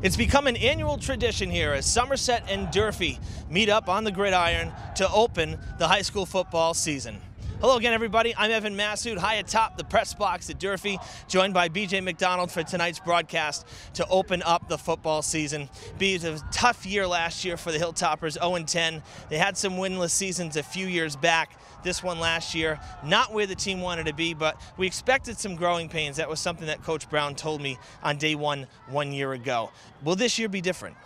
It's become an annual tradition here as Somerset and Durfee meet up on the gridiron to open the high school football season. Hello again, everybody. I'm Evan Massoud, high atop the press box at Durfee, joined by BJ McDonald for tonight's broadcast to open up the football season. It was a tough year last year for the Hilltoppers, 0-10. They had some winless seasons a few years back. This one last year, not where the team wanted to be, but we expected some growing pains. That was something that Coach Brown told me on day one year ago. Will this year be different?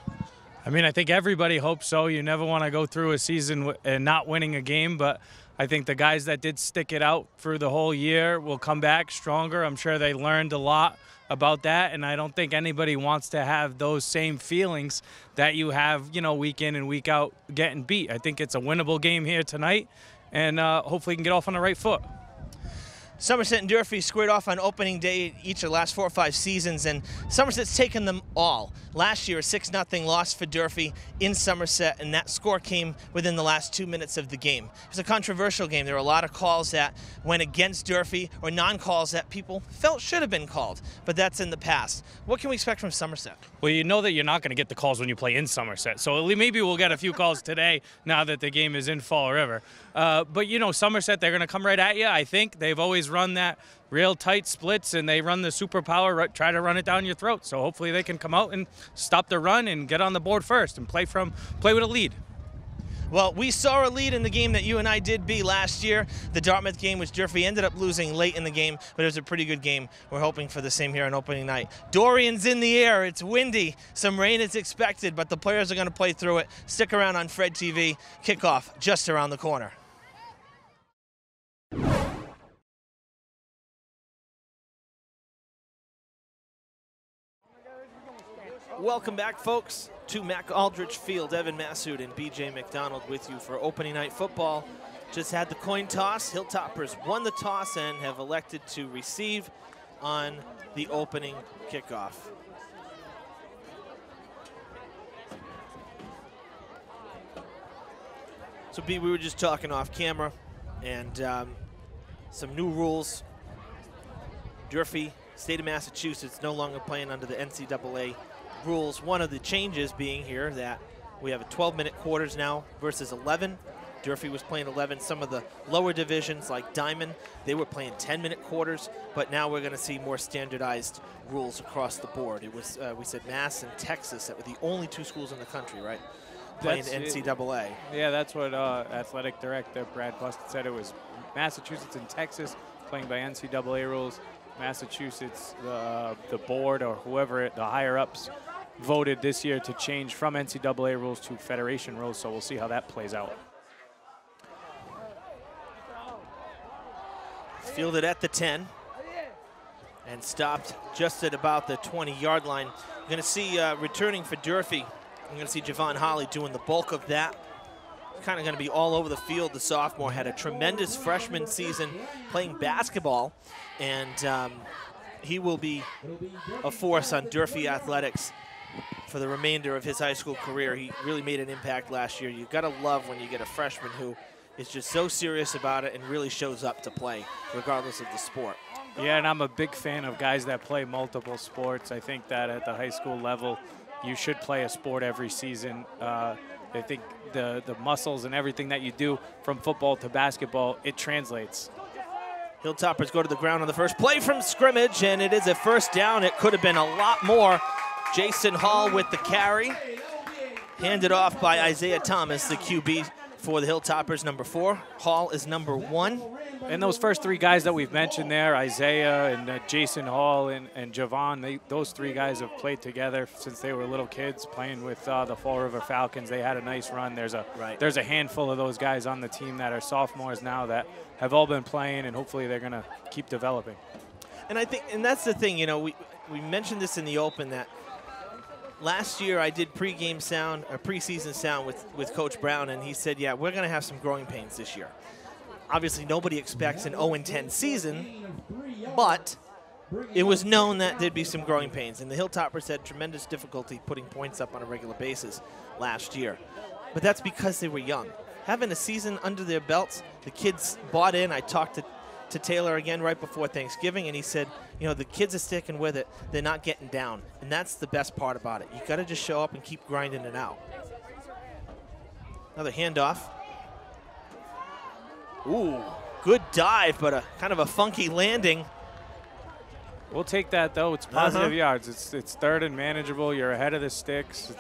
I mean, I think everybody hopes so. You never want to go through a season and not winning a game, but I think the guys that did stick it out for the whole year will come back stronger. I'm sure they learned a lot about that, and I don't think anybody wants to have those same feelings that you have, week in and week out getting beat. I think it's a winnable game here tonight, and hopefully can get off on the right foot. Somerset and Durfee squared off on opening day each of the last 4 or 5 seasons, and Somerset's taken them all. Last year, a 6-0 loss for Durfee in Somerset, and that score came within the last 2 minutes of the game. It was a controversial game. There were a lot of calls that went against Durfee or non-calls that people felt should have been called, but that's in the past. What can we expect from Somerset? Well, you know that you're not going to get the calls when you play in Somerset, so maybe we'll get a few calls today now that the game is in Fall River. But, Somerset, they're going to come right at you, I think. They've always run that real tight splits, and they run the superpower, try to run it down your throat. So hopefully they can come out and stop the run and get on the board first and play with a lead. Well, we saw a lead in the game that you and I did beat last year, the Dartmouth game, which Durfee ended up losing late in the game, but it was a pretty good game. We're hoping for the same here on opening night. Dorian's in the air. It's windy. Some rain is expected, but the players are going to play through it. Stick around on Fred TV. Kickoff just around the corner. Welcome back, folks, to McAldrich Field. Evan Massoud and BJ McDonald with you for opening night football. Just had the coin toss. Hilltoppers won the toss and have elected to receive on the opening kickoff. So, B, we were just talking off camera, and some new rules. Durfee, state of Massachusetts, no longer playing under the NCAA rules. One of the changes being here that we have a 12-minute quarters now versus 11. Durfee was playing 11. Some of the lower divisions like Diamond, they were playing 10-minute quarters, but now we're going to see more standardized rules across the board. It was, we said Mass and Texas that were the only 2 schools in the country, right, playing NCAA. Yeah, that's what athletic director Brad Busted said. It was Massachusetts and Texas playing by NCAA rules. Massachusetts, the board or whoever, the higher-ups, voted this year to change from NCAA rules to federation rules, so we'll see how that plays out. Fielded at the 10 and stopped just at about the 20-yard line. You're going to see returning for Durfee, you're going to see Javon Holly doing the bulk of that. Kind of going to be all over the field. The sophomore had a tremendous freshman season playing basketball, and he will be a force on Durfee athletics for the remainder of his high school career. He really made an impact last year. You've got to love when you get a freshman who is just so serious about it and really shows up to play, regardless of the sport. Yeah, and I'm a big fan of guys that play multiple sports. I think that at the high school level, you should play a sport every season. I think the muscles and everything that you do from football to basketball, it translates. Hilltoppers go to the ground on the first play from scrimmage, and it is a first down. It could have been a lot more. Jason Hall with the carry. Handed off by Isaiah Thomas, the QB for the Hilltoppers, number 4. Hall is number 1. And those first 3 guys that we've mentioned there, Isaiah and Jason Hall and Javon, those 3 guys have played together since they were little kids playing with the Fall River Falcons. They had a nice run. There's a handful of those guys on the team that are sophomores now that have all been playing, and hopefully they're going to keep developing. And I think, and that's the thing, we mentioned this in the open that last year I did preseason sound with Coach Brown, and he said, yeah, we're going to have some growing pains this year. Obviously, nobody expects an 0-10 season, but it was known that there'd be some growing pains. And the Hilltoppers had tremendous difficulty putting points up on a regular basis last year. But that's because they were young. Having a season under their belts, the kids bought in. I talked to to Taylor again right before Thanksgiving, and he said, you know, the kids are sticking with it. They're not getting down, and that's the best part about it. You got to just show up and keep grinding it out. Another handoff. Ooh, good dive, but a kind of a funky landing. We'll take that, though. It's positive yards. It's third and manageable. You're ahead of the sticks.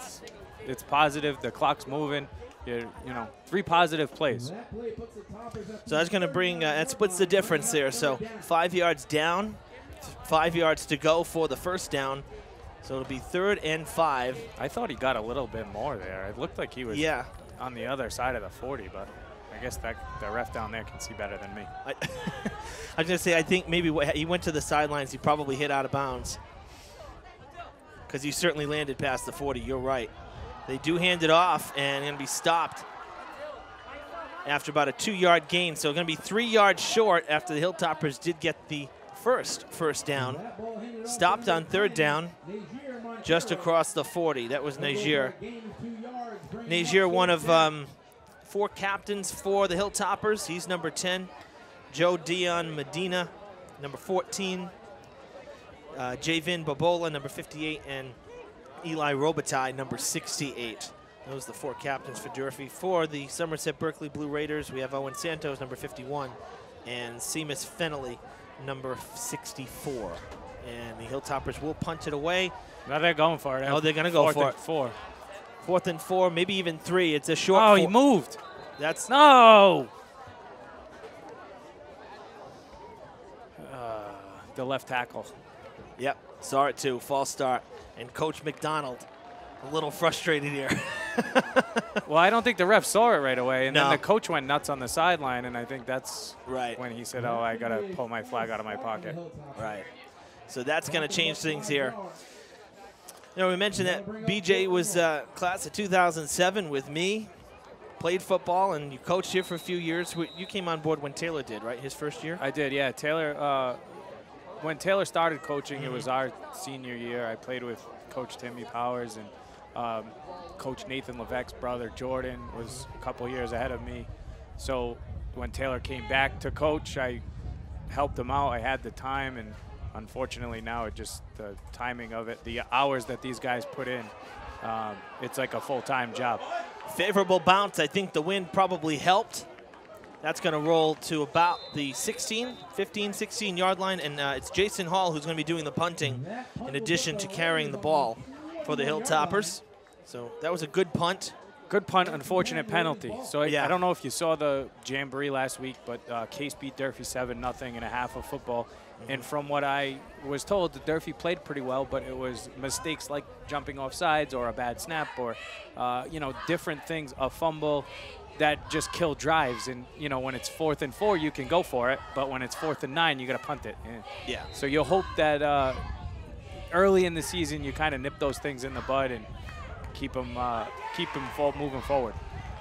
It's positive. The clock's moving. You know, 3 positive plays. So that's going to bring, that splits the difference there. So 5 yards down, 5 yards to go for the first down. So it'll be 3rd and 5. I thought he got a little bit more there. It looked like he was on the other side of the 40, but I guess the ref down there can see better than me. I was going to say, I think maybe he went to the sidelines. He probably hit out of bounds because he certainly landed past the 40. You're right. They do hand it off, and going to be stopped after about a 2-yard gain. So going to be 3 yards short after the Hilltoppers did get the first down. Stopped on 3rd down just across the 40. That was Niger. Niger, one of 4 captains for the Hilltoppers. He's number 10. Joe Dion Medina, number 14. Javin Babola, number 58, and Eli Robitaille, number 68. Those are the 4 captains for Durfee. For the Somerset-Berkley Blue Raiders, we have Owen Santos, number 51, and Seamus Fennelly, number 64. And the Hilltoppers will punt it away. Now they're going for it. Oh, they're going to go for it. 4th and 4, maybe even 3. It's a short. Oh, he moved. That's no. The left tackle. Yep, saw it too. False start. And Coach McDonald, a little frustrated here. Well, I don't think the ref saw it right away. And no. then the coach went nuts on the sideline, and I think that's right when he said, oh, I got to pull my flag out of my pocket. Right. So that's going to change things here. You know, we mentioned that BJ was class of 2007 with me, played football, and you coached here for a few years. You came on board when Taylor did, right, his first year? I did, yeah. Taylor, when Taylor started coaching, it was our senior year. I played with Coach Timmy Powers, and Coach Nathan Levesque's brother, Jordan, was a couple years ahead of me. So when Taylor came back to coach, I helped him out. I had the time, and unfortunately now it just, the timing of it, the hours that these guys put in, it's like a full-time job. Favorable bounce. I think the wind probably helped. That's going to roll to about the 15, 16-yard line, and it's Jason Hall who's going to be doing the punting in addition to carrying the ball for the Hilltoppers. So that was a good punt. Good punt, unfortunate penalty. So I don't know if you saw the jamboree last week, but Case beat Durfee 7-0 in a half of football. And from what I was told, the Durfee played pretty well, but it was mistakes like jumping off sides or a bad snap or, you know, different things, a fumble that just kill drives. And, you know, when it's 4th and 4, you can go for it. But when it's 4th and 9, you got to punt it. Yeah. So you'll hope that early in the season you kind of nip those things in the bud and keep them moving forward.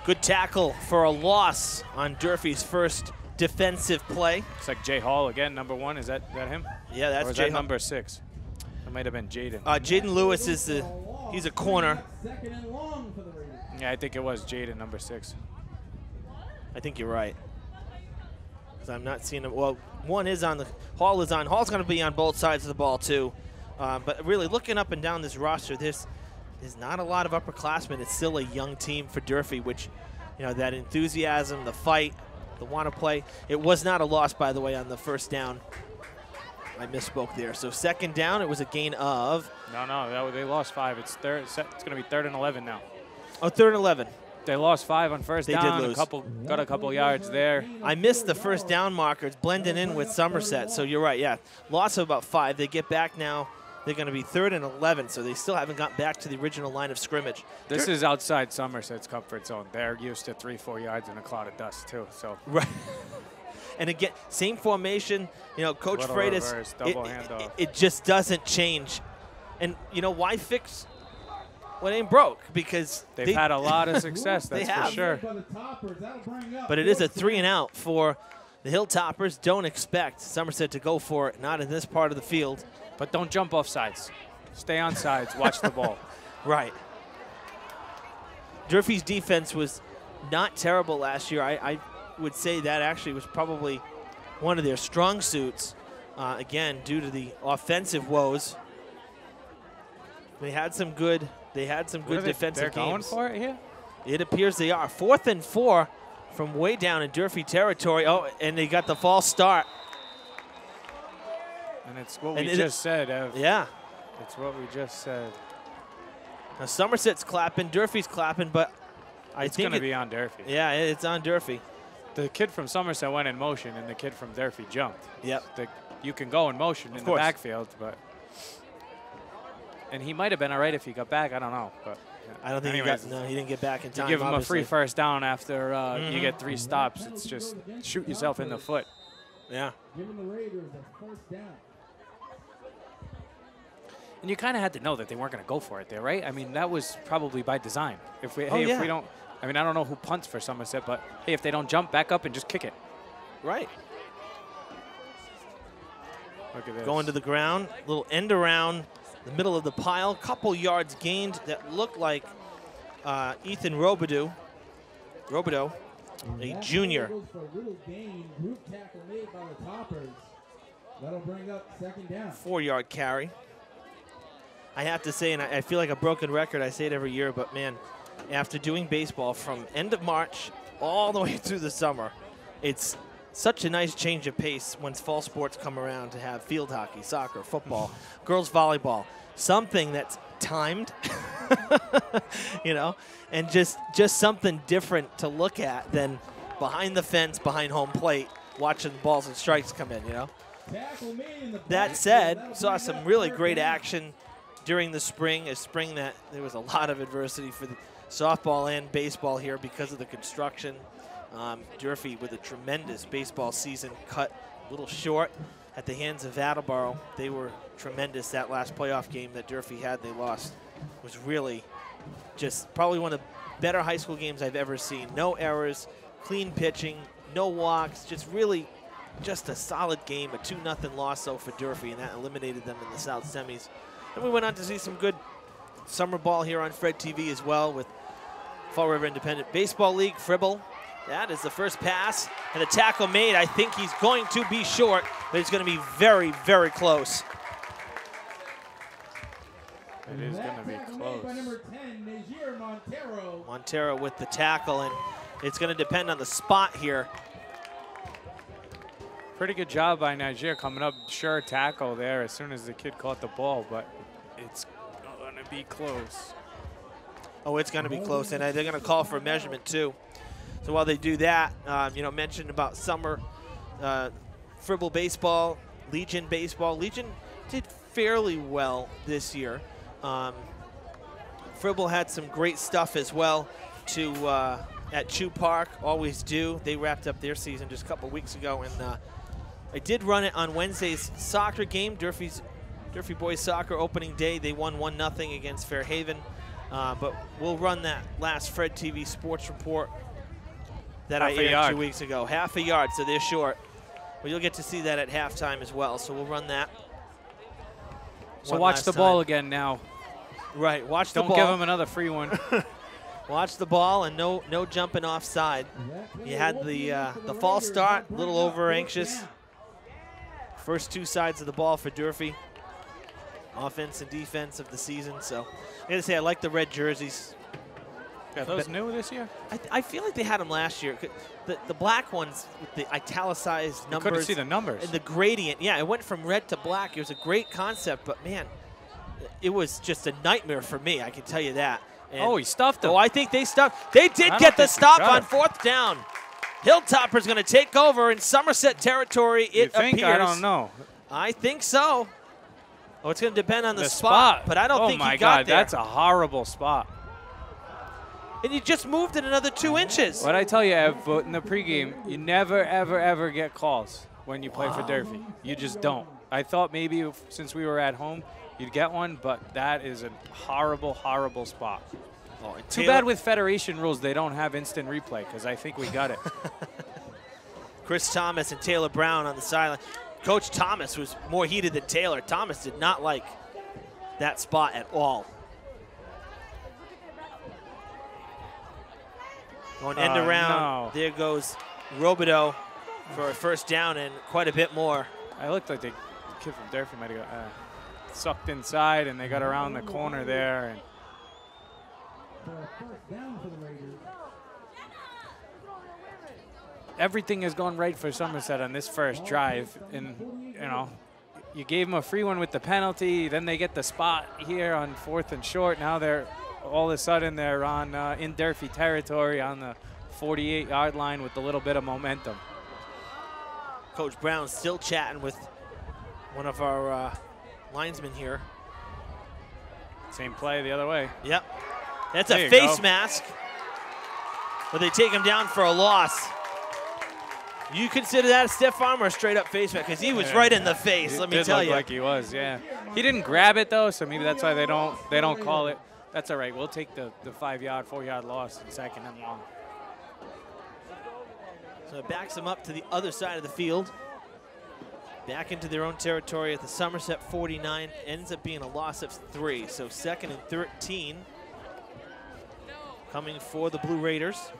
Good tackle for a loss on Durfee's first defensive play. It's like Jay Hall again, number 1. Is that him? Yeah, that's or is Jay that number 6. That might have been Jaden. Jaden Lewis is he's a corner. Yeah, I think it was Jaden, number 6. I think you're right. Because I'm not seeing him. Well, one is on the Hall is on. Hall's going to be on both sides of the ball too. But really, looking up and down this roster, there's not a lot of upperclassmen. It's still a young team for Durfee, which, you know, that enthusiasm, the fight, the want to play. It was not a loss, by the way, on the first down. I misspoke there. So 2nd down, it was a gain of. No, they lost 5. It's third. It's going to be 3rd and 11 now. Oh, 3rd and 11. They lost 5 on first down. They did lose. Got a couple yards there. I missed the first down markers blending in with Somerset. So you're right. Yeah, loss of about 5. They get back now. They're going to be 3rd and 11, so they still haven't got back to the original line of scrimmage. This is outside Somerset's comfort zone. They're used to 3-4 yards in a cloud of dust too. So right. And again, same formation. You know, Coach Freitas, it just doesn't change. And you know why fix what ain't broke? Because they've had a lot of success. That's for sure. But it is a 3-and-out for the Hilltoppers. Don't expect Somerset to go for it. Not in this part of the field. But don't jump off sides. Stay on sides. Watch the ball. Right. Durfee's defense was not terrible last year. I would say that actually was probably one of their strong suits. Again, due to the offensive woes, they had some good. They had some good defensive games. They're going for it here. It appears they are. 4th and 4 from way down in Durfee territory. Oh, and they got the false start. And it's what we just said, Ev. Yeah. It's what we just said. Now Somerset's clapping, Durfee's clapping, but I think it's going to be on Durfee. Yeah, it's on Durfee. The kid from Somerset went in motion, and the kid from Durfee jumped. Yep. You can go in motion in the backfield, but and he might have been all right if he got back. I don't know, but I don't think he didn't get back in time. You give him a free first down after you get 3 stops. It's just shoot yourself in the foot. Yeah. Giving the Raiders a first down. And you kind of had to know that they weren't going to go for it there, right? I mean, that was probably by design. If we don't, I mean, I don't know who punts for Somerset, but hey, if they don't jump, back up and just kick it. Right. Look at this. Going to the ground, little end around the middle of the pile, couple yards gained that looked like Ethan Robideau, a junior. That'll bring up 2nd down. 4-yard carry. I have to say, and I feel like a broken record, I say it every year, but man, after doing baseball from end of March all the way through the summer, it's such a nice change of pace once fall sports come around to have field hockey, soccer, football, girls volleyball, something that's timed, you know, and just something different to look at than behind the fence, behind home plate, watching balls and strikes come in, you know. That said, saw some really great action during the spring, a spring that there was a lot of adversity for the softball and baseball here because of the construction. Durfee with a tremendous baseball season, cut a little short at the hands of Attleboro. They were tremendous. That last playoff game that Durfee had, they lost, was really just probably one of the better high school games I've ever seen. No errors, clean pitching, no walks, just a solid game, a 2-0 loss though for Durfee, and that eliminated them in the South semis. And we went on to see some good summer ball here on Fred TV as well with Fall River Independent Baseball League, Fribble. That is the first pass, and the tackle made. I think he's going to be short, but it's going to be very, very close. It is going to be close. By number 10, Montero. Montero with the tackle, and it's going to depend on the spot here. Pretty good job by Niger coming up. Sure tackle there as soon as the kid caught the ball, but it's going to be close. Oh, it's going to be close, and they're going to call for a measurement too. So while they do that, you know, mentioned about summer Fribble baseball, Legion baseball. Legion did fairly well this year. Fribble had some great stuff as well at Chew Park, always do. They wrapped up their season just a couple weeks ago, and I did run it on Wednesday's soccer game, Durfee boys soccer opening day. They won 1-0 against Fairhaven, but we'll run that last Fred TV sports report that I aired 2 weeks ago. Half a yard, so they're short. But you'll get to see that at halftime as well, so we'll run that. So watch the ball again now. Right, watch the ball. Don't give him another free one. Watch the ball and no jumping offside. You had the false start, a little over anxious. First 2 sides of the ball for Durfee. Offense and defense of the season. So I gotta say, I like the red jerseys. Are those new this year? I feel like they had them last year. The black ones with the italicized numbers. You couldn't see the numbers. And the gradient. Yeah, it went from red to black. It was a great concept, but man, it was just a nightmare for me. I can tell you that. And he stuffed them. Oh, I think they stuffed. They did get the stop on 4th down. Hilltopper's going to take over in Somerset territory, it appears. I don't know. I think so. Oh, it's going to depend on the spot, but I don't think he got there. Oh, my God, that's a horrible spot. And you just moved it another 2 inches. What I tell you, Ev, in the pregame, you never, ever, ever get calls when you play for Durfee. You just don't. I thought maybe since we were at home, you'd get one, but that is a horrible, horrible spot. Oh, too bad with Federation rules they don't have instant replay, because I think we got it. Chris Thomas and Taylor Brown on the sideline. Coach Thomas was more heated than Taylor. Thomas did not like that spot at all. Going end around. No. There goes Robideau. for a first down and quite a bit more. I looked like the kid from Durfee might have got sucked inside, and they got around the corner there. And For a first down for the Raiders. everything has gone right for Somerset on this first drive. And, you know, you gave them a free one with the penalty. Then they get the spot here on 4th and short. Now they're all of a sudden they're on in Durfee territory on the 48-yard line with a little bit of momentum. Coach Brown still chatting with one of our linesmen here. Same play the other way. Yep. That's There a you face go. mask. But they take him down for a loss. You consider that a stiff arm or a straight up face mask? Because he was right in the face, let me tell you. Like he was, yeah. He didn't grab it though, so maybe that's why they don't call it. That's all right. We'll take the 5-yard, 4-yard loss in 2nd and long. So it backs them up to the other side of the field. Back into their own territory at the Somerset 49. Ends up being a loss of 3. So 2nd and 13 coming for the Blue Raiders.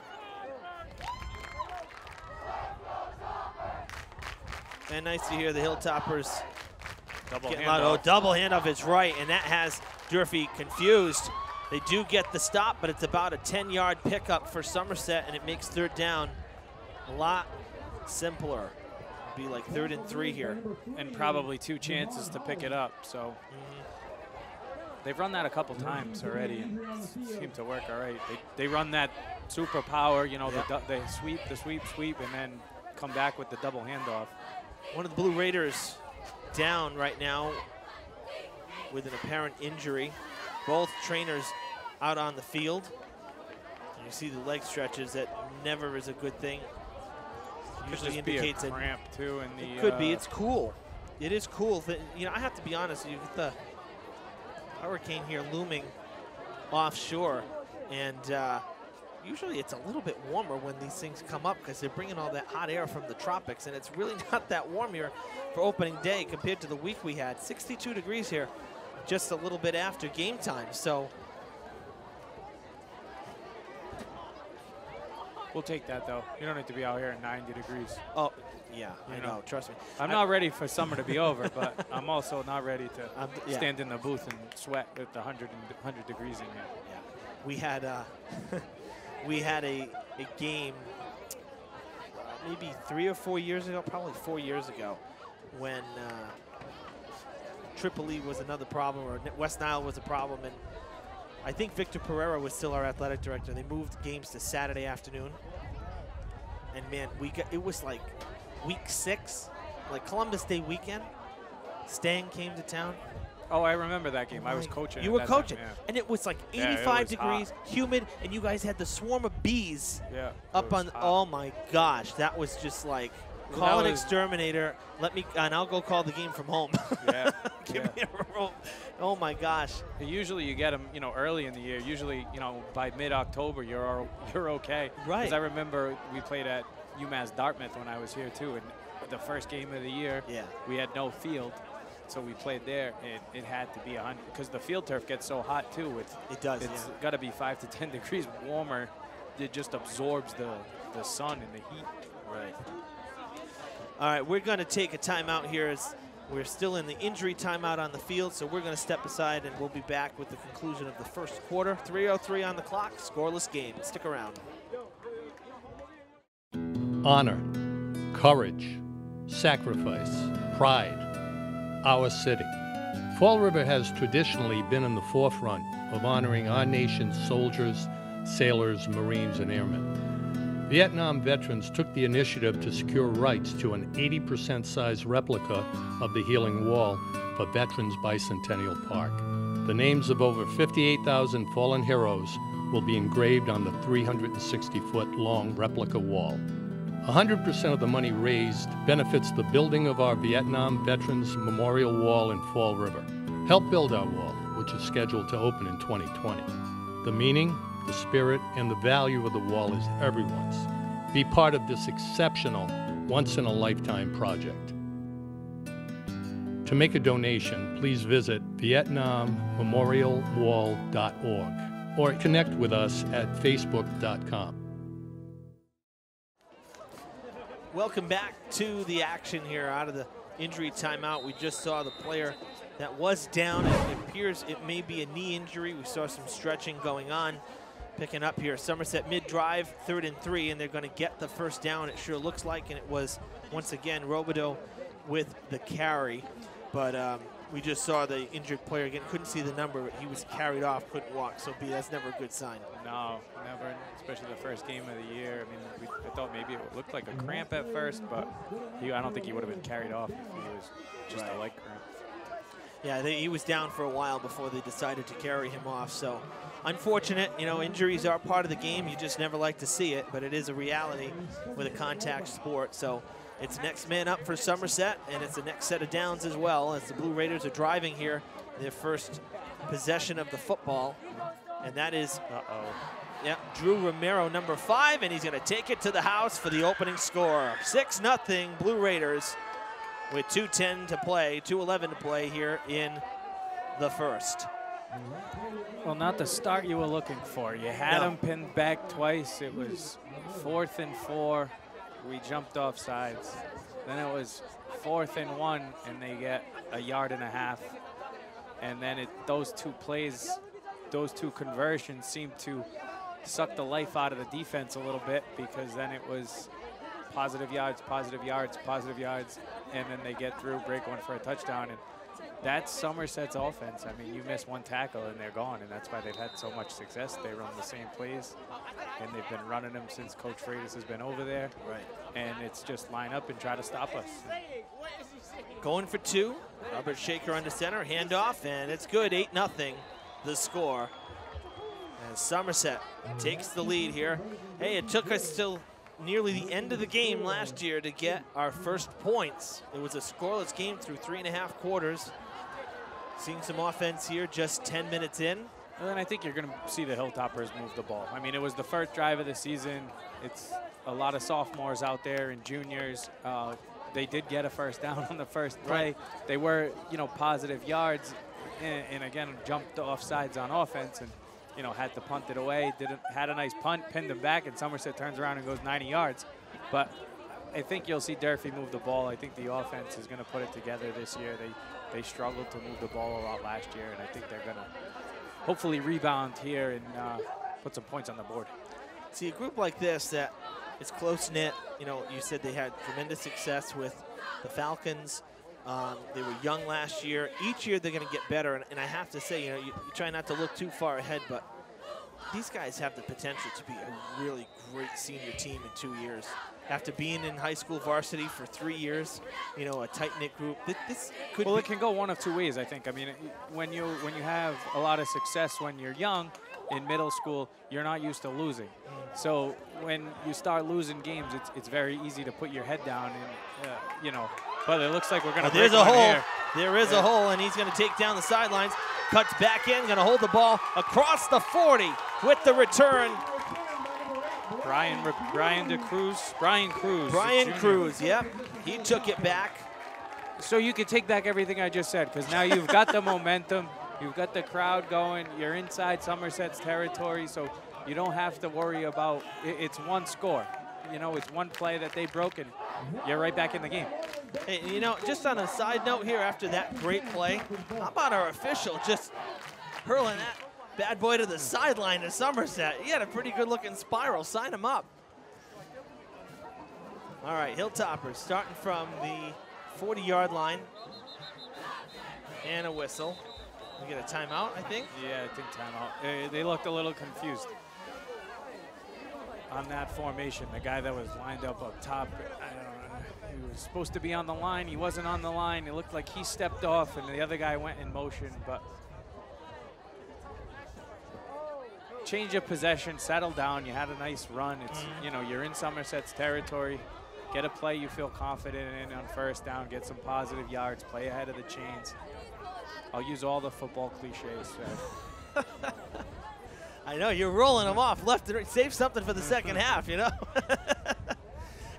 And nice to hear the Hilltoppers getting loud. Oh, double handoff is right, and that has Durfee confused. They do get the stop, but it's about a 10-yard pickup for Somerset, and it makes 3rd down a lot simpler. It'd be like 3rd and 3 here. And probably 2 chances to pick it up. So they've run that a couple times already and seem to work all right. They run that super power, you know, they sweep, and then come back with the double handoff. One of the Blue Raiders down right now with an apparent injury. Both trainers out on the field. And you see the leg stretches. That never is a good thing. Usually indicates a cramp too. In the, it could be. It's cool. It is cool. You know, I have to be honest. You get the hurricane here looming offshore, and usually it's a little bit warmer when these things come up because they're bringing all that hot air from the tropics, and it's really not that warm here for opening day compared to the week we had. 62 degrees here just a little bit after game time. So we'll take that though. You don't need to be out here at 90 degrees. Oh, yeah, I know. Trust me. I'm not ready for summer to be over, but I'm also not ready to stand in the booth and sweat with the 100 degrees in here. Yeah. We had we had a game maybe 3 or 4 years ago, probably 4 years ago, when Tripoli was another problem, or West Nile was a problem, and I think Victor Pereira was still our athletic director. They moved games to Saturday afternoon, and man, it was like week 6, like Columbus Day weekend. Stang came to town. Oh, I remember that game. I was coaching. You were coaching, time, yeah. and it was like 85 degrees, hot. humid, and you guys had the swarm of bees up on. Hot. Oh my gosh, that was just like call an exterminator. Let me, and I'll go call the game from home. Give me a room. Oh my gosh. Usually you get them, you know, early in the year. Usually, you know, by mid-October you're okay. Right. Because I remember we played at UMass Dartmouth when I was here too, and the first game of the year, we had no field. So we played there, and it had to be 100 because the field turf gets so hot too. It does. It's got to be 5 to 10 degrees warmer. It just absorbs the sun and the heat. Right. All right, we're going to take a timeout here as we're still in the injury timeout on the field. So we're going to step aside, and we'll be back with the conclusion of the first quarter. 3:03 on the clock, scoreless game. Stick around. Honor, courage, sacrifice, pride. Our city. Fall River has traditionally been in the forefront of honoring our nation's soldiers, sailors, Marines, and airmen. Vietnam veterans took the initiative to secure rights to an 80% size replica of the Healing Wall for Veterans Bicentennial Park. The names of over 58,000 fallen heroes will be engraved on the 360-foot-long replica wall. 100% of the money raised benefits the building of our Vietnam Veterans Memorial Wall in Fall River. Help build our wall, which is scheduled to open in 2020. The meaning, the spirit, and the value of the wall is everyone's. Be part of this exceptional, once-in-a-lifetime project. To make a donation, please visit VietnamMemorialWall.org or connect with us at Facebook.com. Welcome back to the action here out of the injury timeout. We just saw the player that was down. It appears it may be a knee injury. We saw some stretching going on. Picking up here, Somerset mid-drive, 3rd and 3, and they're going to get the first down, it sure looks like, and it was, once again, Robideau with the carry. But we just saw the injured player again, couldn't see the number, but he was carried off, couldn't walk, so that's never a good sign. No, never, especially the first game of the year. I mean, I thought maybe it looked like a cramp at first, but I don't think he would have been carried off if he was just a leg cramp. Yeah, he was down for a while before they decided to carry him off, so unfortunate. You know, injuries are part of the game. You just never like to see it, but it is a reality with a contact sport. So it's next man up for Somerset, and it's the next set of downs as well, as the Blue Raiders are driving here their first possession of the football, and that is Drew Romero, number 5, and he's going to take it to the house for the opening score. 6-0 Blue Raiders with 2:10 to play, 2:11 to play here in the first. Well, not the start you were looking for. You had him pinned back twice. It was 4th and 4. We jumped off sides. Then it was 4th and 1, and they get a 1.5 yards. And then those two plays, those two conversions seemed to suck the life out of the defense a little bit, because then it was positive yards, positive yards, positive yards, and then they get through, break one for a touchdown. And that's Somerset's offense. I mean, you miss one tackle and they're gone, and that's why they've had so much success. They run the same plays, and they've been running them since Coach Freitas has been over there. Right. And it's just line up and try to stop us. Going for 2. Robert Shaker under center, handoff, and it's good. 8-0 the score. And Somerset takes the lead here. Hey, it took us till nearly the end of the game last year to get our first points. It was a scoreless game through 3.5 quarters. Seeing some offense here just 10 minutes in. And then I think you're going to see the Hilltoppers move the ball. I mean, it was the first drive of the season. It's a lot of sophomores out there and juniors. They did get a first down on the first play. Right. They were, positive yards, and again, jumped off sides on offense, and had to punt it away. Had a nice punt, pinned them back, and Somerset turns around and goes 90 yards. But I think you'll see Durfee move the ball. I think the offense is going to put it together this year. They struggled to move the ball a lot last year, and I think they're going to hopefully rebound here and put some points on the board. See, a group like this that is close-knit, you said they had tremendous success with the Falcons. They were young last year. Each year they're going to get better, and I have to say, you try not to look too far ahead, but these guys have the potential to be a really great senior team in 2 years. After being in high school varsity for 3 years, a tight-knit group. This could it can go one of 2 ways, I think. I mean, when you have a lot of success when you're young, in middle school, you're not used to losing. So when you start losing games, it's very easy to put your head down and, but it looks like we're going to there's a hole. Here. There is a hole, and he's going to take down the sidelines. Cuts back in, going to hold the ball across the 40 with the return. Brian Cruz, yep. He took it back. So you can take back everything I just said, because now you've got the momentum. You've got the crowd going. You're inside Somerset's territory, so you don't have to worry about it's one score. It's one play that they broke, and you're right back in the game. Hey, just on a side note here, after that great play, how about our official just hurling that bad boy to the sideline of Somerset? He had a pretty good-looking spiral. Sign him up. All right, Hilltoppers starting from the 40-yard line. And a whistle. We get a timeout, I think? Yeah, I think timeout. They looked a little confused on that formation. The guy that was lined up top, I don't know, he was supposed to be on the line. He wasn't on the line. It looked like he stepped off, and the other guy went in motion. But change of possession, settle down. You had a nice run. It's you're in Somerset's territory. Get a play you feel confident in on first down. Get some positive yards. Play ahead of the chains. I'll use all the football cliches. I know, you're rolling them off left and right. Save something for the second half,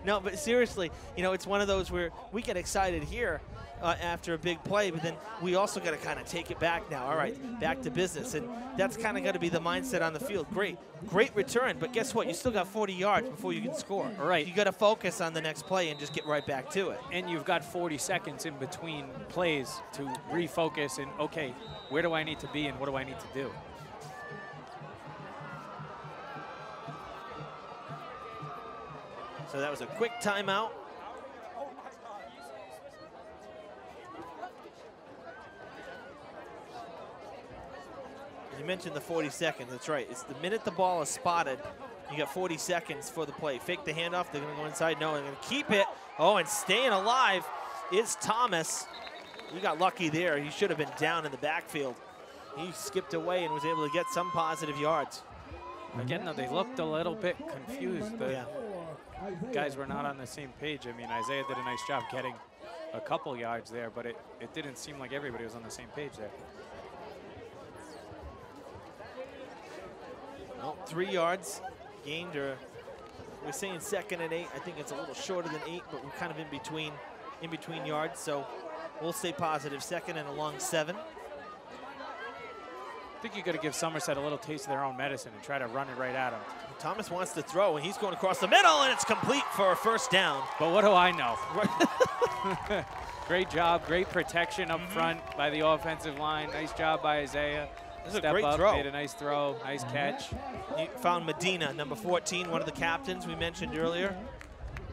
No, but seriously, it's one of those where we get excited here. after a big play, but then we also got to kind of take it back now. All right, back to business, and that's kind of got to be the mindset on the field. Great return, but guess what? You still got 40 yards before you can score. All right. You got to focus on the next play and just get right back to it. And you've got 40 seconds in between plays to refocus and, okay, where do I need to be and what do I need to do? So that was a quick timeout. You mentioned the 40 seconds, that's right. It's the minute the ball is spotted, you got 40 seconds for the play. Fake the handoff, they're gonna go inside. No, they're gonna keep it. Oh, and staying alive is Thomas. He got lucky there. He should have been down in the backfield. He skipped away and was able to get some positive yards. Again, though, they looked a little bit confused. The guys were not on the same page. I mean, Isaiah did a nice job getting a couple yards there, but it didn't seem like everybody was on the same page there. Well, 3 yards gained, or we're saying 2nd and 8. I think it's a little shorter than 8, but we're kind of in between yards. So we'll stay positive. 2nd and a long 7. I think you got to give Somerset a little taste of their own medicine and try to run it right at him. Thomas wants to throw, and he's going across the middle, and it's complete for a 1st down. But what do I know? Great job, great protection up front by the offensive line. Nice job by Isaiah. This is a great throw. Made a nice throw, nice catch. He found Medina, number 14, one of the captains we mentioned earlier.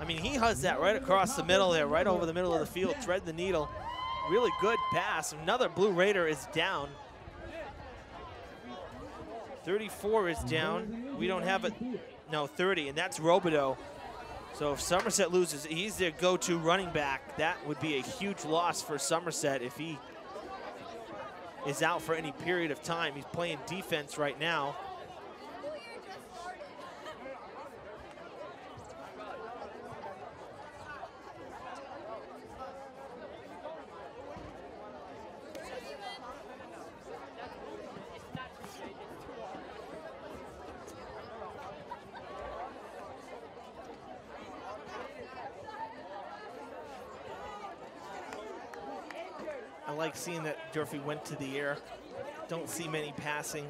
I mean, he has that right across the middle there, right over the middle of the field, thread the needle. Really good pass. Another Blue Raider is down. 34 is down. We don't have it. No, 30, and that's Robideau. So if Somerset loses, he's their go-to running back. That would be a huge loss for Somerset if he is out for any period of time. He's playing defense right now. I like seeing that Durfee went to the air. Don't see many passing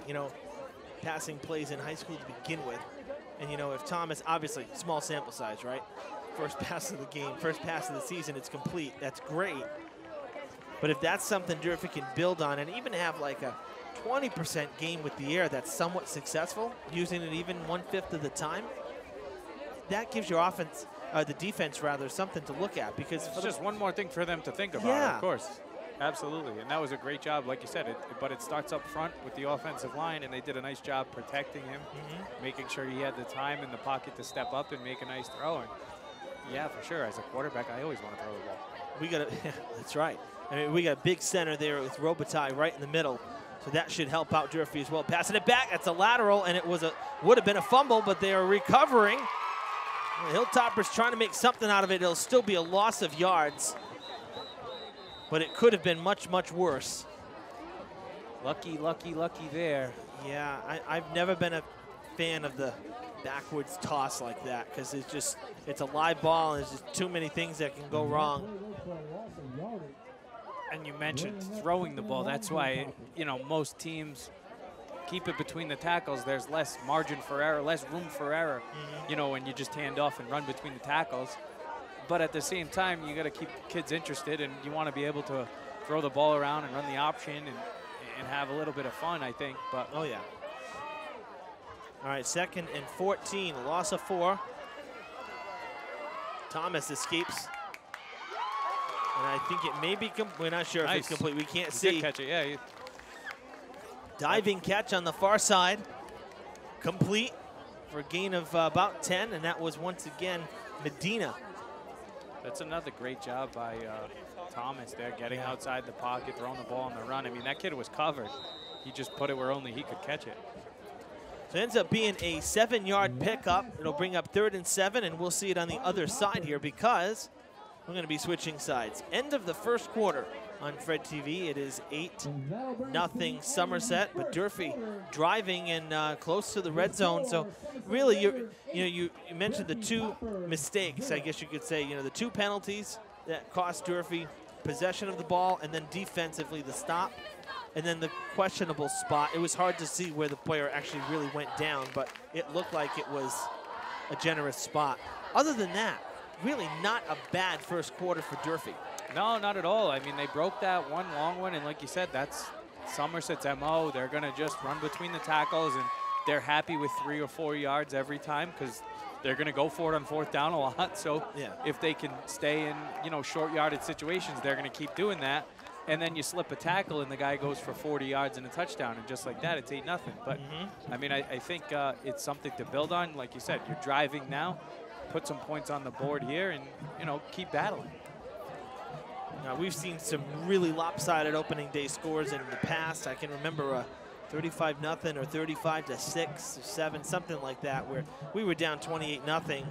plays in high school to begin with. And if Thomas, obviously small sample size, right? First pass of the game, first pass of the season, it's complete. That's great. But if that's something Durfee can build on and even have like a 20% game with the air that's somewhat successful, using it even 1/5 of the time, that gives your offense, the defense rather, something to look at, because it's just one more thing for them to think about, of course. Absolutely, and that was a great job, like you said, but it starts up front with the offensive line, and they did a nice job protecting him, making sure he had the time in the pocket to step up and make a nice throw. And yeah, for sure, as a quarterback, I always want to throw the ball. We got that's right. I mean, we got a big center there with Robitaille right in the middle, so that should help out Durfee as well. Passing it back, that's a lateral, and it would have been a fumble, but they are recovering. The Hilltoppers trying to make something out of it. It'll still be a loss of yards, but it could have been much, much worse. Lucky, lucky, lucky there. Yeah, I've never been a fan of the backwards toss like that, because it's a live ball, and there's just too many things that can go wrong. And you mentioned throwing the ball. That's why, most teams keep it between the tackles. There's less margin for error, less room for error, when you just hand off and run between the tackles. But at the same time, you got to keep kids interested, and you want to be able to throw the ball around and run the option and have a little bit of fun, I think. But oh, yeah. All right, 2nd and 14, a loss of 4. Thomas escapes. And I think it may be, we're not sure if it's complete. We can't see. Did catch it, yeah. Diving catch on the far side. Complete for a gain of about 10, and that was once again Medina. That's another great job by Thomas there, getting outside the pocket, throwing the ball on the run. I mean, that kid was covered. He just put it where only he could catch it. So it ends up being a 7-yard pickup. It'll bring up 3rd and 7, and we'll see it on the other side here, because we're going to be switching sides. End of the first quarter on Fred TV. It is 8-0 Somerset, but Durfee driving and close to the red zone. So really, you mentioned the 2 mistakes, I guess you could say. The 2 penalties that cost Durfee possession of the ball, and then defensively the stop, and then the questionable spot. It was hard to see where the player actually really went down, but it looked like it was a generous spot. Other than that, really not a bad first quarter for Durfee. No, not at all. I mean, they broke that one long one, and like you said, that's Somerset's MO. They're going to just run between the tackles, and they're happy with 3 or 4 yards every time because they're going to go for it on 4th down a lot. So Yeah. if they can stay in, you know, short yarded situations, they're going to keep doing that. And then you slip a tackle and the guy goes for 40 yards and a touchdown, and just like that, it's 8-0. But I mean, I think it's something to build on. Like you said, you're driving now, put some points on the board here, and you know, keep battling. Now, we've seen some really lopsided opening day scores in the past. I can remember a 35-0 or 35-6 or 7, something like that, where we were down 28-0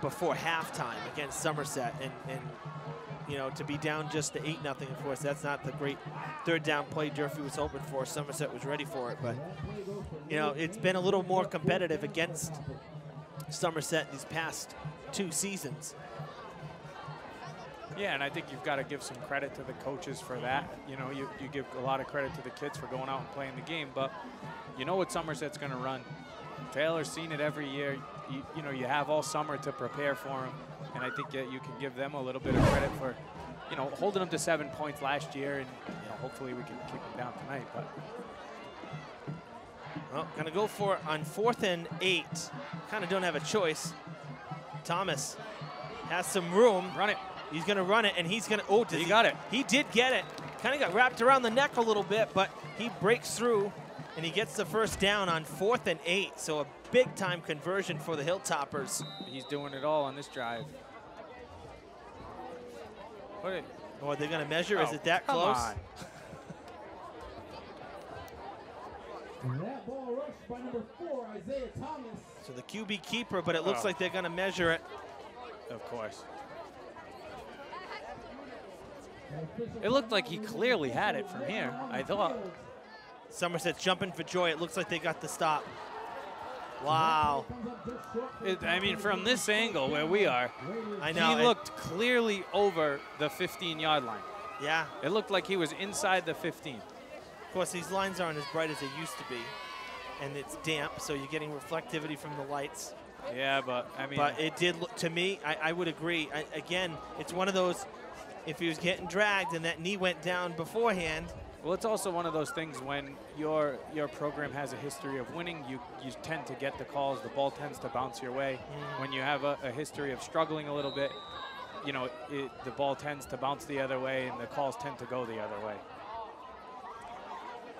before halftime against Somerset, and you know, to be down just to 8-0, of course, that's not the great 3rd down play Durfee was hoping for. Somerset was ready for it, but you know, it's been a little more competitive against Somerset these past 2 seasons. Yeah, and I think you've got to give some credit to the coaches for that. You know, you give a lot of credit to the kids for going out and playing the game, but you know what Somerset's going to run. Taylor's seen it every year. You know, you have all summer to prepare for him, and I think that you can give them a little bit of credit for, you know, holding them to 7 points last year, and you know, hopefully we can keep them down tonight. But well, gonna go for it on 4th and 8. Kind of don't have a choice. Thomas has some room. run it. He's going to run it, and he's going to, oh, He got it. He did get it. Kind of got wrapped around the neck a little bit, but he breaks through, and he gets the first down on 4th and 8. So a big-time conversion for the Hilltoppers. He's doing it all on this drive. What? Oh, are they going to measure? Is Oh, it that come close? on. And that ball rushed by number 4, Isaiah Thomas. So the QB keeper, but it looks Oh. like they're going to measure it. Of course. It looked like he clearly had it from here, I thought. Somerset's jumping for joy. It looks like they got the stop. Wow. I mean, from this angle where we are, I know. he looked clearly over the 15-yard line. Yeah. It looked like he was inside the 15. Of course, these lines aren't as bright as they used to be, and it's damp, so you're getting reflectivity from the lights. Yeah, but, I mean. But it did look, to me, I would agree. Again, it's one of those, if he was getting dragged and that knee went down beforehand. Well, it's also one of those things when your program has a history of winning, you tend to get the calls. The ball tends to bounce your way. When you have a history of struggling a little bit, you know, the ball tends to bounce the other way, and the calls tend to go the other way.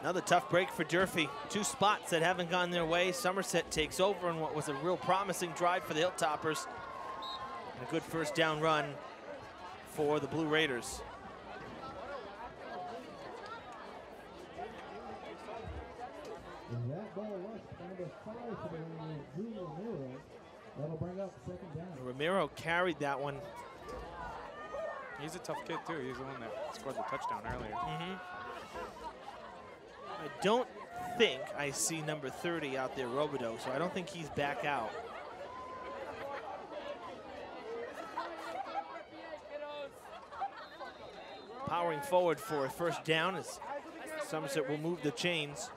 Another tough break for Durfee. 2 spots that haven't gone their way. Somerset takes over in what was a real promising drive for the Hilltoppers. And a good first down run for the Blue Raiders. And that ball rushed by number 5 for the Raiders, Drew Romero. That'll bring up 2nd down. Romero carried that one. He's a tough kid, too. He's the one that scored the touchdown earlier. I don't think I see number 30 out there, Robideau, so I don't think he's back out. Powering forward for a first down as Somerset will move the chains.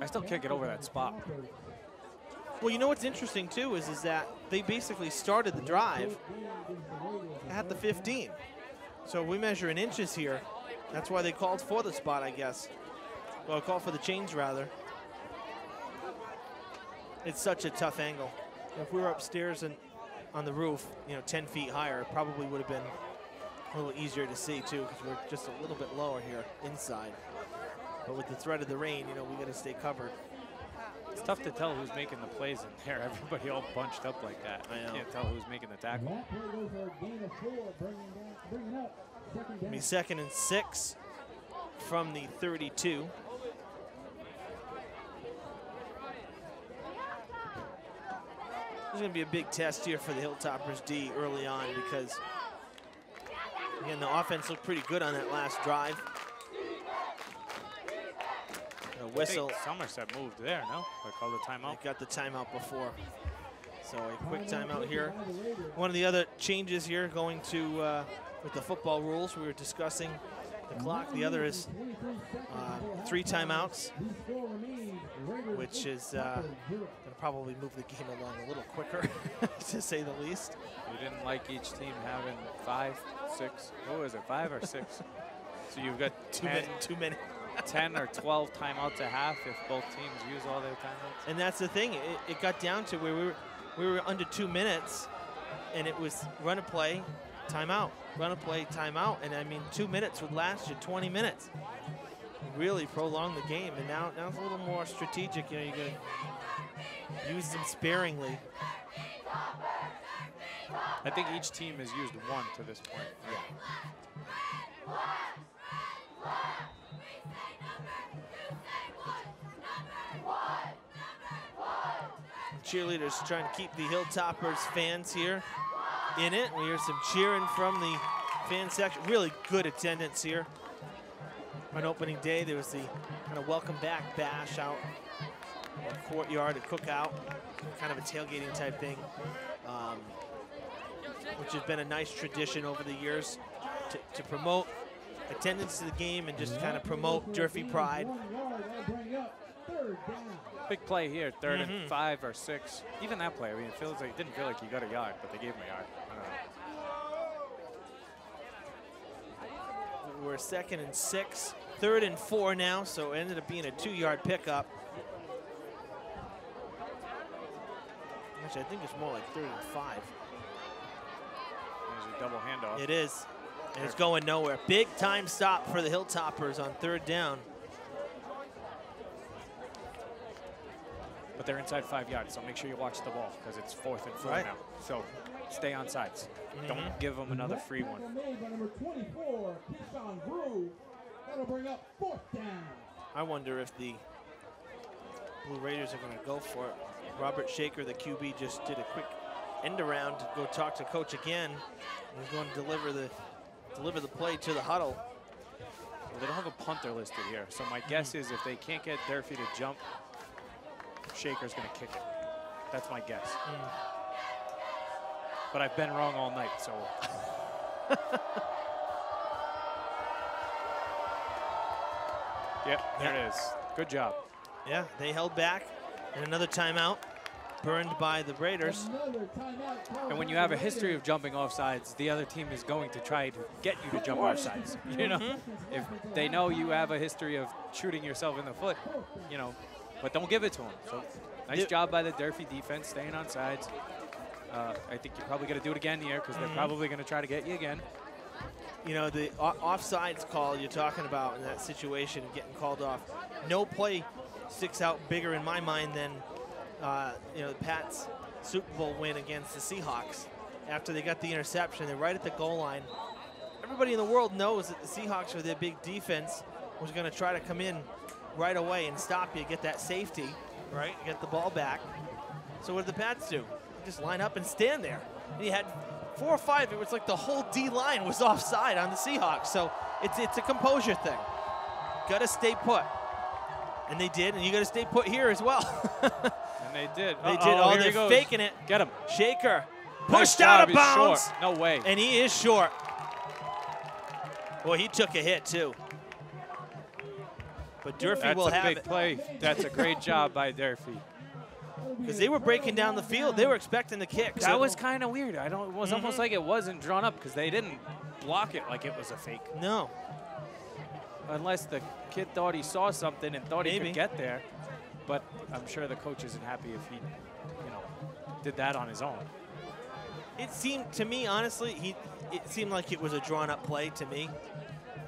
I still can't get over that spot. Well, you know what's interesting, too, is that they basically started the drive at the 15. So we measure in inches here. That's why they called for the spot, I guess. Well, called for the chains, rather. It's such a tough angle. If we were upstairs and on the roof, you know, 10 feet higher, it probably would have been a little easier to see, too, because we're just a little bit lower here inside. But with the threat of the rain, you know, we got to stay covered. It's tough to tell who's making the plays in there. Everybody all bunched up like that. I know. You can't tell who's making the tackle. That play goes for a gain of 4, bringing up 2nd down. Be 2nd and 6 from the 32. There's going to be a big test here for the Hilltoppers D early on because, again, the offense looked pretty good on that last drive. A whistle. I think Somerset moved there, no? They called the timeout. They got the timeout before. So a quick timeout here. One of the other changes here going to, with the football rules, we were discussing the clock. The other is 3 timeouts, which is going to probably move the game along a little quicker, to say the least. You didn't like each team having 5, 6, what was it, 5 or 6? So you've got too many. 10 or 12 timeouts a half if both teams use all their timeouts. And that's the thing. It got down to where we were under 2 minutes, and it was run a play, timeout, run a play, timeout. And I mean, 2 minutes would last you 20 minutes. Really prolong the game. And now it's a little more strategic. You know, you're going to use them sparingly. I think each team has used 1 to this point. Yeah. Cheerleaders trying to keep the Hilltoppers fans here in it. We hear some cheering from the fan section. Really good attendance here. On opening day, there was the kind of welcome back bash out in the courtyard, a cookout, kind of a tailgating type thing, which has been a nice tradition over the years to promote attendance to the game and just kind of promote Durfee pride. Big play here, 3rd and 5 or 6. Even that play, I mean, it didn't feel like he got a yard, but they gave him a yard. We're 2nd and 6, 3rd and 4 now, so it ended up being a 2-yard pickup. Which I think is more like 3rd and 5. There's a double handoff. It is, and it's going nowhere. Big time stop for the Hilltoppers on 3rd down. But they're inside 5 yards, so make sure you watch the ball because it's 4th and 4 now. So stay on sides. Don't give them another free one. That'll bring up 4th down. I wonder if the Blue Raiders are going to go for it. Robert Shaker, the QB, just did a quick end around to go talk to coach again. He's going to deliver the play to the huddle. Well, they don't have a punter listed here, so my guess is if they can't get Durfee to jump, Shaker's going to kick it. That's my guess. But I've been wrong all night, so. Yep, there it is. Good job. Yeah, they held back, and another timeout burned by the Raiders. And when you have a history of jumping off sides, the other team is going to try to get you to jump off sides. You know, if they know you have a history of shooting yourself in the foot, you know, but don't give it to them. So nice job by the Durfee defense, staying on sides. I think you're probably going to do it again here because they're probably going to try to get you again. You know, the offsides call you're talking about in that situation of getting called off. No play sticks out bigger in my mind than, you know, the Pats' Super Bowl win against the Seahawks. After they got the interception, they're right at the goal line. Everybody in the world knows that the Seahawks, with their big defense, was going to try to come in right away and stop you, get that safety, right, get the ball back. So what did the Pats do? Just line up and stand there. And you had 4 or 5. It was like the whole D line was offside on the Seahawks. So it's a composure thing. Got to stay put. And they did, and you got to stay put here as well. And they did. They did. Oh, they're faking it. Get him. Shaker Nice pushed out job. of bounds. He's short. No way. And he is short. Well, he took a hit too. But Durfee will have it. That's a big play. That's a great job by Durfee. Because they were breaking down the field. They were expecting the kick. That was kind of weird. It was almost like it wasn't drawn up because they didn't block it like it was a fake. No. Unless the kid thought he saw something and thought he Maybe. could get there. But I'm sure the coach isn't happy if he, you know, did that on his own. It seemed to me, honestly, it seemed like it was a drawn-up play to me.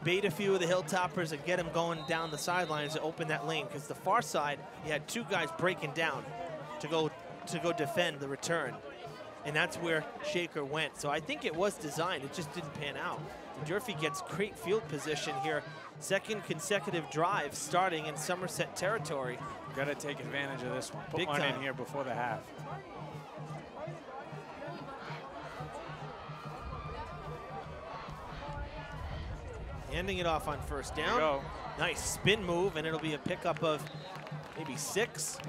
Bait a few of the Hilltoppers and get them going down the sidelines to open that lane. Because the far side, you had 2 guys breaking down to go defend the return. And that's where Shaker went. So I think it was designed. It just didn't pan out. And Durfee gets great field position here. 2nd consecutive drive starting in Somerset territory. Got to take advantage of this one. Put Big one time. in here before the half. Handing it off on 1st down. Go. Nice spin move, and it'll be a pickup of maybe 6.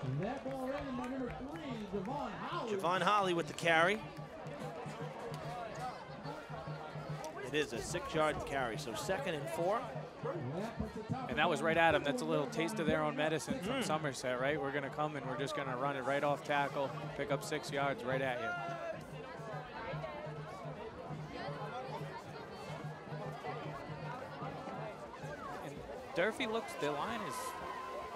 And that ball ran by number 3, Javon Holly with the carry. It is a 6-yard carry, so 2nd and 4. And that was right at him. That's a little taste of their own medicine from Somerset, right? We're going to come and we're just going to run it right off tackle, pick up 6 yards right at you. And Durfee looks, the line is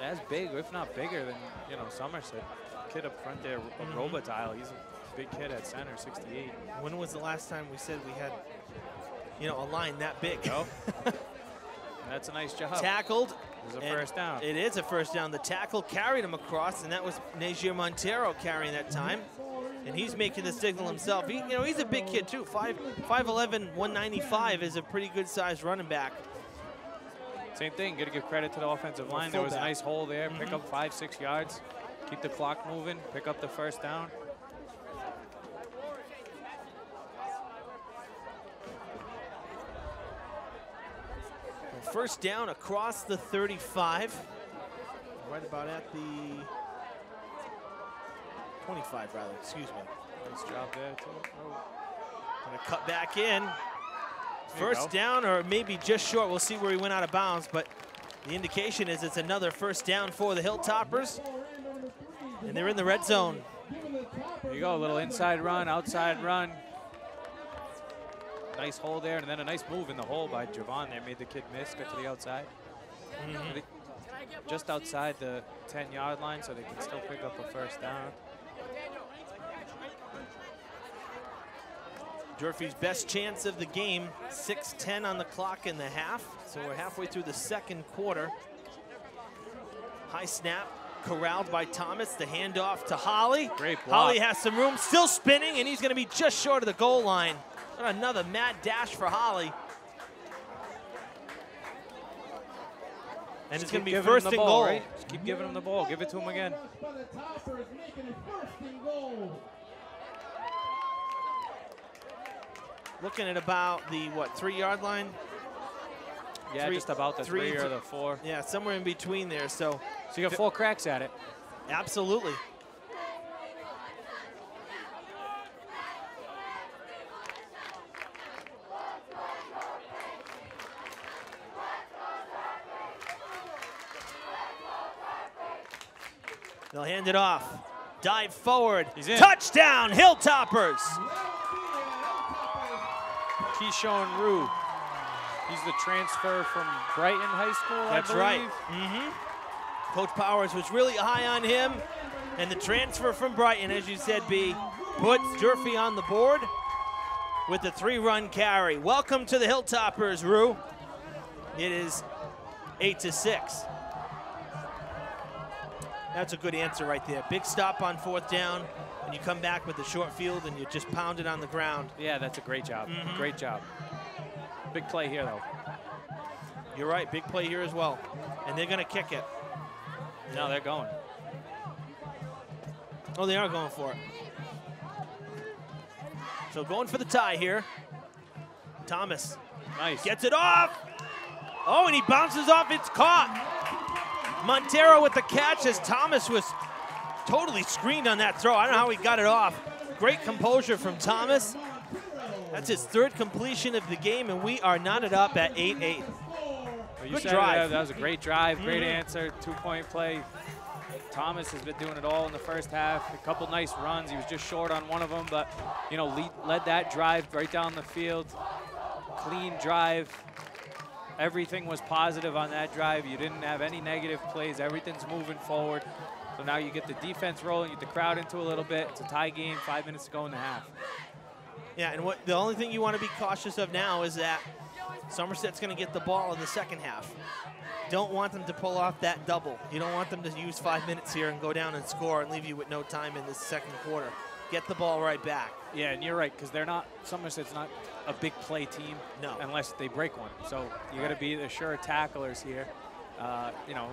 as big, if not bigger than, you know, Somerset. Kid up front there, Robitaille, he's a big kid at center, 68. When was the last time we said we had, you know, a line that big? Oh. That's a nice job. Tackled. It was a first down. It is a first down. The tackle carried him across, and that was Najir Montero carrying that time. And he's making the signal himself. He, you know, he's a big kid too. 5'11", 195 is a pretty good sized running back. Same thing, got to give credit to the offensive line. There was a nice hole there, pick up 5-6 yards, keep the clock moving, pick up the first down. First down across the 35. Right about at the 25, rather, excuse me. Nice job there, too. Gonna cut back in. First down, or maybe just short. We'll see where he went out of bounds, but the indication is it's another first down for the Hilltoppers. And they're in the red zone. There you go, a little inside run, outside run. Nice hole there, and then a nice move in the hole by Javon there. Made the kid miss, got to the outside. Just outside the 10-yard line, so they can still pick up a first down. Durfee's best chance of the game, 6:10 on the clock in the half. So we're halfway through the second quarter. High snap, corralled by Thomas. The handoff to Holly. Great block. Holly has some room, still spinning, and he's gonna be just short of the goal line. Another mad dash for Holly. And it's going to be first and goal. Right? Just keep giving him the ball. Give it to him again. Looking at about the, what, 3-yard line? Yeah, just about the 3 or the 4. Yeah, somewhere in between there. So you got 4 cracks at it. Absolutely. They'll hand it off. Dive forward. He's in. Touchdown, Hilltoppers. Keyshawn Rue. He's the transfer from Brighton High School, That's I believe. right. Coach Powers was really high on him. And the transfer from Brighton, as you said, B, puts Durfee on the board with the 3-run carry. Welcome to the Hilltoppers, Rue. It is 8-6. That's a good answer right there. Big stop on 4th down, and you come back with the short field and you just pound it on the ground. Yeah, that's a great job. Great job. Big play here, though. You're right, big play here as well. And they're gonna kick it. No, they're going. Oh, they are going for it. So going for the tie here. Thomas. Nice. Gets it off. Oh, and he bounces off, it's caught. Montero with the catch as Thomas was totally screened on that throw. I don't know how he got it off. Great composure from Thomas. That's his 3rd completion of the game, and we are knotted up at 8-8. Well, good drive. That was a great drive, great answer, 2-point play. Thomas has been doing it all in the first half. A couple nice runs. He was just short on one of them, but, you know, led that drive right down the field. Clean drive. Everything was positive on that drive. You didn't have any negative plays. Everything's moving forward. So now you get the defense rolling, you get the crowd into a little bit. It's a tie game, 5 minutes to go in the half. Yeah, and the only thing you want to be cautious of now is that Somerset's going to get the ball in the second half. Don't want them to pull off that double. You don't want them to use 5 minutes here and go down and score and leave you with no time in this second quarter. Get the ball right back. Yeah, and you're right, because they're not, Somerset's not a big play team unless they break one. So you got to be the sure tacklers here. You know,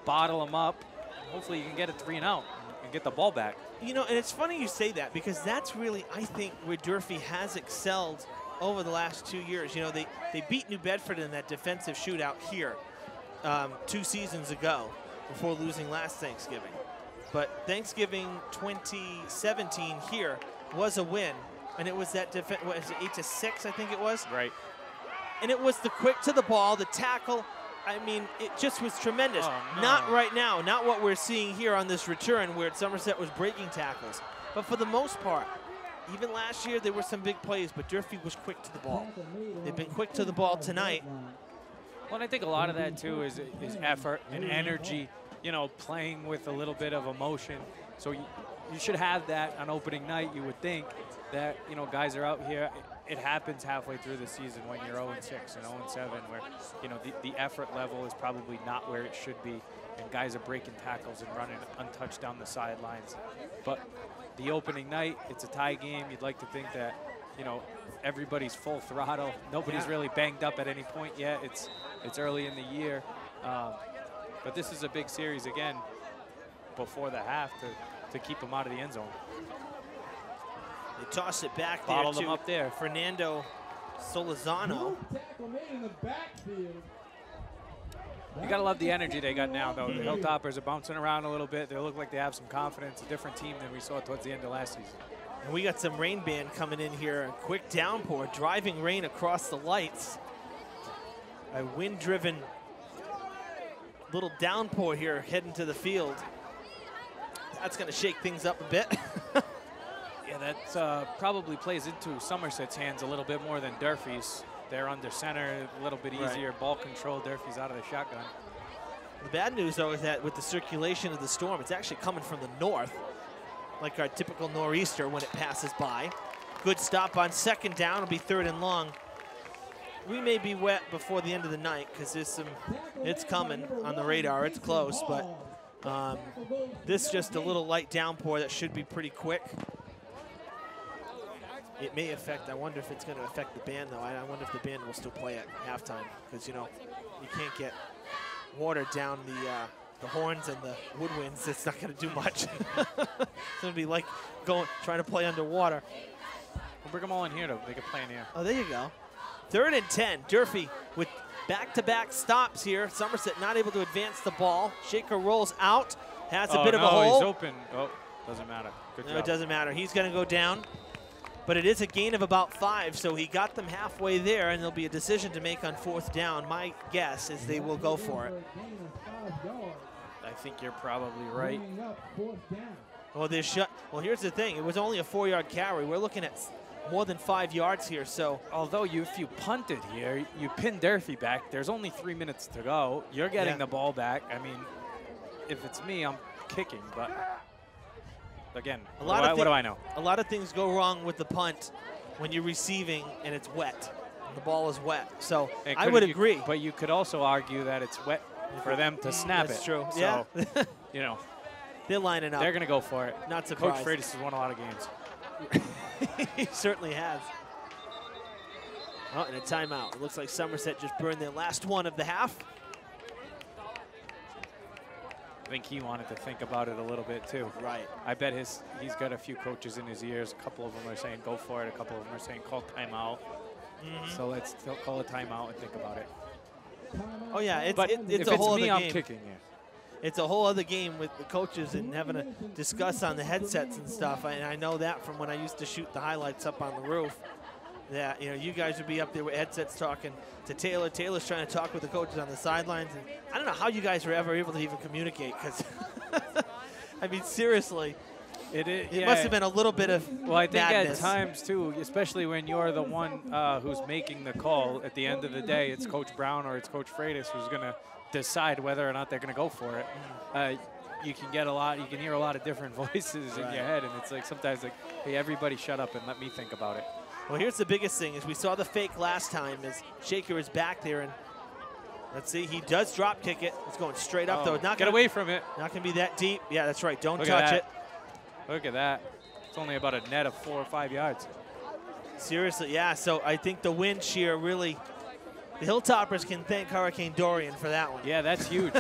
bottle them up. Hopefully you can get a 3 and out and get the ball back. You know, and it's funny you say that, because that's really, I think, where Durfee has excelled over the last 2 years. You know, they beat New Bedford in that defensive shootout here 2 seasons ago before losing last Thanksgiving. But Thanksgiving 2017 here was a win, and it was that what is it, 8-6, I think it was. Right. And it was the quick to the ball, the tackle. I mean, it just was tremendous. Oh, no. Not right now, not what we're seeing here on this return where Somerset was breaking tackles. But for the most part, even last year there were some big plays, but Durfee was quick to the ball. They've been quick to the ball tonight. Well, and I think a lot of that too is effort and energy, you know, playing with a little bit of emotion. So you should have that on opening night. You would think that, you know, guys are out here. It happens halfway through the season when you're 0-6 and 0-7, where, you know, the effort level is probably not where it should be, and guys are breaking tackles and running untouched down the sidelines. But the opening night, it's a tie game. You'd like to think that, you know, everybody's full throttle. Nobody's really banged up at any point yet. It's early in the year. But this is a big series, again, before the half to keep them out of the end zone. They toss it back Bottle there them to up there. Fernando Solizano. You gotta love the energy they got now, though. The Hilltoppers are bouncing around a little bit. They look like they have some confidence. A different team than we saw towards the end of last season. And we got some rain band coming in here. A quick downpour, driving rain across the lights. A wind-driven little downpour here heading to the field. That's going to shake things up a bit. Yeah, that probably plays into Somerset's hands a little bit more than Durfee's. They're under center, a little bit easier ball control. Durfee's out of the shotgun. The bad news, though, is that with the circulation of the storm, it's actually coming from the north, like our typical nor'easter when it passes by. Good stop on second down. It'll be 3rd and long. We may be wet before the end of the night because there's some, it's coming on the radar. It's close, but this just a little light downpour that should be pretty quick. It may affect, I wonder if it's going to affect the band, though. I wonder if the band will still play at halftime because, you know, you can't get water down the horns and the woodwinds. It's not going to do much. It's going to be like trying to play underwater. We'll bring them all in here, though. They can play in here. Oh, there you go. 3rd and 10. Durfee with back-to-back stops here. Somerset not able to advance the ball. Shaker rolls out. Has a bit of a hole. He's open. Oh, doesn't matter. Good job. No, it doesn't matter. He's going to go down. But it is a gain of about 5, so he got them halfway there, and there'll be a decision to make on 4th down. My guess is they will go for it. I think you're probably right. Well, well, here's the thing. It was only a 4-yard carry. We're looking at more than 5 yards here, so. Although if you punted here, you pin Durfee back. There's only 3 minutes to go. You're getting the ball back. I mean, if it's me, I'm kicking, but. Again, what do I know? A lot of things go wrong with the punt when you're receiving and it's wet. And the ball is wet. So I would agree. But you could also argue that it's wet for them to snap it. That's true. So, you know. They're lining up. They're going to go for it. Not surprised. Coach Freitas has won a lot of games. He certainly has. Oh, and a timeout. It looks like Somerset just burned their last one of the half. I think he wanted to think about it a little bit too. Right. I bet he's got a few coaches in his ears. A couple of them are saying go for it. A couple of them are saying call timeout. So let's call a timeout and think about it. Oh yeah, it's if a whole it's me, other I'm game. kicking you. It's a whole other game with the coaches and having to discuss on the headsets and stuff. And I know that from when I used to shoot the highlights up on the roof. That, you know, you guys would be up there with headsets talking to Taylor. Taylor's trying to talk with the coaches on the sidelines. And I don't know how you guys were ever able to even communicate because, I mean, seriously, it must have been a little bit of Well, I think madness. at times, too, especially when you're the one who's making the call, at the end of the day, it's Coach Brown or it's Coach Freitas who's going to decide whether or not they're going to go for it. You can hear a lot of different voices in your head, and it's like sometimes like, hey, everybody shut up and let me think about it. Well, here's the biggest thing is we saw the fake last time as Shaker is back there, and let's see, he does drop kick it. It's going straight up, though. Get away from it. Not going to be that deep. Yeah, that's right. Don't Look touch at it. Look at that. It's only about a net of 4 or 5 yards. Seriously, yeah. So I think the wind shear really, the Hilltoppers can thank Hurricane Dorian for that one. Yeah, that's huge.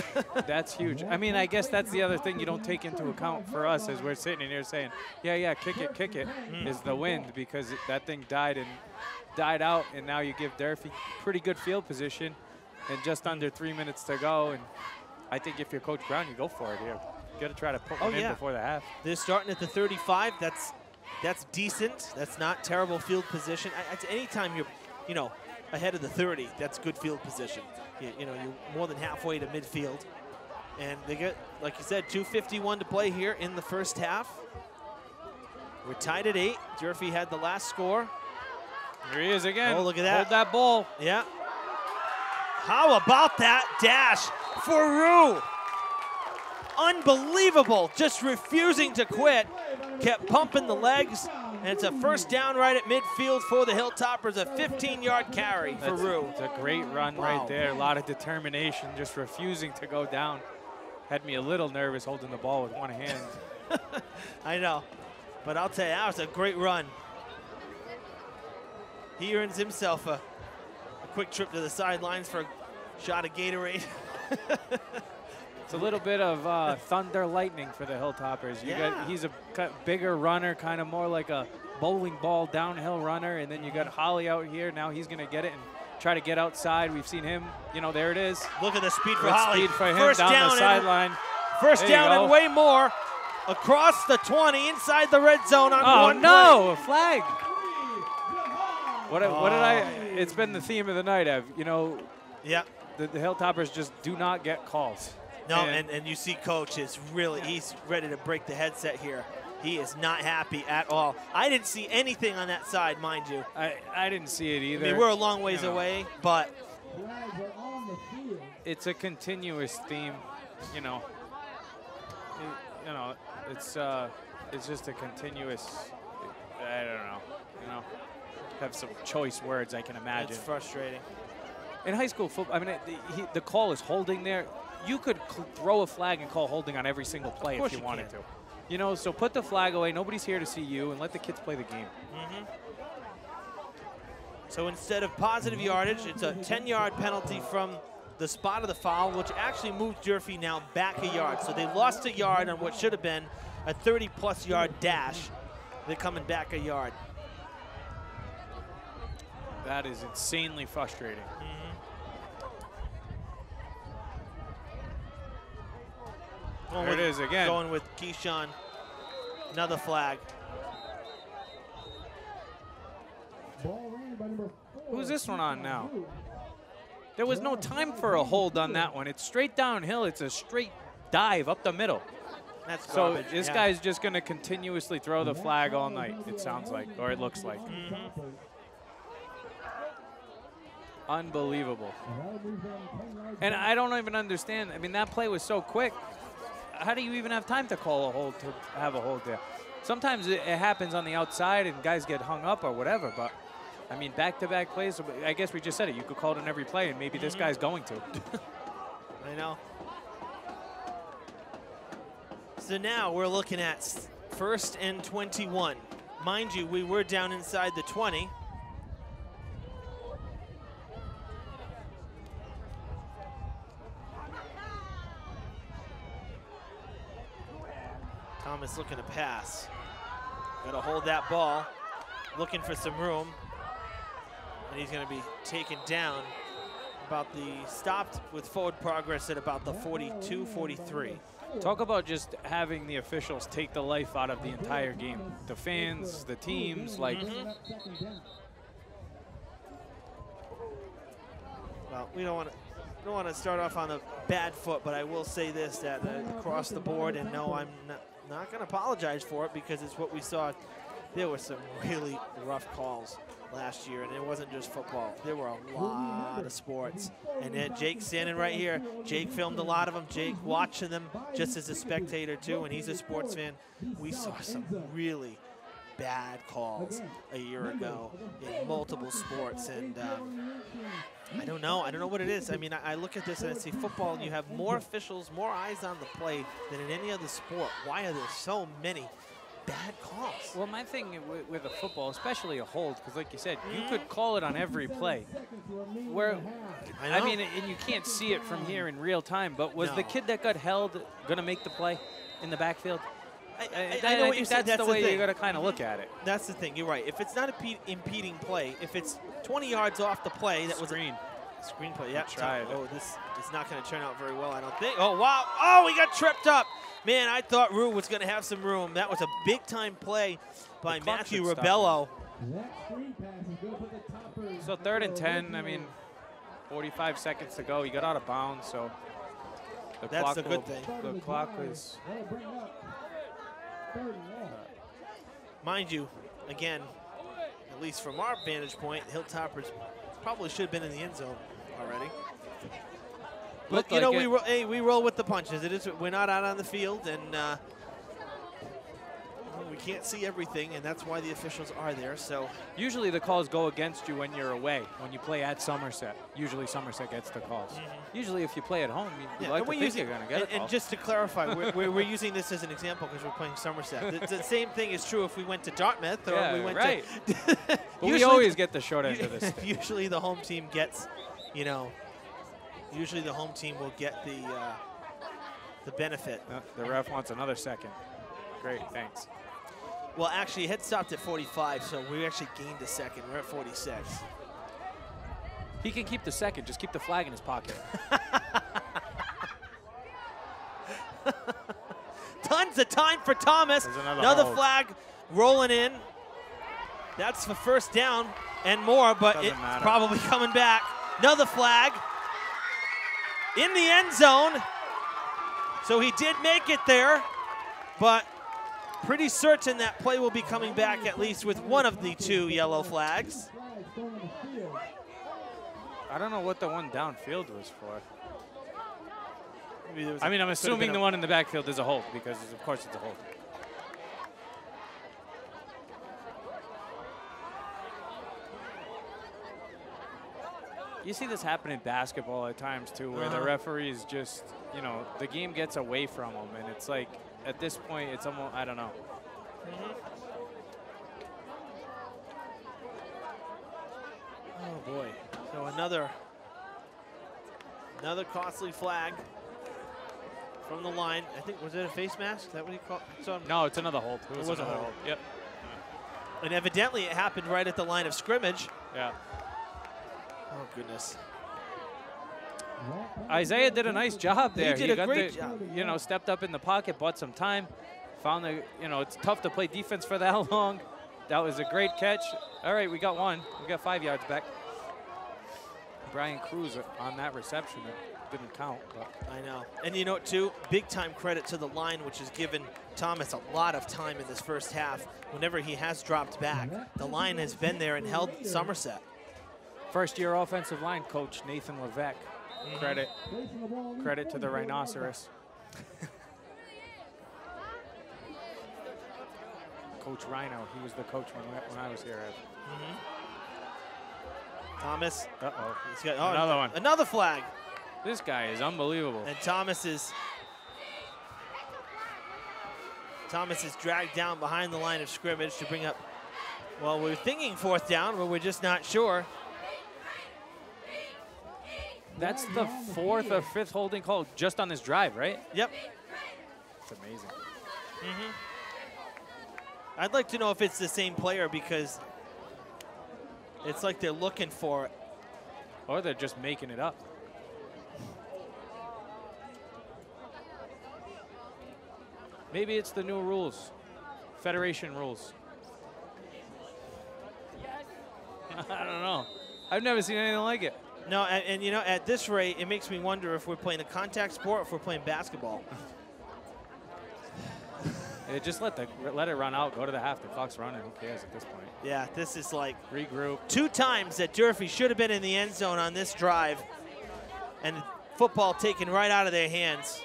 That's huge. I mean, I guess that's the other thing you don't take into account for us as we're sitting in here saying, yeah, kick it, is the wind, because that thing died out, and now you give Durfee pretty good field position and just under 3 minutes to go. And I think if you're Coach Brown, you go for it here. Got to try to put one in before the half. They're starting at the 35. That's decent. That's not terrible field position. Anytime you're, you know, ahead of the 30, that's good field position. You know, you're more than halfway to midfield. And they get, like you said, 2:51 to play here in the first half. We're tied at 8. Durfee had the last score. Here he is again. Oh, look at that. Hold that ball. Yeah. How about that dash for Rue? Unbelievable. Just refusing to quit. Kept pumping the legs. And it's a first down right at midfield for the Hilltoppers. A 15-yard carry for Rue. It's a great run right there. A lot of determination, just refusing to go down. Had me a little nervous holding the ball with one hand. I know. But I'll tell you, that was a great run. He earns himself a quick trip to the sidelines for a shot of Gatorade. It's a little bit of thunder lightning for the Hilltoppers. He's a bigger runner, kind of more like a bowling ball downhill runner. And then you got Holly out here. Now he's going to get it and try to get outside. We've seen him. You know, there it is. Look at the speed for Good Holly. Speed for him First down down the sideline. First down and way more. Across the 20, inside the red zone on one no, a flag. What did I? It's been the theme of the night, Ev. You know, the Hilltoppers just do not get calls. No, and you see Coach is really, he's ready to break the headset here. He is not happy at all. I didn't see anything on that side, mind you. I didn't see it either. I mean, we're a long ways away, but it's a continuous theme, you know. It's just a continuous, I don't know, you know, have some choice words I can imagine. It's frustrating. In high school football, I mean, the call is holding there. You could throw a flag and call holding on every single play if you wanted to. You know, so put the flag away. Nobody's here to see you, and let the kids play the game. So instead of positive yardage, it's a 10-yard penalty from the spot of the foul, which actually moved Durfee now back a yard. So they lost a yard on what should have been a 30-plus yard dash. They're coming back a yard. That is insanely frustrating. There it is again. Going with Keyshawn. Another flag. Who's this one on now? There was no time for a hold on that one. It's straight downhill. It's a straight dive up the middle. That's garbage. So this guy's just going to continuously throw the flag all night, it sounds like, or it looks like. Unbelievable. And I don't even understand. I mean, that play was so quick. How do you even have time to call a hold, to have a hold there? Sometimes it happens on the outside and guys get hung up or whatever, but I mean, back-to-back plays, I guess we just said it. You could call it on every play, and maybe this guy's going to. I know. So now we're looking at 1st and 21. Mind you, we were down inside the 20. Thomas looking to pass. Got to hold that ball. Looking for some room. And he's going to be taken down stopped with forward progress at about the 42, 43. Talk about just having the officials take the life out of the entire game. The fans, the teams, like. Well, we don't want to start off on a bad foot, but I will say this, that across the board, and no, I'm not going to apologize for it because it's what we saw. There were some really rough calls last year, and it wasn't just football. There were a lot of sports. And then Jake standing right here. Jake filmed a lot of them. Jake watching them just as a spectator, too, and he's a sports fan. We saw some really bad calls a year ago in multiple sports, and I don't know what it is. I mean, I look at this and I see football, and you have more officials, more eyes on the play than in any other sport. Why are there so many bad calls? Well, my thing with a football, especially a hold, because like you said, you could call it on every play. Where, I mean, and you can't see it from here in real time, but was the kid that got held going to make the play in the backfield? I think that's the way you got to kind of look at it. That's the thing. You're right. If it's not an impeding play, if it's 20 yards off the play, that was a screen play. Yeah, try it. Oh, this is not going to turn out very well, I don't think. Oh, wow. Oh, he got tripped up. Man, I thought Rue was going to have some room. That was a big-time play by Matthew Rebello. So 3rd and 10, I mean, 45 seconds to go. He got out of bounds, so That's the good thing. The clock was... Mind you, again, at least from our vantage point, Hilltoppers probably should have been in the end zone already. But, you know, we roll with the punches. We're not out on the field, and we can't see everything, and that's why the officials are there. So usually the calls go against you when you're away, when you play at Somerset. Usually Somerset gets the calls. Usually if you play at home, you like to think you're going to get a call. And just to clarify, we're using this as an example because we're playing Somerset. The same thing is true if we went to Dartmouth or we went to... But we always get the short end of this. Usually the home team gets, you know, usually the home team will get the benefit. The ref wants another second. Great, thanks. Well, actually, it had stopped at 45, so we actually gained a second. We're at 46. He can keep the second. Just keep the flag in his pocket. Tons of time for Thomas. Another flag rolling in. That's the first down and more, but it's probably coming back. Another flag in the end zone. So he did make it there, but pretty certain that play will be coming back at least with one of the 2 yellow flags. I don't know what the one downfield was for. I mean, I'm assuming the one in the backfield is a hold because, of course, it's a hold. You see this happen in basketball at times, too, where the referees just, you know, the game gets away from them, and it's like, at this point, it's almost, I don't know. Oh, boy. So another costly flag from the line. I think, was it a face mask? Is that what he called it? No, it's another hold. It was another hold. Yep. And evidently it happened right at the line of scrimmage. Yeah. Oh, goodness. Isaiah did a nice job there. He did a great job. You know, stepped up in the pocket, bought some time, found the, you know, it's tough to play defense for that long. That was a great catch. All right, we got one. We got 5 yards back. Brian Cruz on that reception. It didn't count. But. I know. And you know what, too? Big time credit to the line, which has given Thomas a lot of time in this first half. Whenever he has dropped back, the line has been there and held Somerset. First-year offensive line coach Nathan Levesque. Credit to the Rhinoceros. Coach Rhino, he was the coach when I was here. Thomas. Uh-oh. He's got another one. Another flag. This guy is unbelievable. And Thomas is dragged down behind the line of scrimmage to bring up, well, we're thinking 4th down, but we're just not sure. That's the 4th or 5th holding call just on this drive, right? Yep. It's amazing. I'd like to know if it's the same player because it's like they're looking for it. Or they're just making it up. Maybe it's the new rules. Federation rules. I don't know. I've never seen anything like it. No, and you know, at this rate, it makes me wonder if we're playing a contact sport or if we're playing basketball. Just let it run out. Go to the half. The clock's running. Who cares at this point? Yeah, this is like regroup. 2 times that Durfee should have been in the end zone on this drive, and football taken right out of their hands.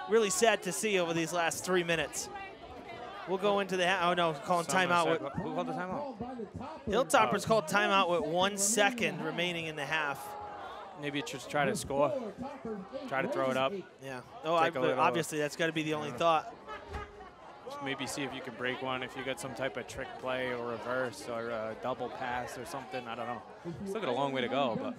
Really sad to see over these last 3 minutes. We'll go into the oh no, calling timeout. Who called the timeout? Hilltoppers called timeout with 1 second remaining in the half. Maybe just try to score. Try to throw it up. Yeah. Oh, obviously that's got to be the only thought. Maybe see if you can break one, if you got some type of trick play or reverse or a double pass or something. I don't know. Still got a long way to go, but.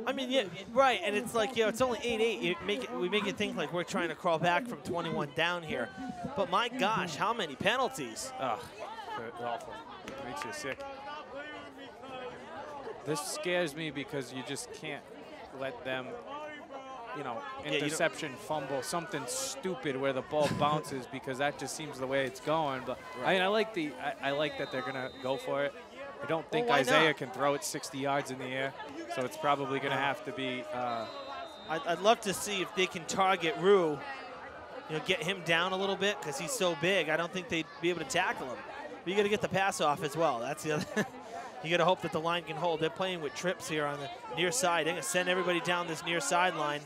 I mean, yeah, right, and it's like, you know, it's only 8-8. We make it think like we're trying to crawl back from 21 down here. But my gosh, how many penalties? Ugh, awful. Makes you sick. This scares me because you just can't let them you know, interception, fumble, something stupid where the ball bounces, because that just seems the way it's going. But I mean, I like that they're gonna go for it. I don't think Isaiah can throw it 60 yards in the air, so it's probably gonna have to be. I'd love to see if they can target Rue, you know, get him down a little bit because he's so big. I don't think they'd be able to tackle him. But you got to get the pass off as well. That's the other. You got to hope that the line can hold. They're playing with trips here on the near side. They're going to send everybody down this near sideline.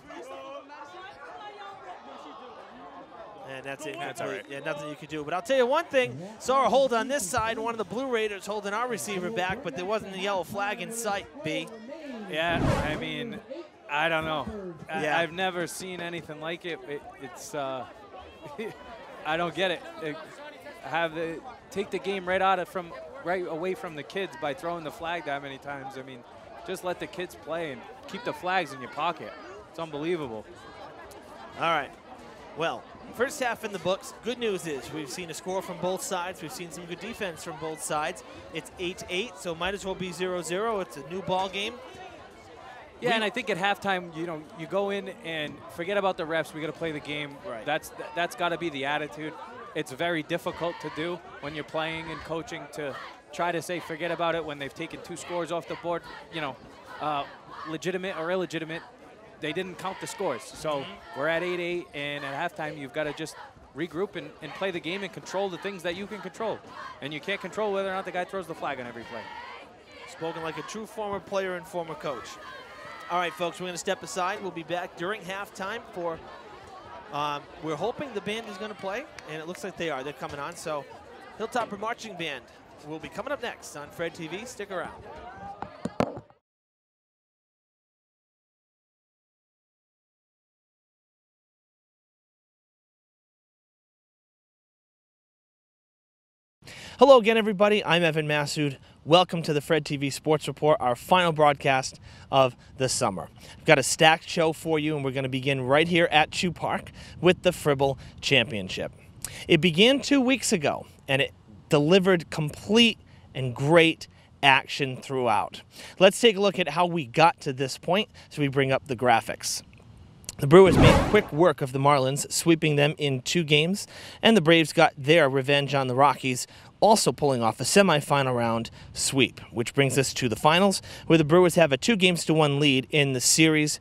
And that's it. That's all right. Yeah, nothing you could do. But I'll tell you one thing. Saw a hold on this side. One of the Blue Raiders holding our receiver back, but there wasn't a yellow flag in sight, B. Yeah, I mean, I don't know. I've never seen anything like it. It's I don't get it. Take the game right away from the kids by throwing the flag that many times. I mean, just let the kids play and keep the flags in your pocket. It's unbelievable. All right. Well, first half in the books. Good news is we've seen a score from both sides. We've seen some good defense from both sides. It's 8-8, so might as well be 0-0. It's a new ball game. Yeah, and I think at halftime, you know, you go in and forget about the refs. We got to play the game. Right. That's got to be the attitude. It's very difficult to do when you're playing and coaching, to try to say forget about it when they've taken 2 scores off the board. You know, legitimate or illegitimate, they didn't count the scores. So we're at 8-8, and at halftime, you've got to just regroup and play the game and control the things that you can control. And you can't control whether or not the guy throws the flag on every play. Spoken like a true former player and former coach. All right, folks, we're going to step aside. We'll be back during halftime for, we're hoping the band is going to play, and it looks like they are. They're coming on. So Hilltopper Marching Band will be coming up next on Fred TV. Stick around. Hello again, everybody. I'm Evan Massoud. Welcome to the Fred TV Sports Report, our final broadcast of the summer. We've got a stacked show for you, and we're going to begin right here at Chew Park with the Fribble Championship. It began 2 weeks ago, and it delivered complete and great action throughout. Let's take a look at how we got to this point as we bring up the graphics. The Brewers made quick work of the Marlins, sweeping them in 2 games, and the Braves got their revenge on the Rockies, also pulling off a semifinal round sweep, which brings us to the finals, where the Brewers have a 2-1 lead in the series.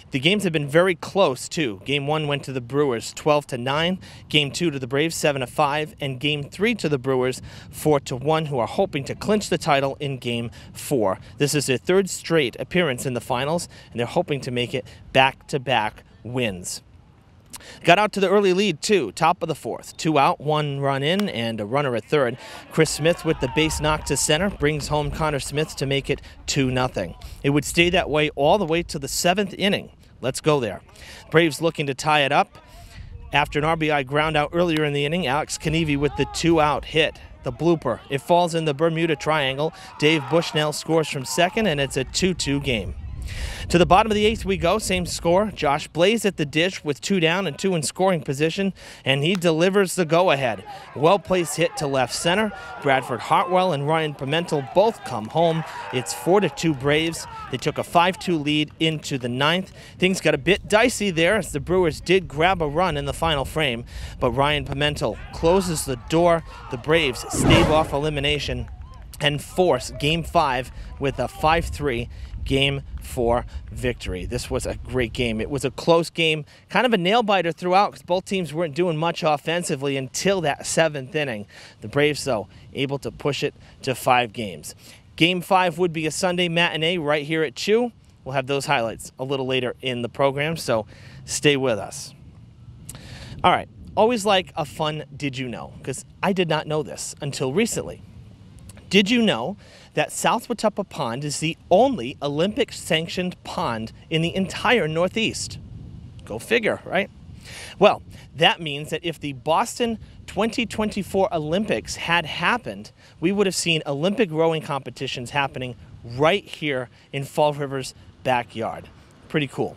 The games have been very close, too. Game 1 went to the Brewers 12-9, Game 2 to the Braves 7-5, and Game 3 to the Brewers 4-1, who are hoping to clinch the title in Game 4. This is their 3rd straight appearance in the finals, and they're hoping to make it back-to-back wins. Got out to the early lead, too. Top of the 4th. 2 out, 1 run in, and a runner at third. Chris Smith with the base knock to center brings home Connor Smith to make it 2-0. It would stay that way all the way to the 7th inning. Let's go there. Braves looking to tie it up. After an RBI ground out earlier in the inning, Alex Kanivi with the 2-out hit. The blooper. It falls in the Bermuda Triangle. Dave Bushnell scores from second, and it's a 2-2 game. To the bottom of the 8th we go, same score. Josh Blaze at the dish with 2 down and 2 in scoring position, and he delivers the go-ahead. Well-placed hit to left center. Bradford Hartwell and Ryan Pimentel both come home. It's 4-2 Braves. They took a 5-2 lead into the 9th. Things got a bit dicey there as the Brewers did grab a run in the final frame, but Ryan Pimentel closes the door. The Braves stave off elimination and force Game 5 with a 5-3 Game 4 victory. This was a great game. It was a close game, kind of a nail-biter throughout because both teams weren't doing much offensively until that 7th inning. The Braves, though, able to push it to 5 games. Game 5 would be a Sunday matinee right here at Chew. We'll have those highlights a little later in the program, so stay with us. All right, always like a fun Did You Know? Because I did not know this until recently. Did you know that South Watuppa Pond is the only Olympic-sanctioned pond in the entire Northeast? Go figure, right? Well, that means that if the Boston 2024 Olympics had happened, we would have seen Olympic rowing competitions happening right here in Fall River's backyard. Pretty cool.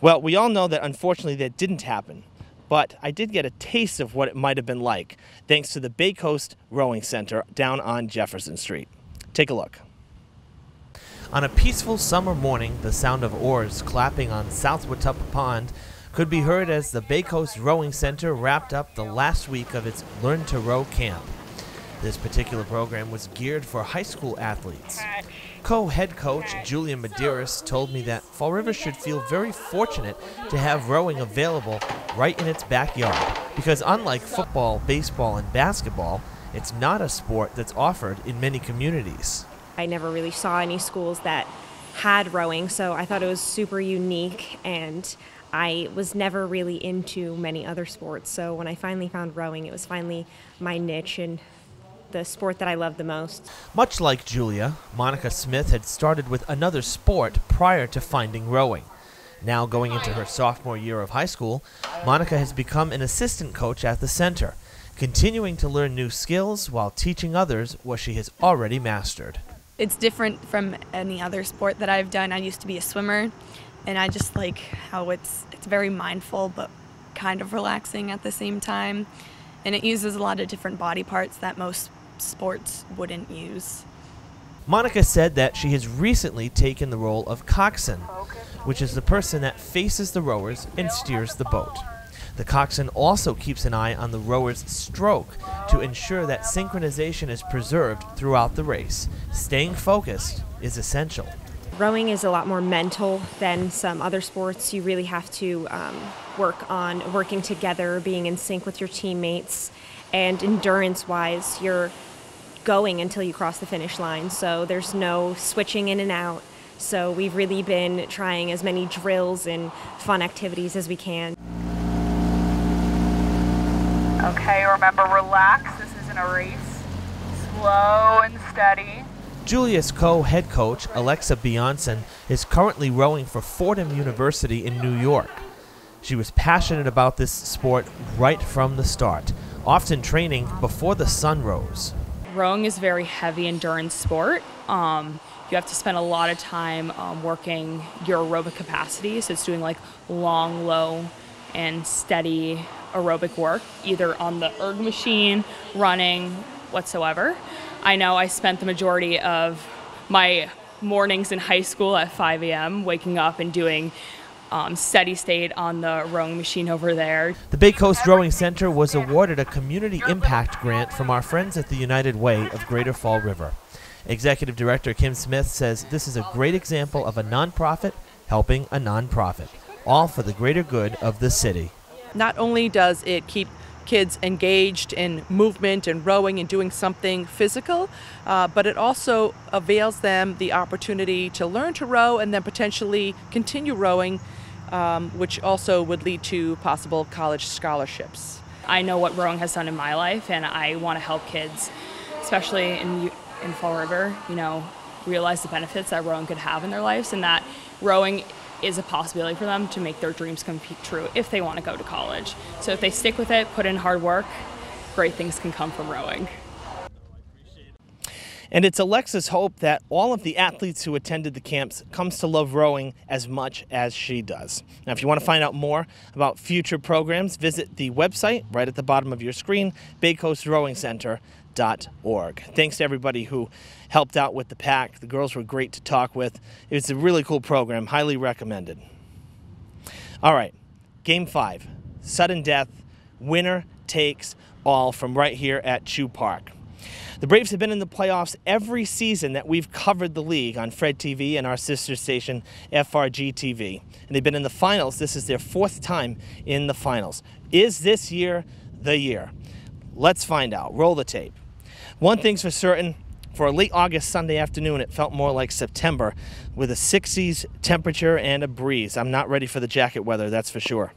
Well, we all know that unfortunately that didn't happen. But I did get a taste of what it might have been like, thanks to the Bay Coast Rowing Center down on Jefferson Street. Take a look. On a peaceful summer morning, the sound of oars clapping on South Watuppa Pond could be heard as the Bay Coast Rowing Center wrapped up the last week of its Learn to Row camp. This particular program was geared for high school athletes. Co-head coach Julia Medeiros told me that Fall River should feel very fortunate to have rowing available right in its backyard, because unlike football, baseball, and basketball, it's not a sport that's offered in many communities. I never really saw any schools that had rowing, so I thought it was super unique, and I was never really into many other sports. So when I finally found rowing, it was finally my niche and the sport that I love the most. Much like Julia, Monica Smith had started with another sport prior to finding rowing. Now going into her sophomore year of high school, Monica has become an assistant coach at the center, continuing to learn new skills while teaching others what she has already mastered. It's different from any other sport that I've done. I used to be a swimmer, and I just like how it's very mindful but kind of relaxing at the same time. And it uses a lot of different body parts that most sports wouldn't use. Monica said that she has recently taken the role of coxswain, which is the person that faces the rowers and steers the boat. The coxswain also keeps an eye on the rower's stroke to ensure that synchronization is preserved throughout the race. Staying focused is essential. Rowing is a lot more mental than some other sports. You really have to work on working together, being in sync with your teammates, and endurance-wise, you're going until you cross the finish line. So there's no switching in and out. So we've really been trying as many drills and fun activities as we can. Okay, remember, relax. This isn't a race. Slow and steady. Julia's co-head coach, Alexa Bionson, is currently rowing for Fordham University in New York. She was passionate about this sport right from the start, often training before the sun rose. Rowing is a very heavy endurance sport. You have to spend a lot of time working your aerobic capacity, so it's doing like long, low, and steady aerobic work, either on the erg machine, running, whatsoever. I know I spent the majority of my mornings in high school at 5 a.m. waking up and doing steady state on the rowing machine over there. The Bay Coast Rowing Center was awarded a community impact grant from our friends at the United Way of Greater Fall River. Executive Director Kim Smith says this is a great example of a nonprofit helping a nonprofit, all for the greater good of the city. Not only does it keep kids engaged in movement and rowing and doing something physical, but it also avails them the opportunity to learn to row and then potentially continue rowing, which also would lead to possible college scholarships. I know what rowing has done in my life, and I want to help kids, especially in Fall River, realize the benefits that rowing could have in their lives, and that rowing is a possibility for them to make their dreams come true if they want to go to college. So if they stick with it, put in hard work, great things can come from rowing. And it's Alexa's hope that all of the athletes who attended the camps comes to love rowing as much as she does. Now, if you want to find out more about future programs, visit the website right at the bottom of your screen, baycoastrowingcenter.org. Thanks to everybody who helped out with the pack. The girls were great to talk with. It was a really cool program, highly recommended. All right, Game 5, sudden death, winner takes all from right here at Chew Park. The Braves have been in the playoffs every season that we've covered the league on Fred TV and our sister station, FRG TV. And they've been in the finals. This is their 4th time in the finals. Is this year the year? Let's find out. Roll the tape. One thing's for certain, for a late August Sunday afternoon, it felt more like September with a 60s temperature and a breeze. I'm not ready for the jacket weather, that's for sure.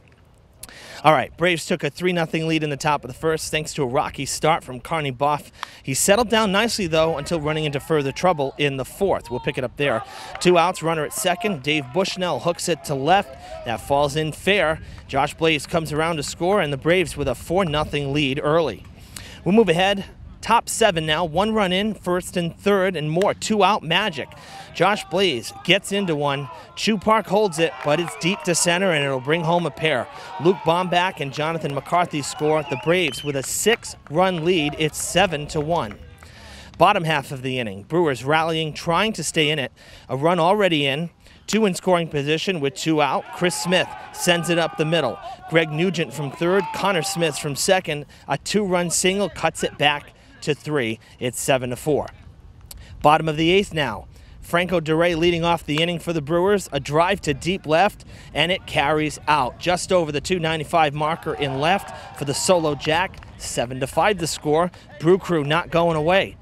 All right, Braves took a 3-0 lead in the top of the first thanks to a rocky start from Carney Boff. He settled down nicely, though, until running into further trouble in the 4th. We'll pick it up there. 2 outs, runner at second. Dave Bushnell hooks it to left. That falls in fair. Josh Blaze comes around to score, and the Braves with a 4-0 lead early. We'll move ahead. Top 7 now, 1 run in, 1st and 3rd, and more. 2 out magic. Josh Blaze gets into one. Chew Park holds it, but it's deep to center, and it'll bring home a pair. Luke Bomback and Jonathan McCarthy score. The Braves with a 6-run lead. It's 7-1. Bottom half of the inning, Brewers rallying, trying to stay in it. A run already in. 2 in scoring position with 2 out. Chris Smith sends it up the middle. Greg Nugent from third, Connor Smith from second. A 2-run single cuts it back to 3. It's 7-4. Bottom of the 8th now. Franco DeRay leading off the inning for the Brewers. A drive to deep left, and it carries out just over the 295 marker in left for the solo jack. 7-5 the score. Brew Crew not going away.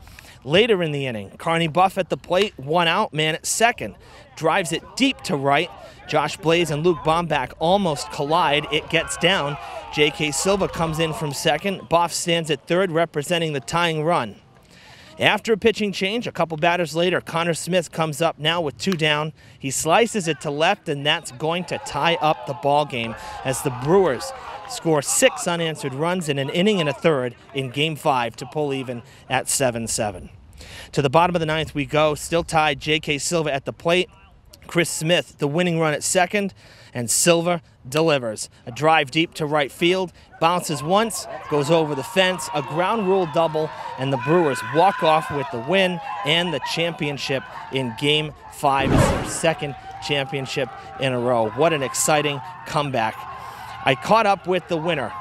Later in the inning, Carney Buff at the plate, 1 out, man at second. Drives it deep to right. Josh Blaze and Luke Bombach almost collide. It gets down. J.K. Silva comes in from second. Buff stands at third, representing the tying run. After a pitching change, a couple batters later, Connor Smith comes up now with 2 down. He slices it to left, and that's going to tie up the ball game as the Brewers score 6 unanswered runs in an inning and a third in Game 5 to pull even at 7-7. To the bottom of the 9th we go, still tied. J.K. Silva at the plate. Chris Smith, the winning run at second, and Silva delivers. A drive deep to right field, bounces once, goes over the fence, a ground rule double, and the Brewers walk off with the win and the championship in Game 5. It's their second championship in a row. What an exciting comeback. I caught up with the winner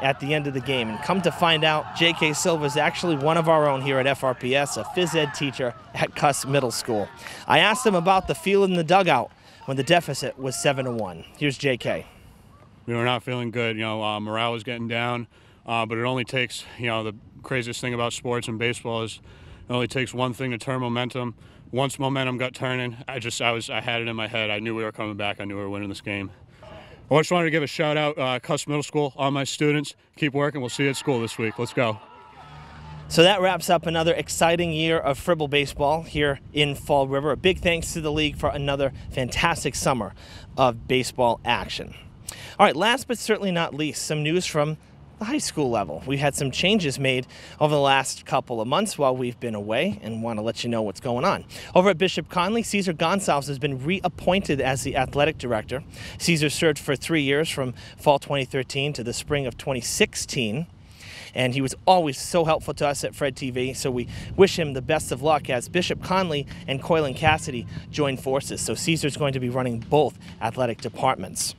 at the end of the game, and come to find out, J.K. Silva is actually one of our own here at FRPS, a phys ed teacher at Cuss Middle School. I asked him about the feel in the dugout when the deficit was 7-1. Here's J.K. We were not feeling good. Morale was getting down, but it only takes, the craziest thing about sports and baseball is it only takes one thing to turn momentum. Once momentum got turning, I had it in my head. I knew we were coming back. I knew we were winning this game. I just wanted to give a shout out, Cuss Middle School, all my students. Keep working. We'll see you at school this week. Let's go. So that wraps up another exciting year of Fribble baseball here in Fall River. A big thanks to the league for another fantastic summer of baseball action. All right, last but certainly not least, some news from the high school level. We had some changes made over the last couple of months while we've been away, and want to let you know what's going on. Over at Bishop Conley, Cesar Gonsalves has been reappointed as the athletic director. Cesar served for 3 years from fall 2013 to the spring of 2016. And he was always so helpful to us at Fred TV, so we wish him the best of luck as Bishop Conley and Coylan Cassidy join forces. So Cesar's going to be running both athletic departments.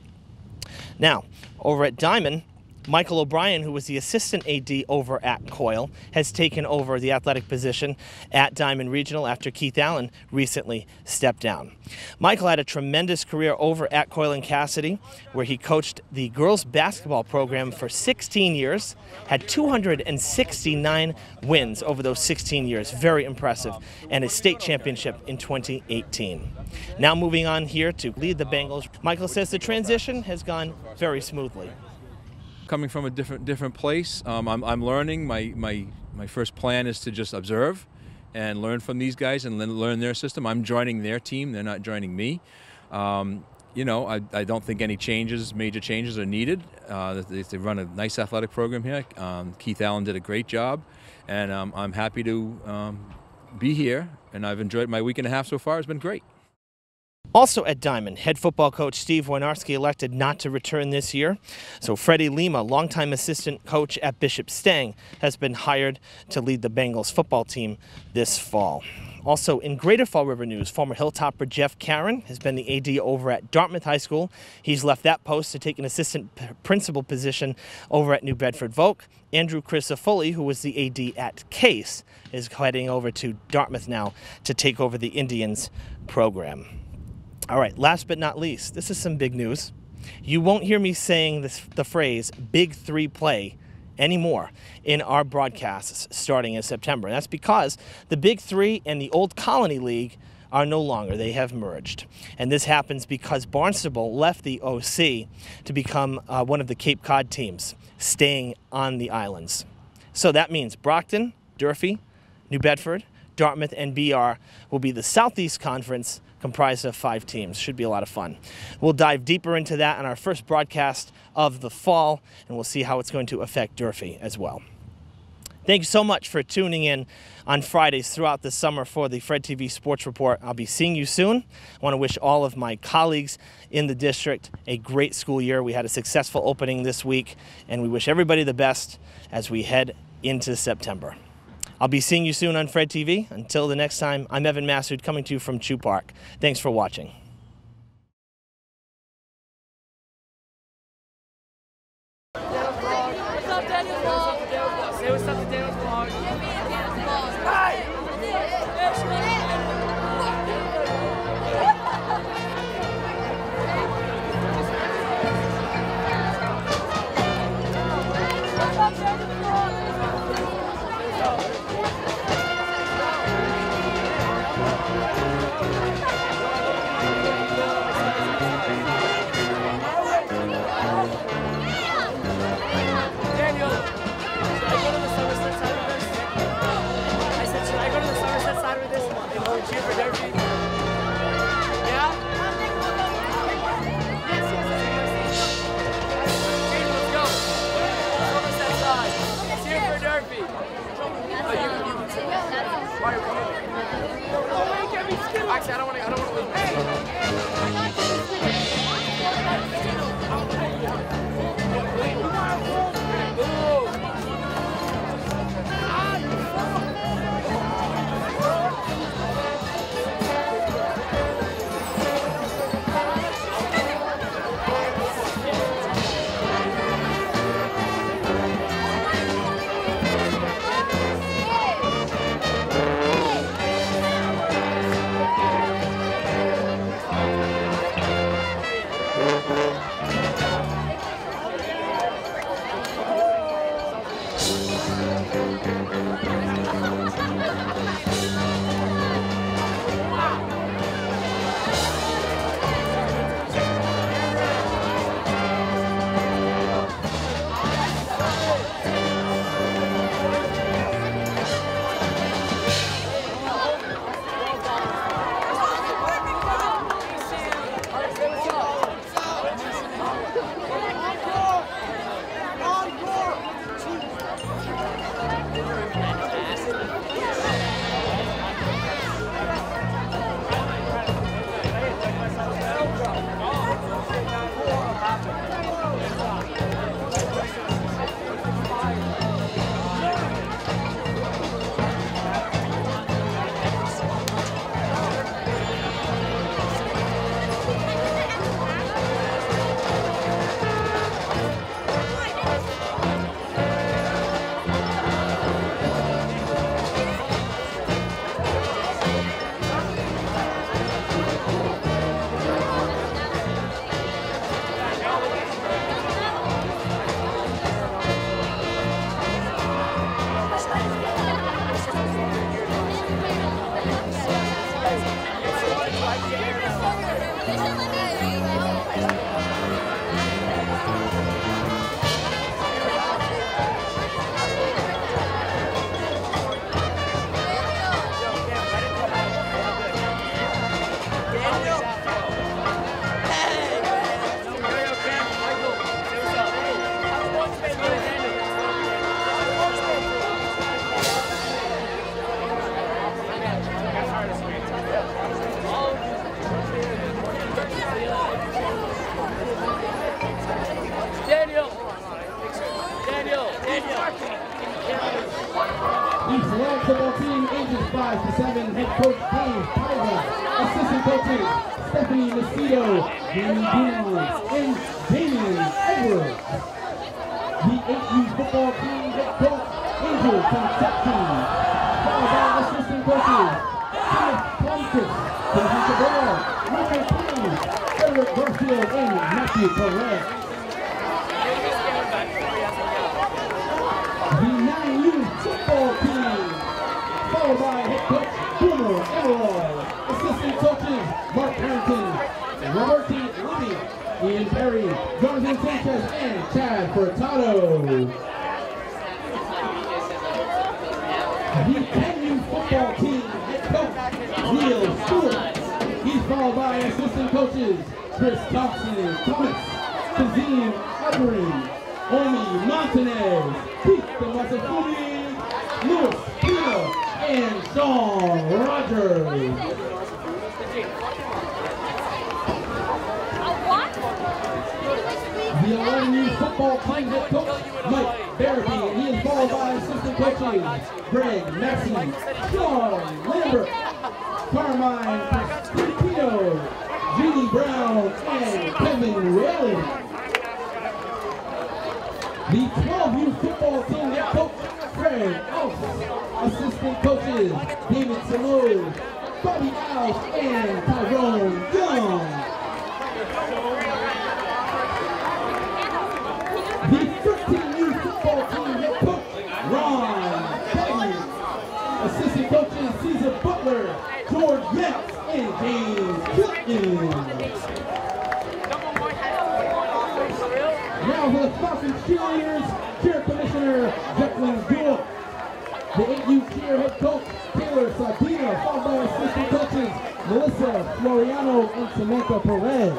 Now, over at Diamond, Michael O'Brien, who was the assistant AD over at Coyle, has taken over the athletic position at Diamond Regional after Keith Allen recently stepped down. Michael had a tremendous career over at Coylan Cassidy, where he coached the girls basketball program for 16 years, had 269 wins over those 16 years, very impressive, and a state championship in 2018. Now moving on here to lead the Bengals, Michael says the transition has gone very smoothly. Coming from a different place, I'm learning. My first plan is to just observe and learn from these guys and learn their system. I'm joining their team. They're not joining me. I don't think any major changes are needed. They run a nice athletic program here. Keith Allen did a great job, and I'm happy to be here. And I've enjoyed my week and a half so far. It's been great. Also at Diamond, head football coach Steve Wojnarski elected not to return this year. So Freddie Lima, longtime assistant coach at Bishop Stang, has been hired to lead the Bengals football team this fall. Also in Greater Fall River news, former Hilltopper Jeff Caron has been the AD over at Dartmouth High School. He's left that post to take an assistant principal position over at New Bedford Voc. Andrew Crisafulli, who was the AD at Case, is heading over to Dartmouth now to take over the Indians program. All right, last but not least, this is some big news. You won't hear me saying the phrase Big Three play anymore in our broadcasts starting in September. And that's because the Big Three and the Old Colony League are no longer. They have merged. And this happens because Barnstable left the OC to become one of the Cape Cod teams, staying on the islands. So that means Brockton, Durfee, New Bedford, Dartmouth, and BR will be the Southeast Conference, comprised of 5 teams. Should be a lot of fun. We'll dive deeper into that in our first broadcast of the fall, and we'll see how it's going to affect Durfee as well. Thank you so much for tuning in on Fridays throughout the summer for the Fred TV Sports Report. I'll be seeing you soon. I want to wish all of my colleagues in the district a great school year. We had a successful opening this week, and we wish everybody the best as we head into September. I'll be seeing you soon on Fred TV. Until the next time, I'm Evan Massard coming to you from Chew Park. Thanks for watching. What's up, Daniel's vlog? Say what's up to Daniel's vlog. Hi! Daniel, should I go to the Somerset side with this? I said, should I go to the Somerset side with this and go cheer for Durfee? Yeah? Yes, James, let's go. Somerset side. Cheer for Durfee. Oh, you can say that. Why are we doing it? Oh, wait, get me skipping. Actually, I don't want to leave. East Line football team, ages 5 to 7, head coach Dave Paiva, assistant coaches Stephanie Mosquito, Jamie Daniels, and Damian Edwards. The 8U football team, head coach Angel Concepcion, followed by assistant coaches Kenneth Plumkus, Timothy Cabral, Michael Payne, Eric Garfield, and Matthew Perez. The 9U football team, followed by head coach Boomer Emerald, assistant coaches Mark Harrington, Robert T. Libby, Ian Perry, Jonathan Sanchez, and Chad Furtado. The 10U football team, head coach Neil Stewart. He's followed by assistant coaches Chris Thompson, Thomas, Kazim Abraham, Omi Montanez, Pete Masafuni, Louis Pina, and Sean Rogers. The 11U football team head coach Mike Durfee, and he is followed by assistant coaches Greg, Maxie, Sean, Lambert, Carmine, Cristino, Jeannie Brown, and Kevin Whalen. The 12U football team head coach Fred Alf, assistant coaches David Samoe, Bobby Alf, and Tyrone Young. The 13U football team head coach Ron Petty, assistant coaches Caesar Butler, George Yates, and James Clinton. Now for the Falcons cheerleaders, cheer commissioner Jacqueline Gould. The 8U cheer head coach Taylor Sardina, followed by assistant coaches Melissa Floriano and Samantha Perez.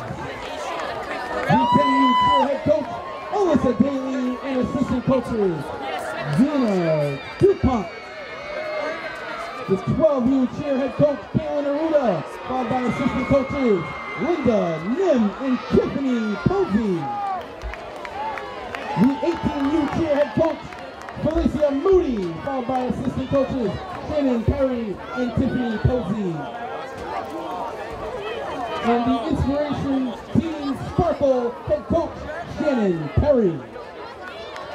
The 10U cheer head coach Alyssa Daly and assistant coaches Gina DuPont. The 12U cheer head coach Kaylin Aruda, followed by assistant coaches Linda Nim and Tiffany Posey. The 18U cheer head coach Felicia Moody, followed by assistant coaches Shannon Perry and Tiffany Posey. And the Inspiration Team Sparkle head coach Shannon Perry.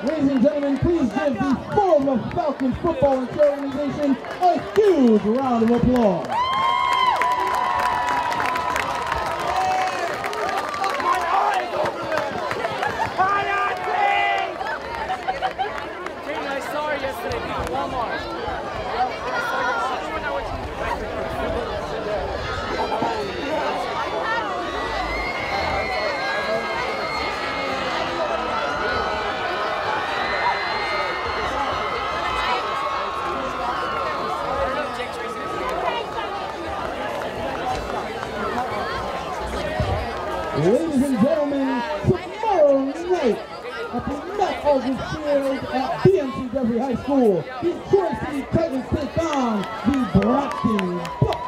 Ladies and gentlemen, please give the Florida Falcons football and cheer organization a huge round of applause. Ladies and gentlemen, tomorrow night at the Matt Aldridge Field at BMC Durfee High School, the Tri-City Titans take on the Brockton Bucks.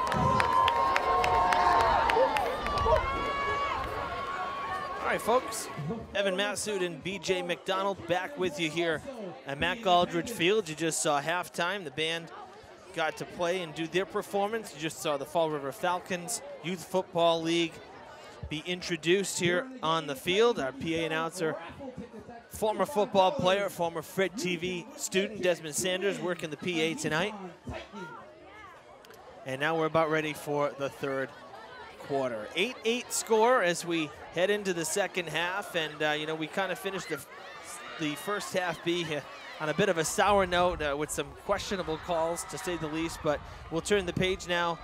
All right, folks. Evan Massoud and BJ McDonald back with you here at Matt Aldridge Field. You just saw halftime. The band got to play and do their performance. You just saw the Fall River Falcons Youth Football League be introduced here on the field. Our PA announcer, former football player, former Fred TV student, Desmond Sanders, working the PA tonight. And now we're about ready for the third quarter. 8-8 score as we head into the second half. And, you know, we kind of finished the first half B on a bit of a sour note with some questionable calls, to say the least. But we'll turn the page now.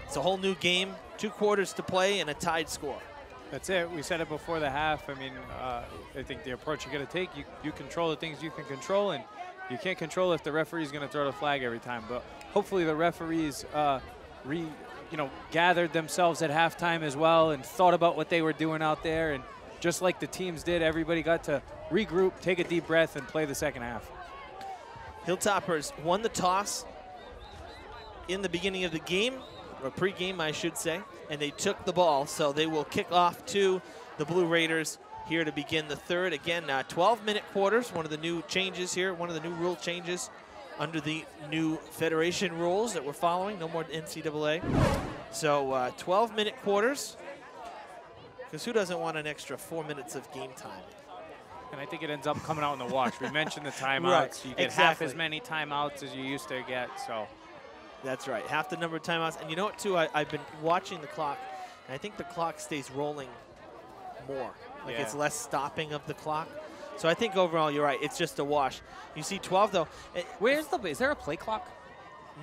It's a whole new game, 2 quarters to play, and a tied score. That's it. We said it before the half. I mean, I think the approach you got to take, you control the things you can control, and you can't control if the referee's going to throw the flag every time. But hopefully the referees gathered themselves at halftime as well and thought about what they were doing out there. And just like the teams did, everybody got to regroup, take a deep breath, and play the second half. Hilltoppers won the toss in the beginning of the game, or pregame, I should say, and they took the ball, so they will kick off to the Blue Raiders here to begin the third. Again, 12-minute quarters, one of the new changes here, one of the new rule changes under the new federation rules that we're following. No more NCAA. So 12-minute quarters, because who doesn't want an extra 4 minutes of game time? And I think it ends up coming out in the wash. We mentioned the timeouts. Right, You get half as many timeouts as you used to get, so. That's right, half the number of timeouts. And you know what, too? I've been watching the clock, and I think the clock stays rolling more. Like, it's less stopping of the clock. So I think overall, you're right. It's just a wash. You see 12, though. Is there a play clock?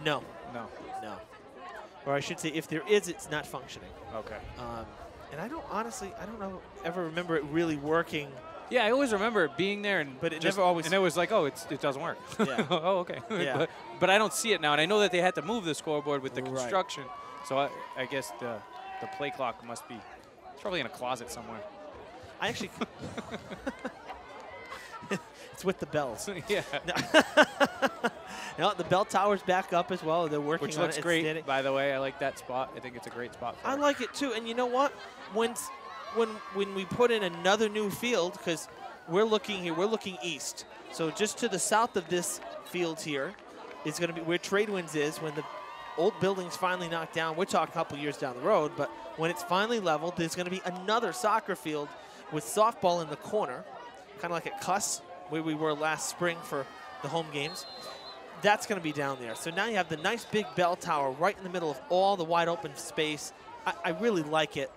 No. No. No. Or I should say, if there is, it's not functioning. Okay. And I don't ever remember it really working. Yeah, I always remember it being there, but it never always. And it was like, oh, it doesn't work. Yeah. Oh, okay. Yeah. but I don't see it now, and I know that they had to move the scoreboard with the construction. So I guess the play clock must be. It's probably in a closet somewhere. I actually. It's with the bells. Yeah. No, the bell tower's back up as well. They're working Which on it. looks great, by the way. I like that spot. I think it's a great spot for I it. like it, too. And you know what? When we put in another new field, because we're looking here, we're looking east. So just to the south of this field here is going to be where Trade Winds is when the old building's finally knocked down. We're talking a couple years down the road, but when it's finally leveled, there's going to be another soccer field with softball in the corner, kind of like at Cuss, where we were last spring for the home games. That's going to be down there. So now you have the nice big bell tower right in the middle of all the wide open space. I really like it.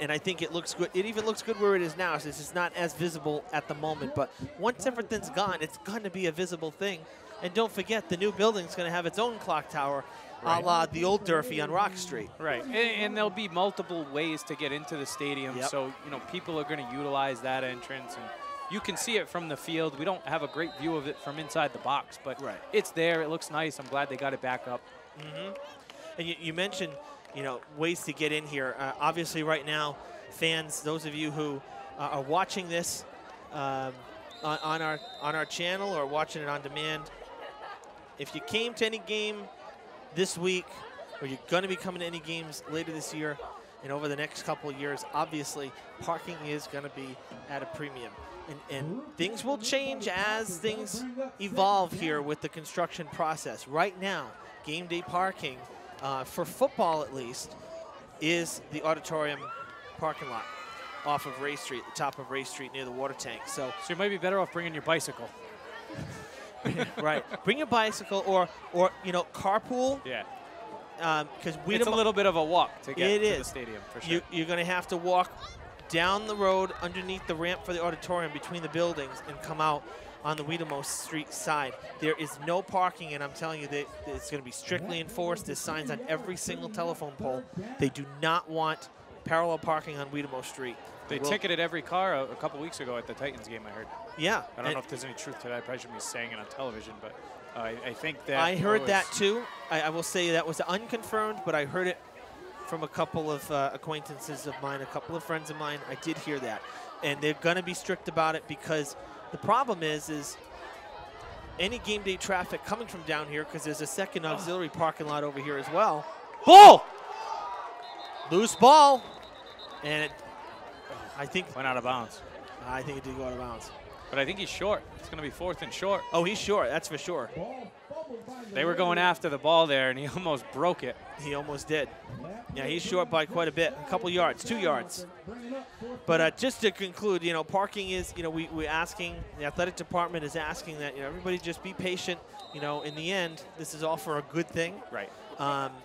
And I think it looks good. It even looks good where it is now, so it's just not as visible at the moment. But once everything's gone, it's going to be a visible thing. And don't forget, the new building's going to have its own clock tower, a la the old Durfee on Rock Street. Right, and there'll be multiple ways to get into the stadium, so people are going to utilize that entrance. And you can see it from the field. We don't have a great view of it from inside the box, but it's there. It looks nice. I'm glad they got it back up. And you mentioned, ways to get in here. Obviously, right now, fans, those of you who are watching this on our channel or watching it on demand, if you came to any game this week, or you're going to be coming to any games later this year and over the next couple of years, obviously, parking is going to be at a premium. And things will change as things evolve here with the construction process. Right now, game day parking, for football at least, is the auditorium parking lot off of Ray Street, the top of Ray Street near the water tank. So you might be better off bringing your bicycle. Right. Bring your bicycle or carpool. Yeah. Because it's a little bit of a walk to get to the stadium, for sure. You're going to have to walk down the road underneath the ramp for the auditorium between the buildings and come out on the Wiedemo Street side. There is no parking, and I'm telling you that it's going to be strictly enforced. There's signs on every single telephone pole. They do not want parallel parking on Wiedemo Street. They ticketed every car a couple weeks ago at the Titans game, I heard. Yeah. I don't know if there's any truth to that. I probably shouldn't be saying it on television, but I think that I heard that too. I will say that was unconfirmed, but I heard it from a couple of acquaintances of mine, a couple of friends of mine. I did hear that. And they're going to be strict about it because the problem is any game day traffic coming from down here, because there's a second auxiliary parking lot over here as well. Ball! Loose ball. And I think went out of bounds. I think it did go out of bounds. But I think he's short. It's going to be 4th and short. Oh, he's short. That's for sure. They were going after the ball there, and he almost broke it. He almost did. Yeah, he's short by quite a bit, a couple yards, 2 yards. But just to conclude, parking is, we're asking, the athletic department is asking that, everybody just be patient. In the end, this is all for a good thing. Right.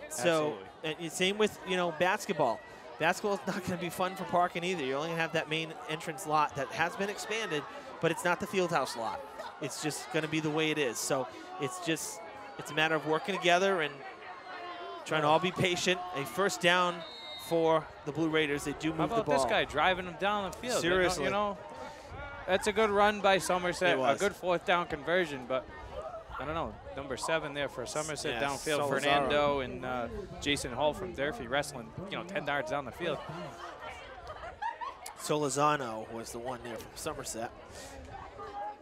So, and same with, basketball. Basketball is not going to be fun for parking either. You're only going to have that main entrance lot that has been expanded, but it's not the Fieldhouse lot. It's just going to be the way it is. So it's a matter of working together and trying to all be patient. A first down for the Blue Raiders. They do move the ball. How about this guy driving them down the field? Seriously. That's a good run by Somerset. It was. A good 4th down conversion, but I don't know. Number 7 there for Somerset downfield. Solazaro. Fernando and Jason Hall from Durfee wrestling, 10 yards down the field. Solazano was the one there from Somerset.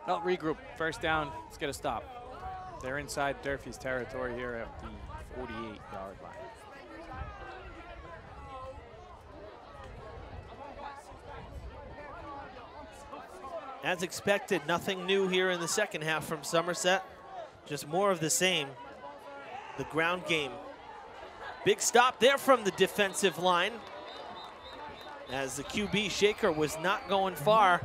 Well, regroup. First down. Let's get a stop. They're inside Durfee's territory here at the 48-yard line. As expected, nothing new here in the second half from Somerset. Just more of the same. The ground game. Big stop there from the defensive line, as the QB Shaker was not going far.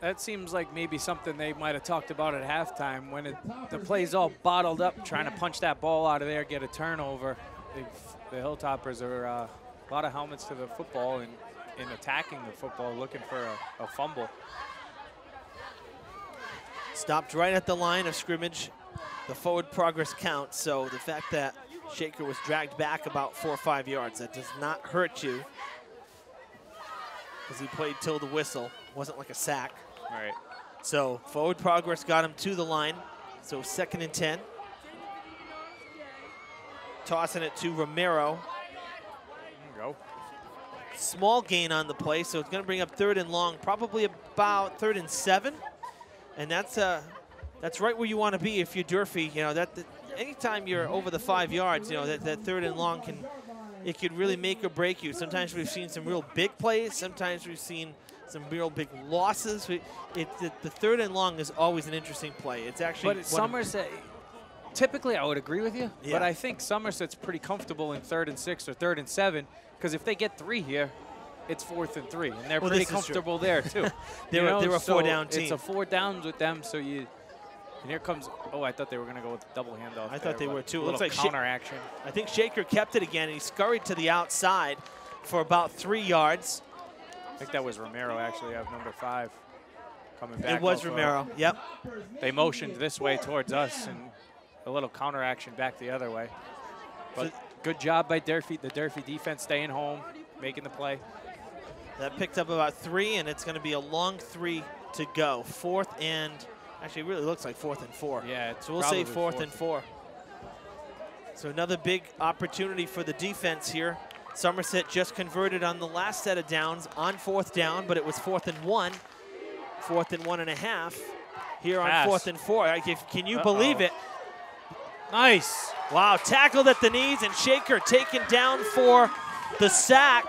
That seems like maybe something they might have talked about at halftime when the play's all bottled up, trying to punch that ball out of there, get a turnover. The Hilltoppers are a lot of helmets to the football and in attacking the football, looking for a fumble. Stopped right at the line of scrimmage. The forward progress counts, so the fact that Shaker was dragged back about 4 or 5 yards, that does not hurt you, because he played till the whistle. Wasn't like a sack. Right. So forward progress got him to the line. So 2nd and 10. Tossing it to Romero. There you go. Small gain on the play, so it's going to bring up 3rd and long, probably about 3rd and 7. And that's right where you want to be if you're Durfee. Anytime you're over the 5 yards, that 3rd and long could really make or break you. Sometimes we've seen some real big plays. Sometimes we've seen some real big losses. The third and long is always an interesting play. It's actually. But Somerset, typically I would agree with you, Yeah. but I think Somerset's pretty comfortable in 3rd and 6 or 3rd and 7, because if they get 3 here, it's 4th and 3, and they're Well, pretty this is true. comfortable there too. They're a 4-down team. It's a 4 downs with them, so you. And here comes. Oh, I thought they were going to go with double handoff. I thought they were too. It Looks looks like counter action. I think Shaker kept it again, and he scurried to the outside for about 3 yards. I think that was Romero actually, of number 5, coming back. It was off, Romero. Yep. They motioned this way towards us, and a little counter action back the other way. But good job by Durfee. The Durfee defense staying home, making the play. That picked up about 3, and it's going to be a long 3 to go. 4th and actually, it really looks like 4th and 4. Yeah, it's so we'll say probably 4th and 4. So another big opportunity for the defense here. Somerset just converted on the last set of downs on 4th down, but it was 4th and 1, 4th and 1.5 here on Pass. 4th and 4. Can you believe it? Nice. Wow, tackled at the knees, and Shaker taken down for the sack.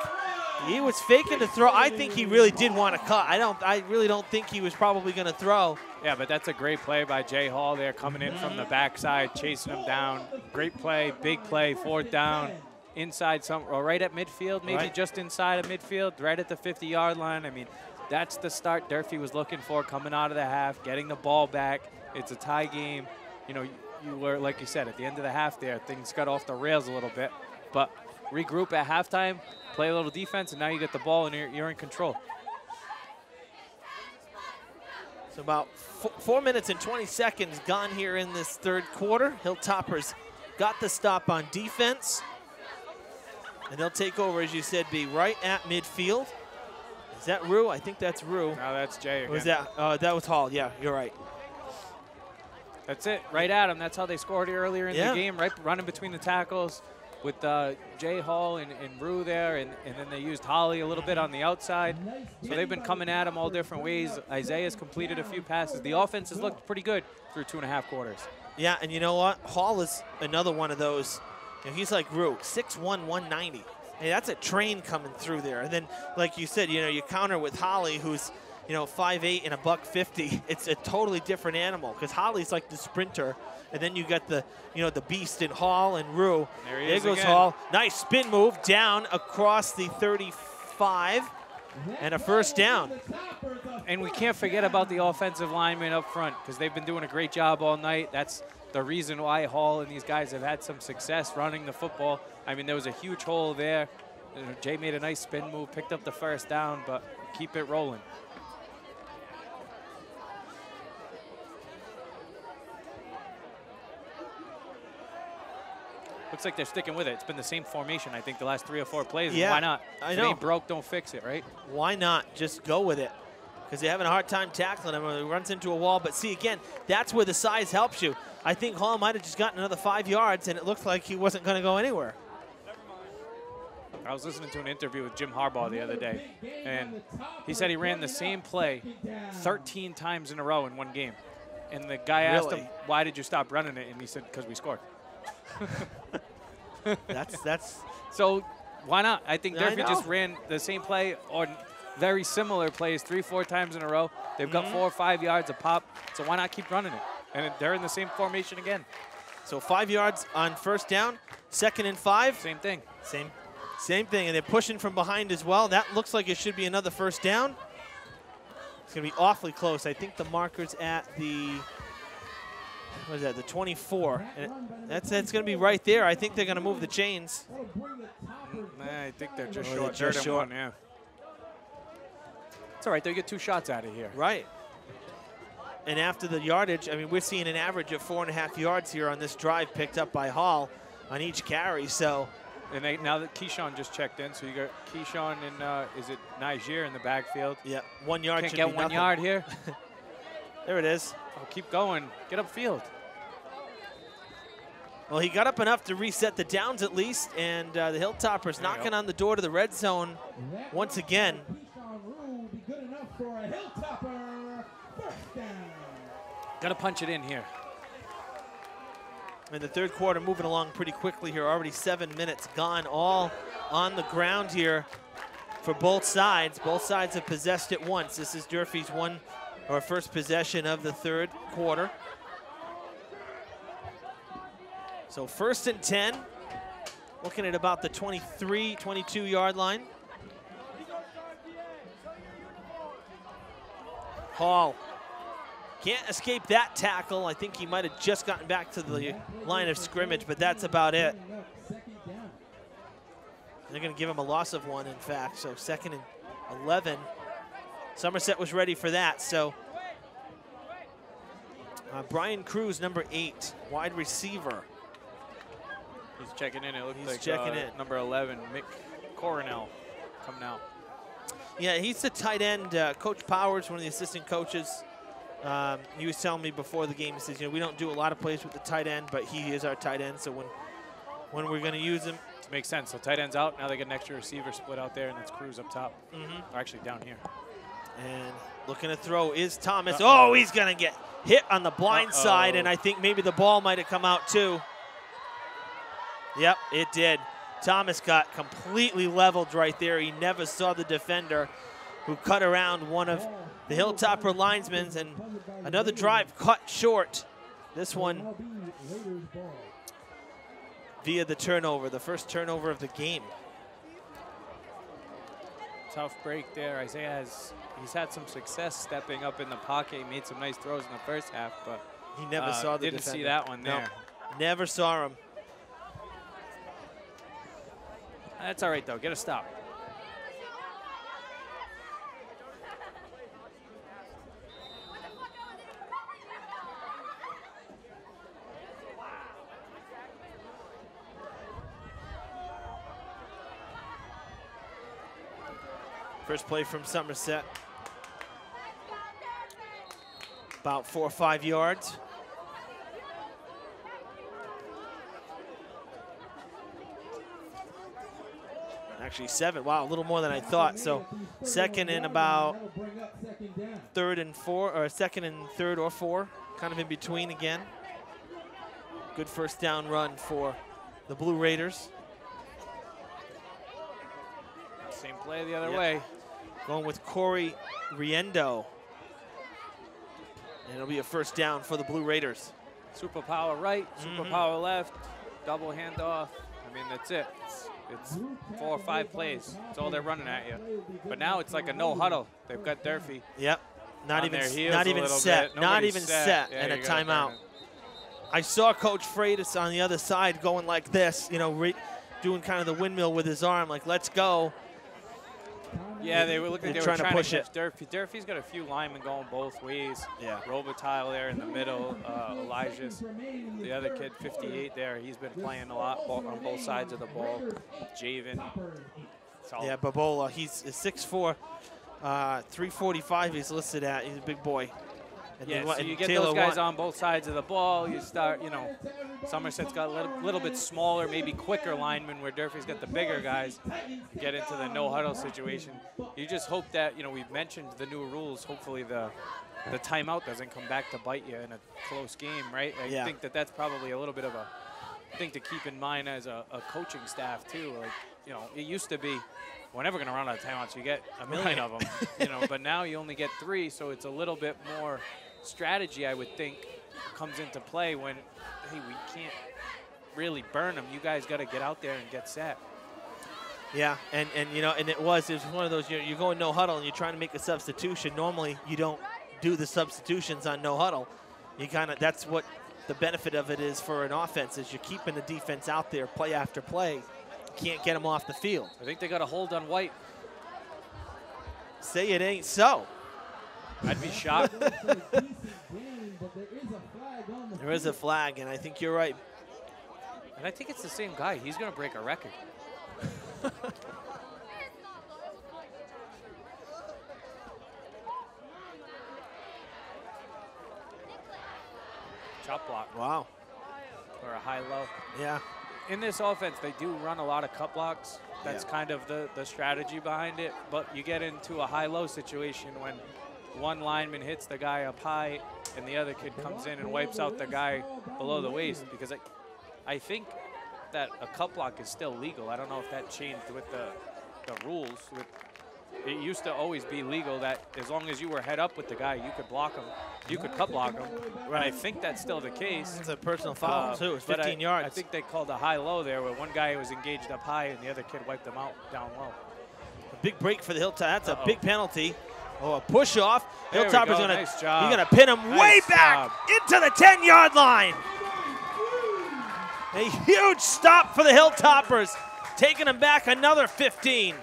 He was faking to throw. I think he really did want to cut. I really don't think he was probably going to throw. Yeah, but that's a great play by Jay Hall there, coming in from the backside, chasing him down. Great play, big play, 4th down, inside or right at midfield, maybe Right. just inside of midfield, right at the 50-yard line. I mean, that's the start Durfee was looking for, coming out of the half, getting the ball back. It's a tie game. You know, you were, like you said, at the end of the half there, things got off the rails a little bit. But regroup at halftime, play a little defense, and now you get the ball and you're in control. So about 4 minutes and 20 seconds gone here in this third quarter. Hilltoppers got the stop on defense. And they'll take over, as you said, be right at midfield. Is that Rue? I think that's Rue. No, that's Jay again. Was that? That was Hall. Yeah, you're right. That's it, right at him. That's how they scored earlier in Yeah. the game, right running between the tackles with Jay Hall and Rue there, and then they used Holly a little bit on the outside. So they've been coming at him all different ways. Isaiah's completed a few passes. The offense has looked pretty good through 2.5 quarters. Yeah, and you know what? Hall is another one of those. You know, he's like Rue, 6'1", 190. Hey, that's a train coming through there. And then, like you said, you know, you counter with Holly, who's, you know, 5'8" and $150. It's a totally different animal because Holly's like the sprinter. And then you got the, you know, the beast in Hall and Rue. There goes again. Hall. Nice spin move down across the 35 and a first down. And we can't forget about the offensive linemen up front because they've been doing a great job all night. That's the reason why Hall and these guys have had some success running the football. I mean, there was a huge hole there. Jay made a nice spin move, picked up the first down, but keep it rolling. Looks like they're sticking with it. It's been the same formation, I think, the last 3 or 4 plays. Yeah, Why not? I If know. it ain't broke, don't fix it, right? Why not just go with it? Because they're having a hard time tackling him when he runs into a wall. But see, again, that's where the size helps you. I think Hall might have just gotten another 5 yards, and it looked like he wasn't going to go anywhere. I was listening to an interview with Jim Harbaugh the other day, and he said he ran the same play 13 times in a row in one game. And the guy asked him, why did you stop running it? And he said, because we scored. That's So why not? I think I Durfee know. just ran the same play or very similar plays 3-4 times in a row. They've got 4 or 5 yards a pop, so why not keep running it? And they're in the same formation again. So 5 yards on first down, 2nd and 5. Same thing. Same thing, and they're pushing from behind as well. That looks like it should be another first down. It's going to be awfully close. I think the marker's at the, what is that, the 24. And that's going to be right there. I think they're going to move the chains. I think they're just Oh, short. they're just 3rd and short. 1, yeah. It's all right. They'll get 2 shots out of here. Right. And after the yardage, I mean, we're seeing an average of 4.5 yards here on this drive picked up by Hall on each carry. So, And now that Keyshawn just checked in, so you got Keyshawn and is it Niger in the backfield? yeah, 1 yard Can't should get be 1 nothing. yard here. There it is. Oh, keep going. Get upfield. Well, he got up enough to reset the downs at least, and the Hilltoppers knocking on the door to the red zone once again. Got to punch it in here. In the third quarter, moving along pretty quickly here. Already 7 minutes gone, all on the ground here for both sides. Both sides have possessed it once. This is Durfee's first possession of the third quarter. So 1st and 10, looking at about the 23, 22-yard line. Hall can't escape that tackle. I think he might have just gotten back to the line of scrimmage, but that's about it. They're going to give him a loss of 1, in fact, so 2nd and 11. Somerset was ready for that, so Brian Cruz, number 8, wide receiver. He's checking in. It looks He's like checking in. number 11, Mick Coronel, coming out. Yeah, he's the tight end. Coach Powers, one of the assistant coaches, he was telling me before the game, he says, we don't do a lot of plays with the tight end, but he is our tight end, so when we're going to use him. It makes sense. So tight end's out. Now they get an extra receiver split out there, and it's Cruz up top. Or actually down here. And looking to throw is Thomas. Oh, he's going to get hit on the blind side, and I think maybe the ball might have come out too. Yep, it did. Thomas got completely leveled right there. He never saw the defender who cut around one of the Hilltopper linesmen, and another drive cut short. This one via the turnover, the first turnover of the game. Tough break there. Isaiah he's had some success stepping up in the pocket. He made some nice throws in the first half, but he never saw the didn't defender. See that one there. No, never saw him. That's all right, though. Get a stop. First play from Somerset. About 4 or 5 yards. Actually 7. Wow, a little more than I thought. So 2nd and about 3rd and 4, or 2nd and 3rd or 4, kind of in between again. Good first down run for the Blue Raiders. Same play the other way. Going with Corey Riendo. And it'll be a first down for the Blue Raiders. Super power right, super power left, double handoff. I mean, that's it. It's 4 or 5 plays. That's all they're running at you. But now it's like a no huddle. They've got Durfee. Yep. Not even set. Not even set, and a timeout. I saw Coach Freitas on the other side going like this, doing kind of the windmill with his arm, like, let's go. Yeah, they were looking. They were trying to push it. Durfee. Durfee's got a few linemen going both ways. Yeah. Robitaille there in the middle. Elijah's the other kid, 58 there. He's been playing a lot on both sides of the ball. Javen. Yeah, Babola. He's 6'4", 345. He's listed at. He's a big boy. And yeah, so you get those guys on both sides of the ball. You start, Somerset's got a little bit smaller, maybe quicker linemen, where Durfee's got the bigger guys. Get into the no-huddle situation. You just hope that, we've mentioned the new rules. Hopefully the timeout doesn't come back to bite you in a close game, right? I think that's probably a little bit of a thing to keep in mind as a coaching staff, too. Like, it used to be, we're never going to run out of timeouts. You get a million of them, but now you only get 3, so it's a little bit more strategy, I would think, comes into play when, hey, we can't really burn them. You guys got to get out there and get set. Yeah, and it was one of those, you're going no huddle and you're trying to make a substitution. Normally you don't do the substitutions on no huddle. That's what the benefit of it is for an offense, is you're keeping the defense out there play after play. You can't get them off the field. I think they got a hold on White. Say it ain't so. I'd be shocked. There is a flag, and I think you're right. And I think it's the same guy. He's going to break a record. Chop block. Wow. Or a high-low. Yeah. In this offense, they do run a lot of cut blocks. That's kind of the strategy behind it. But you get into a high-low situation when one lineman hits the guy up high and the other kid comes in and wipes out the guy below the waist, because I think that a cut block is still legal. I don't know if that changed with the rules with it used to always be legal that as long as you were head up with the guy, you could block him. You could cut block him. Right. I think that's still the case. It's a personal foul, too. It's 15 yards. I think they called a high-low there where one guy was engaged up high and the other kid wiped him out down low. A big break for the Hilltop. That's a big penalty. Oh, a push off. There Hilltopper's go. going Nice job. to pin him Nice way job. back into the 10-yard line. A huge stop for the Hilltoppers, taking them back another 15.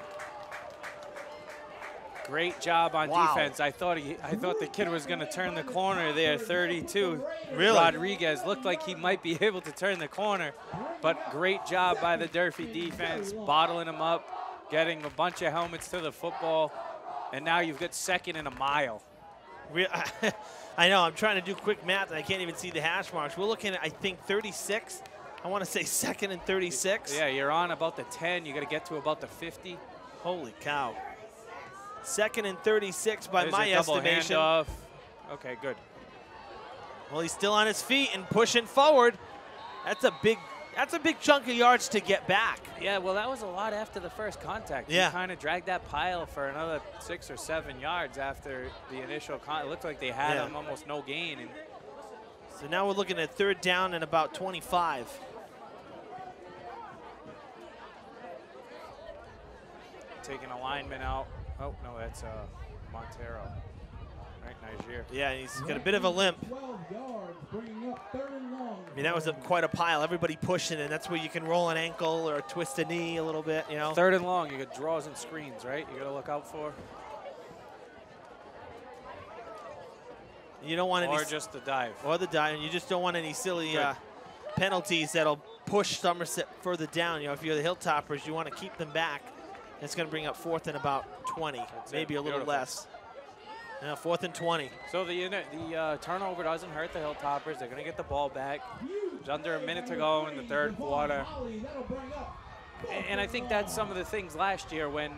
Great job on defense. I thought the kid was going to turn the corner there, 32. Really? Rodriguez looked like he might be able to turn the corner, but great job by the Durfee defense, bottling him up, getting a bunch of helmets to the football, and now you've got 2nd and a mile. I know, I'm trying to do quick math, and I can't even see the hash marks. We're looking at, I think, 36. I want to say 2nd and 36. Yeah, you're on about the 10. You got to get to about the 50. Holy cow. 2nd and 36 by There's my a double estimation. handoff. Okay, good. Well, he's still on his feet and pushing forward. That's a big chunk of yards to get back. Yeah, well, that was a lot after the first contact. Yeah. He kind of dragged that pile for another 6 or 7 yards after the initial contact. It looked like they had him almost no gain. And so now we're looking at 3rd down and about 25. taking a lineman out. Oh, no, that's Montero. Right, Niger. Yeah, he's got a bit of a limp. I mean, that was quite a pile. Everybody pushing, and that's where you can roll an ankle or twist a knee a little bit, you know. 3rd and long, you got draws and screens, right? You got to look out for. You don't want any. Or just the dive. Or the dive, and you just don't want any silly penalties that'll push Somerset further down. You know, if you're the Hilltoppers, you want to keep them back. It's going to bring up 4th and about 20, maybe a little less. Now 4th and 20. So the turnover doesn't hurt the Hilltoppers. They're going to get the ball back. There's under a minute to go in the 3rd quarter. And I think that's some of the things last year when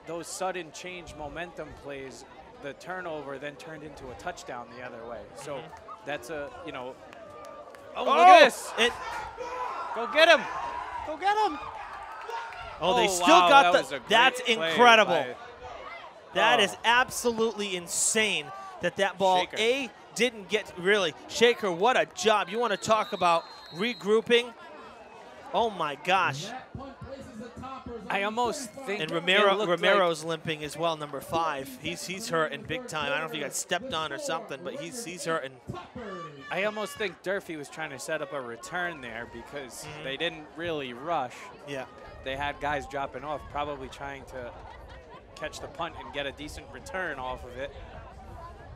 those sudden change momentum plays, the turnover then turned into a touchdown the other way. So that's a, you know, look at this. Go get him. Go get him. Oh, they still got that's incredible. By, that is absolutely insane that ball, Shaker. Didn't get, really. Shaker, what a job. You want to talk about regrouping? Oh, my gosh. I almost think. And Romero's limping as well, number 5. He's hurting big time. I don't know if he got stepped on or something, but he's hurting. I almost think Durfee was trying to set up a return there because they didn't really rush. Yeah. They had guys dropping off, probably trying to catch the punt and get a decent return off of it.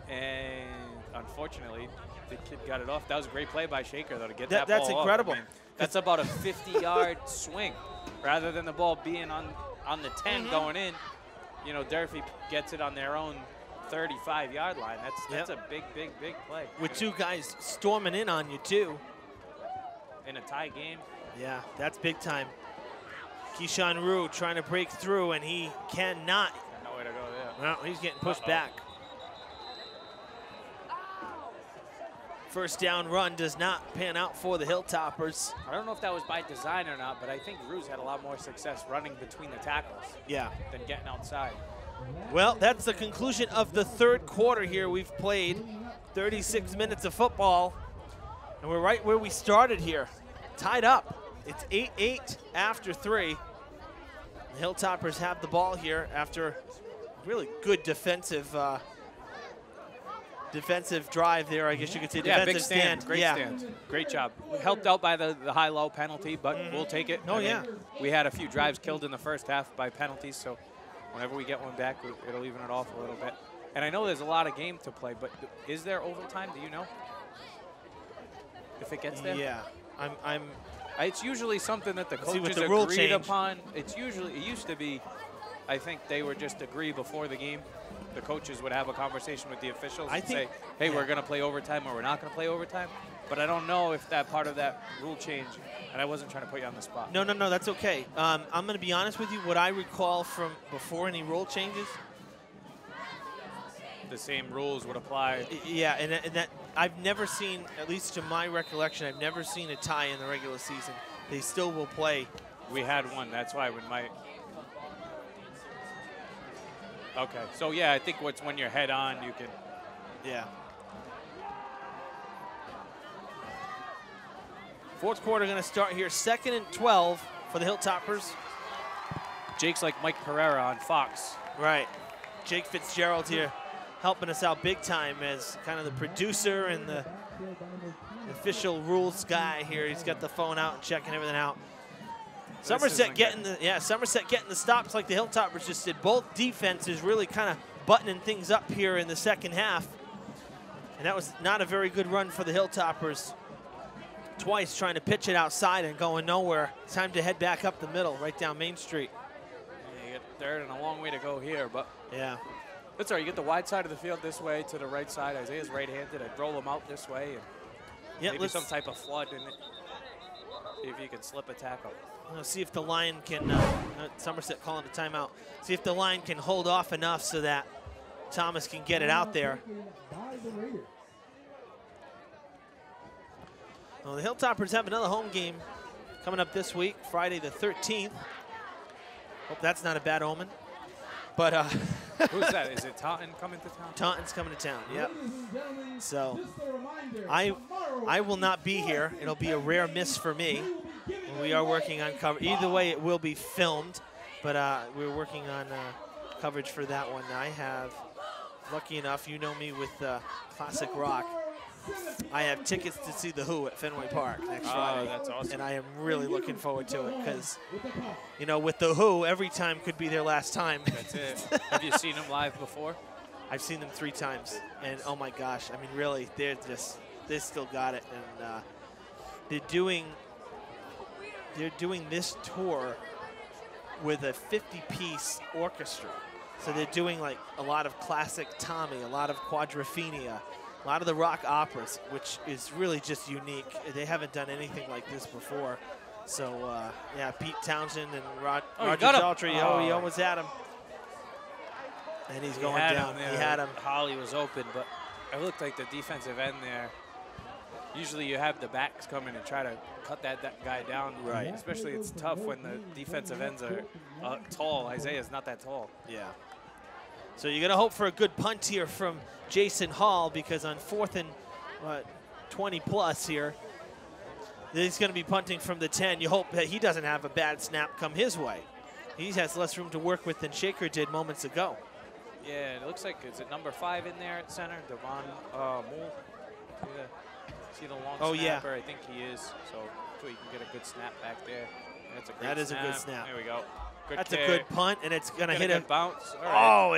And unfortunately, the kid got it off. That was a great play by Shaker, though, to get that ball That's incredible. off. I mean, that's about a 50-yard swing. Rather than the ball being on the 10 going in, you know, Durfee gets it on their own 35-yard line. That's a big play. With 2 guys storming in on you, too. In a tie game. Yeah, that's big time. Keyshawn Rue trying to break through, and he cannot. No way to go there. Well, he's getting pushed back. First down run does not pan out for the Hilltoppers. I don't know if that was by design or not, but I think Rue's had a lot more success running between the tackles than getting outside. Well, that's the conclusion of the 3rd quarter here. We've played 36 minutes of football, and we're right where we started here, tied up. It's 8-8 after 3. The Hilltoppers have the ball here after really good defensive drive there, I guess you could say. Yeah, defensive big stand. Great stand. Great job. Helped out by the high-low penalty, but we'll take it. Oh, I mean, we had a few drives killed in the first half by penalties, so whenever we get one back, it'll even it off a little bit. And I know there's a lot of game to play, but is there overtime? Do you know? If it gets there? Yeah. It's usually something that the coaches agreed upon. It used to be, I think they would just agree before the game. The coaches would have a conversation with the officials and say, hey, we're going to play overtime or we're not going to play overtime. But I don't know if that part of that rule change, and I wasn't trying to put you on the spot. No, that's okay. I'm going to be honest with you. What I recall from before any rule changes, the same rules would apply. Yeah, and that I've never seen, at least to my recollection, I've never seen a tie in the regular season. They still will play. We had one. That's why when Okay. So, yeah, I think when you're head on, you can. Yeah. Fourth quarter going to start here. 2nd and 12 for the Hilltoppers. Jake's like Mike Pereira on Fox. Right. Jake Fitzgerald here helping us out big time as kind of the producer and the official rules guy here. He's got the phone out and checking everything out. Somerset getting the stops like the Hilltoppers just did. Both defenses really kind of buttoning things up here in the second half. And that was not a very good run for the Hilltoppers. Twice trying to pitch it outside and going nowhere. It's time to head back up the middle, right down Main Street. Yeah, you get third and a long way to go here, but yeah. That's all right. You get the wide side of the field this way to the right side. Isaiah's right-handed. I'd roll him out this way and maybe some type of flood in it. See if you can slip a tackle. We'll see if the line can, Somerset calling a timeout. See if the line can hold off enough so that Thomas can get it out there. Well, the Hilltoppers have another home game coming up this week, Friday the 13th. Hope that's not a bad omen. But who's that? Is it Taunton coming to town? Taunton's coming to town, yep. So I will not be here. It'll be a rare miss for me. We are working on cover. Either way, it will be filmed, but we're working on coverage for that one. I have, lucky enough, you know me with classic rock. I have tickets to see The Who at Fenway Park next Friday. That's awesome. And I am really looking forward to it because, you know, with The Who, every time could be their last time. That's it. Have you seen them live before? I've seen them 3 times. And, oh, my gosh, I mean, really, they still got it. And they're doing this tour with a 50-piece orchestra. So they're doing, like, a lot of classic Tommy, a lot of Quadrophenia, a lot of the rock operas, which is really just unique. They haven't done anything like this before. So, yeah, Pete Townsend and Roger Daltrey, he almost had him. And he's going down. He had him. Holly was open, but it looked like the defensive end there. Usually you have the backs come in and try to cut that guy down. Right. Especially it's tough when the defensive ends are tall. Isaiah's not that tall. Yeah. So you're going to hope for a good punt here from Jason Hall because on 4th and 20+ here, he's going to be punting from the 10. You hope that he doesn't have a bad snap come his way. He has less room to work with than Shaker did moments ago. Yeah, it looks like, is it number 5 in there at center? Devon Moole. See the long snapper? I think he is. So you can get a good snap back there. That's a great That is snap. a good snap. There we go. Good That's kick. a good punt, and it's going to hit a bounce. All right. Oh,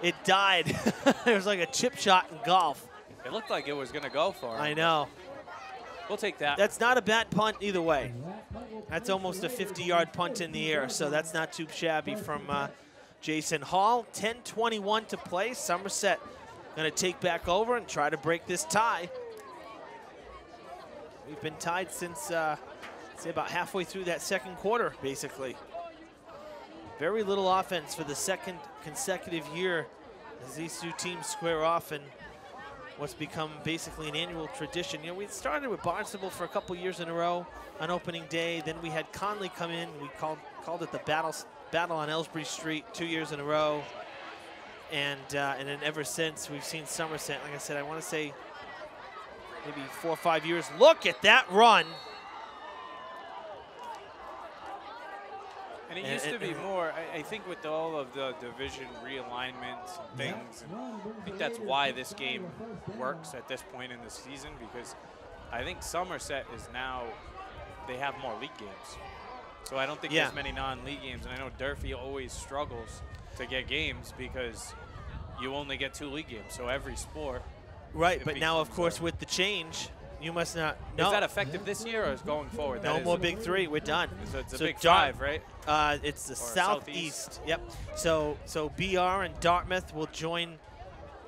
it died. It was like a chip shot in golf. It looked like it was going to go for him. I know. We'll take that. That's not a bad punt either way. That's almost a 50-yard punt in the air, so that's not too shabby from Jason Hall. 10:21 to play. Somerset going to take back over and try to break this tie. We've been tied since, say, about halfway through that second quarter, basically. Very little offense for the second consecutive year as these two teams square off in what's become basically an annual tradition. You know, we started with Barnstable for a couple years in a row on opening day. Then we had Conley come in. We called it the Battle on Ellsbury Street 2 years in a row. And then ever since, we've seen Somerset, like I said, I want to say maybe 4 or 5 years. Look at that run. And it used to be more, I think with all of the division realignments and things, and I think that's why this game works at this point in the season, because I think Somerset is now, they have more league games. So I don't think there's many non-league games, and I know Durfee always struggles to get games because you only get 2 league games, so every sport. Right, but now, of course, with the change, you must not. No. Is that effective this year or is going forward? No more Big 3. We're done. So it's a Big 5, right? It's the Southeast. Yep. So BR and Dartmouth will join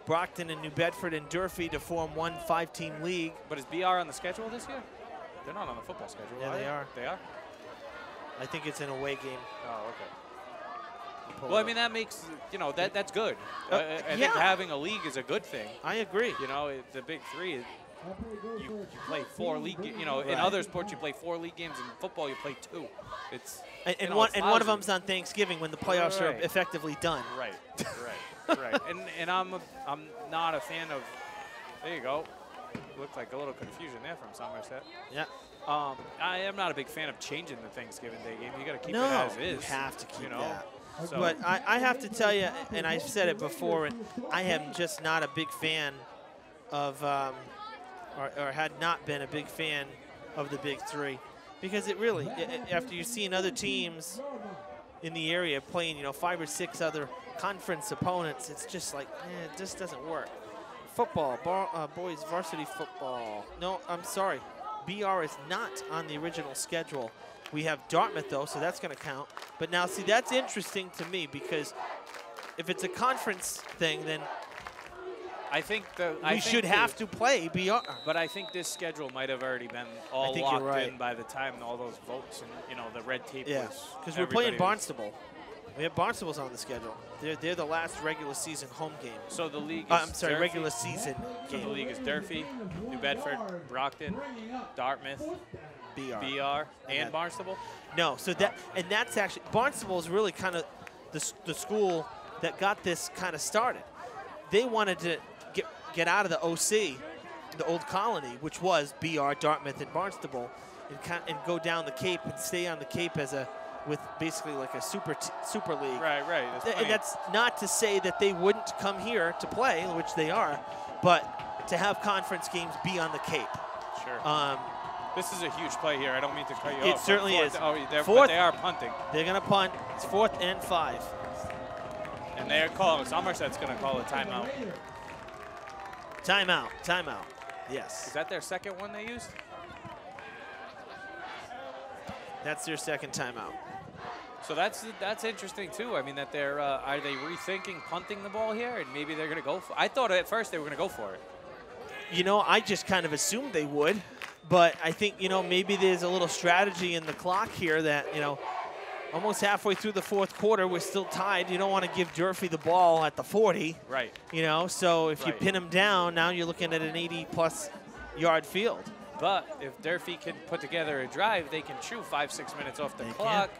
Brockton and New Bedford and Durfee to form one 5-team league. But is BR on the schedule this year? They're not on the football schedule. Yeah, they are. They are? I think it's an away game. Oh, okay. Well, I mean, that makes, you know, that's good. I think having a league is a good thing. I agree. You know, the Big 3, you play 4 league games. You know, in other sports you play 4 league games. In football you play 2. And one of them's on Thanksgiving when the playoffs are effectively done. Right. And I'm not a fan of. There you go. Looked like a little confusion there from Somerset. Yeah. I am not a big fan of changing the Thanksgiving Day game. You got to keep it as is. You have to keep that. So. But I have to tell you, and I've said it before, and I am just not a big fan of, or had not been a big fan of the Big Three, because it really, after you've seen other teams in the area playing, 5 or 6 other conference opponents, it's just like, it just doesn't work. Football, boys varsity football. No, I'm sorry. BR is not on the original schedule. We have Dartmouth, though, so that's going to count. But now, see, that's interesting to me, because if it's a conference thing, then I think we should have to play BR. But I think this schedule might have already been all locked in by the time all those votes and the red tape was. Because we're playing Barnstable. We have Barnstable's on the schedule. They're the last regular season home game. So the league is I'm sorry, Durfee. regular season game. So the league is Durfee, New Bedford, Brockton, Dartmouth, BR, and Barnstable? No, so that's actually, Barnstable is really kind of the school that got this kind of started. They wanted to get out of the OC, the old colony, which was BR, Dartmouth, and Barnstable, and go down the Cape and stay on the Cape with basically like a super league. Right. And that's not to say that they wouldn't come here to play, which they are, but to have conference games be on the Cape. Sure. This is a huge play here. I don't mean to cut you off. It certainly is. But they are punting. They're going to punt. It's 4th and 5. And they're calling. Somerset's going to call a timeout. Timeout. Yes. Is that their second one they used? That's their second timeout. So that's interesting too. I mean, that they're are they rethinking punting the ball here, and maybe they're going to go for? I thought at first they were going to go for it. I just kind of assumed they would, but I think maybe there's a little strategy in the clock here that almost halfway through the 4th quarter, we're still tied. You don't want to give Durfee the ball at the 40. Right. So if you pin them down, now you're looking at an 80-plus yard field. But if Durfee can put together a drive, they can chew 5-6 minutes off the clock.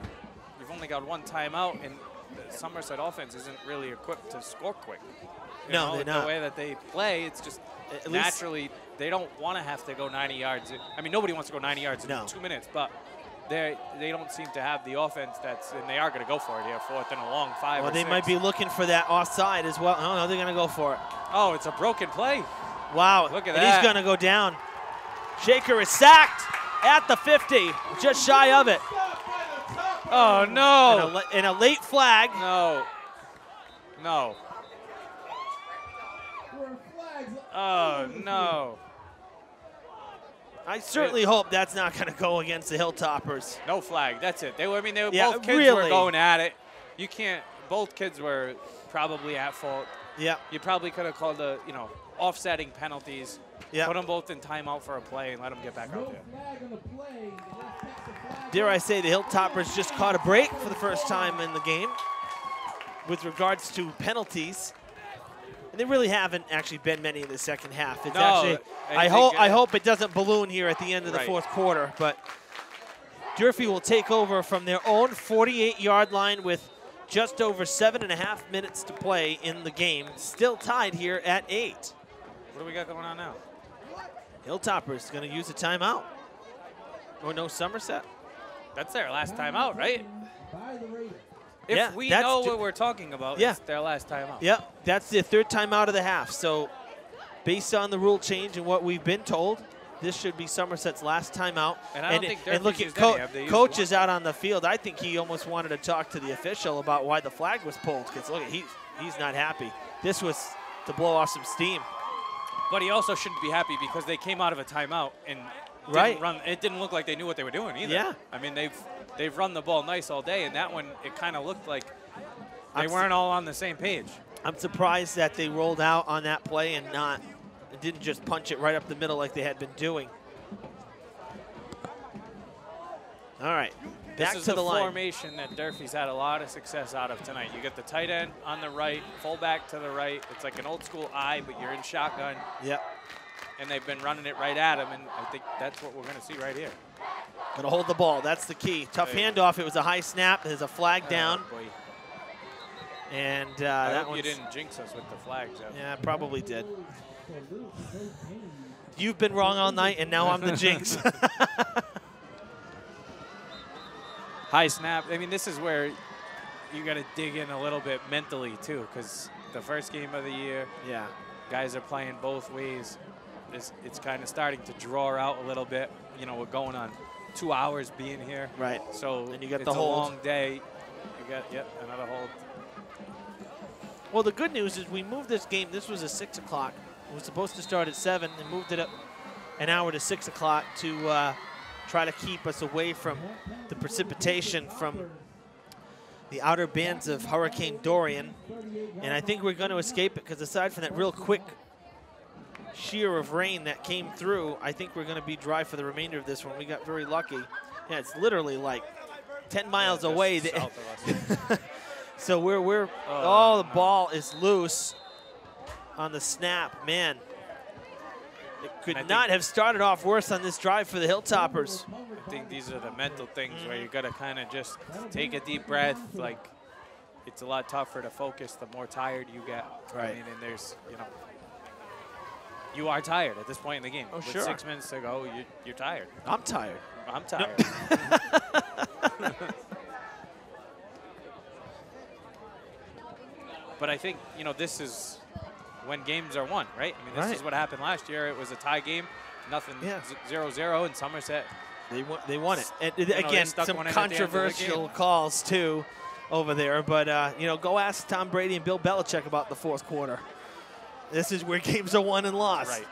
You've only got one timeout, and the Somerset offense isn't really equipped to score quick. No, they're not. The way that they play, it's just naturally they don't want to have to go 90 yards. I mean, nobody wants to go 90 yards in 2 minutes, but they don't seem to have the offense and they are going to go for it here, 4th and a long 5 Well, or they 6. might be looking for that offside as well. No, they're going to go for it. Oh, it's a broken play. Wow. Look at that. He's going to go down. Shaker is sacked at the 50, just shy of it. Oh, no. And a late flag. No. Oh, no. I certainly hope that's not going to go against the Hilltoppers. No flag. That's it. Both kids really were going at it. You can't. Both kids were probably at fault. Yeah. You probably could have called the offsetting penalties. Yeah. Put them both in timeout for a play and let them get back out there. Dare I say the Hilltoppers just caught a break for the first time in the game with regards to penalties. And there really haven't actually been many in the second half. It's I hope it doesn't balloon here at the end of the 4th quarter. But Durfee will take over from their own 48-yard line with just over 7.5 minutes to play in the game. Still tied here at 8. What do we got going on now? Hilltoppers going to use a timeout. Oh, no, Somerset? That's their last timeout, right? If we know what we're talking about, it's their last timeout. Yeah, that's the 3rd timeout of the half. So based on the rule change and what we've been told, this should be Somerset's last timeout. And I don't think and look at Coach is out on the field. I think he almost wanted to talk to the official about why the flag was pulled, because look, he's not happy. This was to blow off some steam. But he also shouldn't be happy because they came out of a timeout and it didn't look like they knew what they were doing either. Yeah. I mean, they've run the ball nice all day, and that one, it kind of looked like they weren't all on the same page. I'm surprised that they rolled out on that play and didn't just punch it right up the middle like they had been doing. All right, back to the line. This is the formation that Durfee's had a lot of success out of tonight. You get the tight end on the right, fullback to the right. It's like an old school I, but you're in shotgun. Yep. And they've been running it right at him, and I think that's what we're going to see right here. Got to hold the ball. That's the key. Tough handoff. It was a high snap. There's a flag down. Boy. And I that hope you one's... didn't jinx us with the flag, Jeff. Yeah, probably did. You've been wrong all night, and now I'm the jinx. High snap. I mean, this is where you got to dig in a little bit mentally, too, because the first game of the year, yeah, guys are playing both ways. It's kind of starting to draw out a little bit. You know, we're going on 2 hours being here. Right. So and you got it's the hold. a long day. You got, another hold. Well, the good news is we moved this game. This was at 6 o'clock. It was supposed to start at 7 and moved it up an hour to 6 o'clock to try to keep us away from the precipitation from the outer bands of Hurricane Dorian. And I think we're going to escape it because aside from that real quick shear of rain that came through, I think we're going to be dry for the remainder of this one. We got very lucky. Yeah, it's literally like 10 miles away. So we're the ball is loose on the snap. Man, it could not have started off worse on this drive for the Hilltoppers. I think these are the mental things where you got to kind of just take a deep breath. Like, it's a lot tougher to focus the more tired you get. Right. I mean, and there's, you are tired at this point in the game. Oh, With sure. 6 minutes to go, you're tired. I'm tired. I'm tired. But I think, this is when games are won, right? I mean, this is what happened last year. It was a tie game, nothing, 0-0 in Somerset. They won it. And again, some controversial calls, too, over there. But, go ask Tom Brady and Bill Belichick about the fourth quarter. This is where games are won and lost. Right.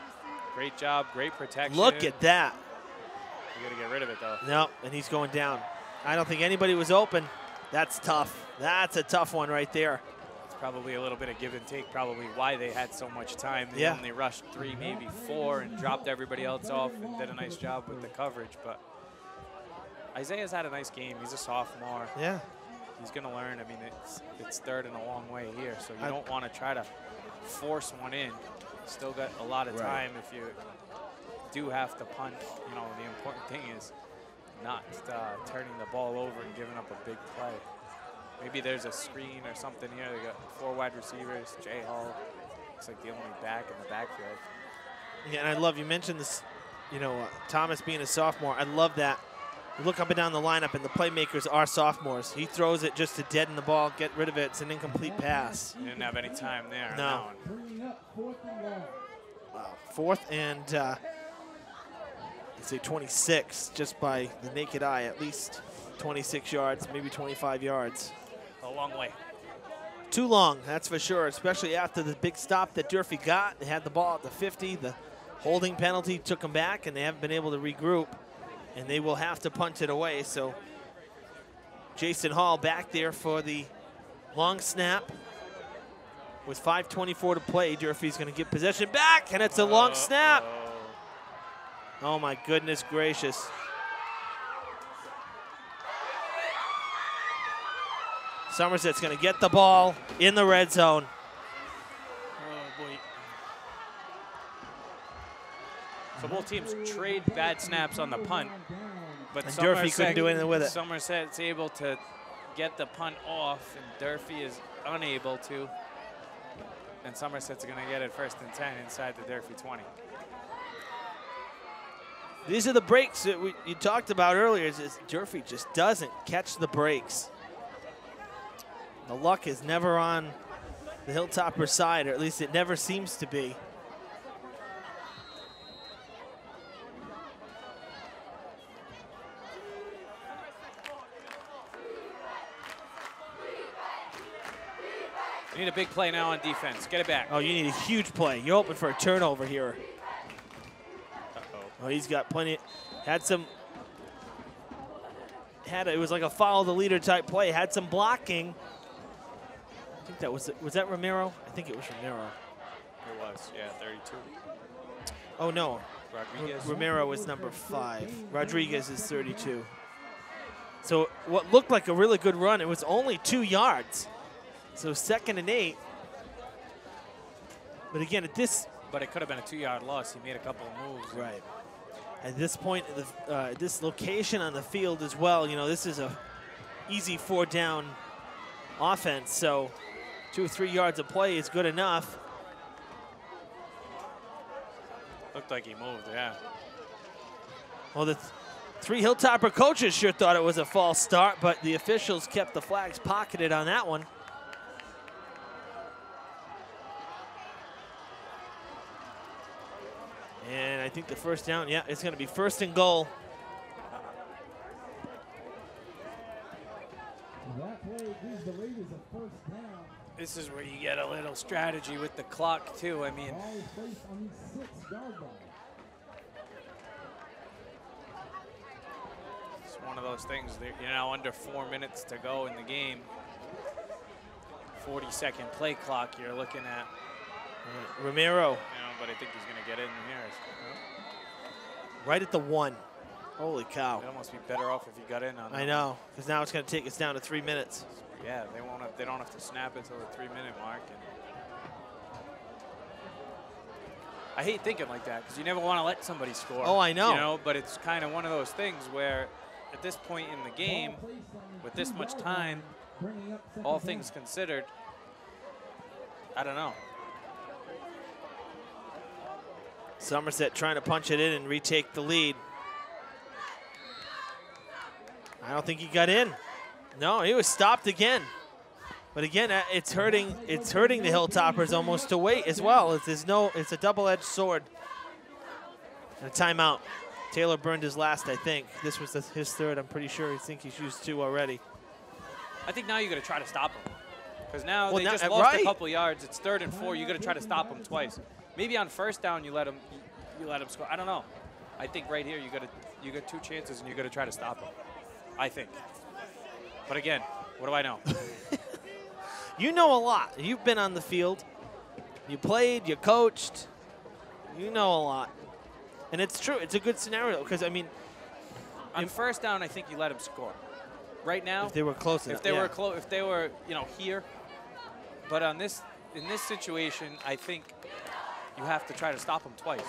Great job, great protection. Look at that. You got to get rid of it, though. No, and he's going down. I don't think anybody was open. That's tough. That's a tough one right there. It's probably a little bit of give and take, probably why they had so much time. They only rushed 3, maybe 4, and dropped everybody else off and did a nice job with the coverage. But Isaiah's had a nice game. He's a sophomore. Yeah. He's going to learn. I mean, it's third and a long way here, so you don't want to try to force one in. Still got a lot of time if you do have to punt. The important thing is not turning the ball over and giving up a big play. Maybe there's a screen or something here. They got 4 wide receivers. Jay Hall looks like the only back in the backfield. Yeah, and I love, you mentioned this, Thomas being a sophomore. I love that. You look up and down the lineup, and the playmakers are sophomores. He throws it just to deaden the ball, get rid of it. It's an incomplete pass. He didn't have any time there. No. Wow. 4th and, let's say 26, just by the naked eye, at least 26 yards, maybe 25 yards. A long way. Too long, that's for sure, especially after the big stop that Durfee got. They had the ball at the 50. The holding penalty took them back, and they haven't been able to regroup. And they will have to punt it away. So Jason Hall back there for the long snap. With 5:24 to play, Durfee's going to get possession back, and it's a long snap. Oh, my goodness gracious. Somerset's going to get the ball in the red zone. Oh, boy. So both teams trade bad snaps on the punt, but and Durfee couldn't do anything with it. Somerset's able to get the punt off, and Durfee is unable to. And Somerset's going to get it 1st and 10 inside the Durfee 20. These are the breaks that you talked about earlier. Is Durfee just doesn't catch the breaks. The luck is never on the Hilltopper side, or at least it never seems to be. You need a big play now on defense. Get it back. Oh, you need a huge play. You're hoping for a turnover here. Oh, he's got plenty. It was like a follow the leader type play. Had some blocking. I think that was that Romero? I think it was Romero. It was, yeah, 32. Oh, no. Rodriguez. Romero was number 5. Rodriguez is 32. So what looked like a really good run, it was only 2 yards. So 2nd and 8. But again, at this... But it could have been a 2-yard loss. He made a couple of moves. Right. At this point, this location on the field as well, you know, this is a easy 4-down offense, so 2 or 3 yards of play is good enough. Looked like he moved, yeah. Well, the 3 Hilltopper coaches sure thought it was a false start, but the officials kept the flags pocketed on that one. And I think the first down, yeah, it's going to be 1st and goal. This is where you get a little strategy with the clock, too. I mean, it's one of those things that, you know, under 4 minutes to go in the game, 40-second play clock you're looking at. Romero. You know, but I think he's going to get in here. Right at the 1. Holy cow. It'd almost be better off if he got in on that. I know, because now it's going to take us down to 3 minutes. Yeah, they don't have to snap it till the 3-minute mark. And I hate thinking like that because you never want to let somebody score. Oh, I know. You know, but it's kind of one of those things where at this point in the game, with this much time, all things considered, I don't know. Somerset trying to punch it in and retake the lead. I don't think he got in. No, he was stopped again. But again, it's hurting the Hilltoppers almost to wait as well. It's a double-edged sword. And a timeout. Taylor burned his last, I think. This was his 3rd. I'm pretty sure he's used 2 already. I think now you got to try to stop him. Because now they now, just lost a couple yards. It's 3rd and 4. You got to try to stop him twice. Maybe on 1st down you let him score. I don't know. I think right here you got 2 chances and you got to try to stop him. I think. But again, what do I know? You know a lot. You've been on the field. You played, you coached. You know a lot. And it's true. It's a good scenario because, I mean, on 1st down, I think you let him score. Right now, if they were close enough, if they were, you know, here. But in this situation, I think you have to try to stop him twice.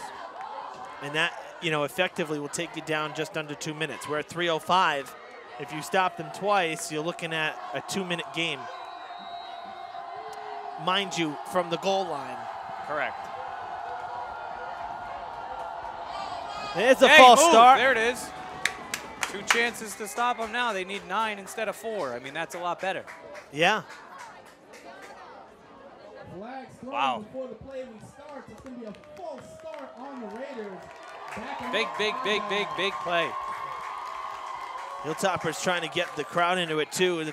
And that, you know, effectively will take you down just under 2 minutes. We're at 3:05. If you stop them twice, you're looking at a 2-minute game. Mind you, from the goal line. Correct. It's a false start. There it is. 2 chances to stop them now. They need 9 instead of 4. I mean, that's a lot better. Yeah. Wow. Big play. Hilltoppers trying to get the crowd into it, too.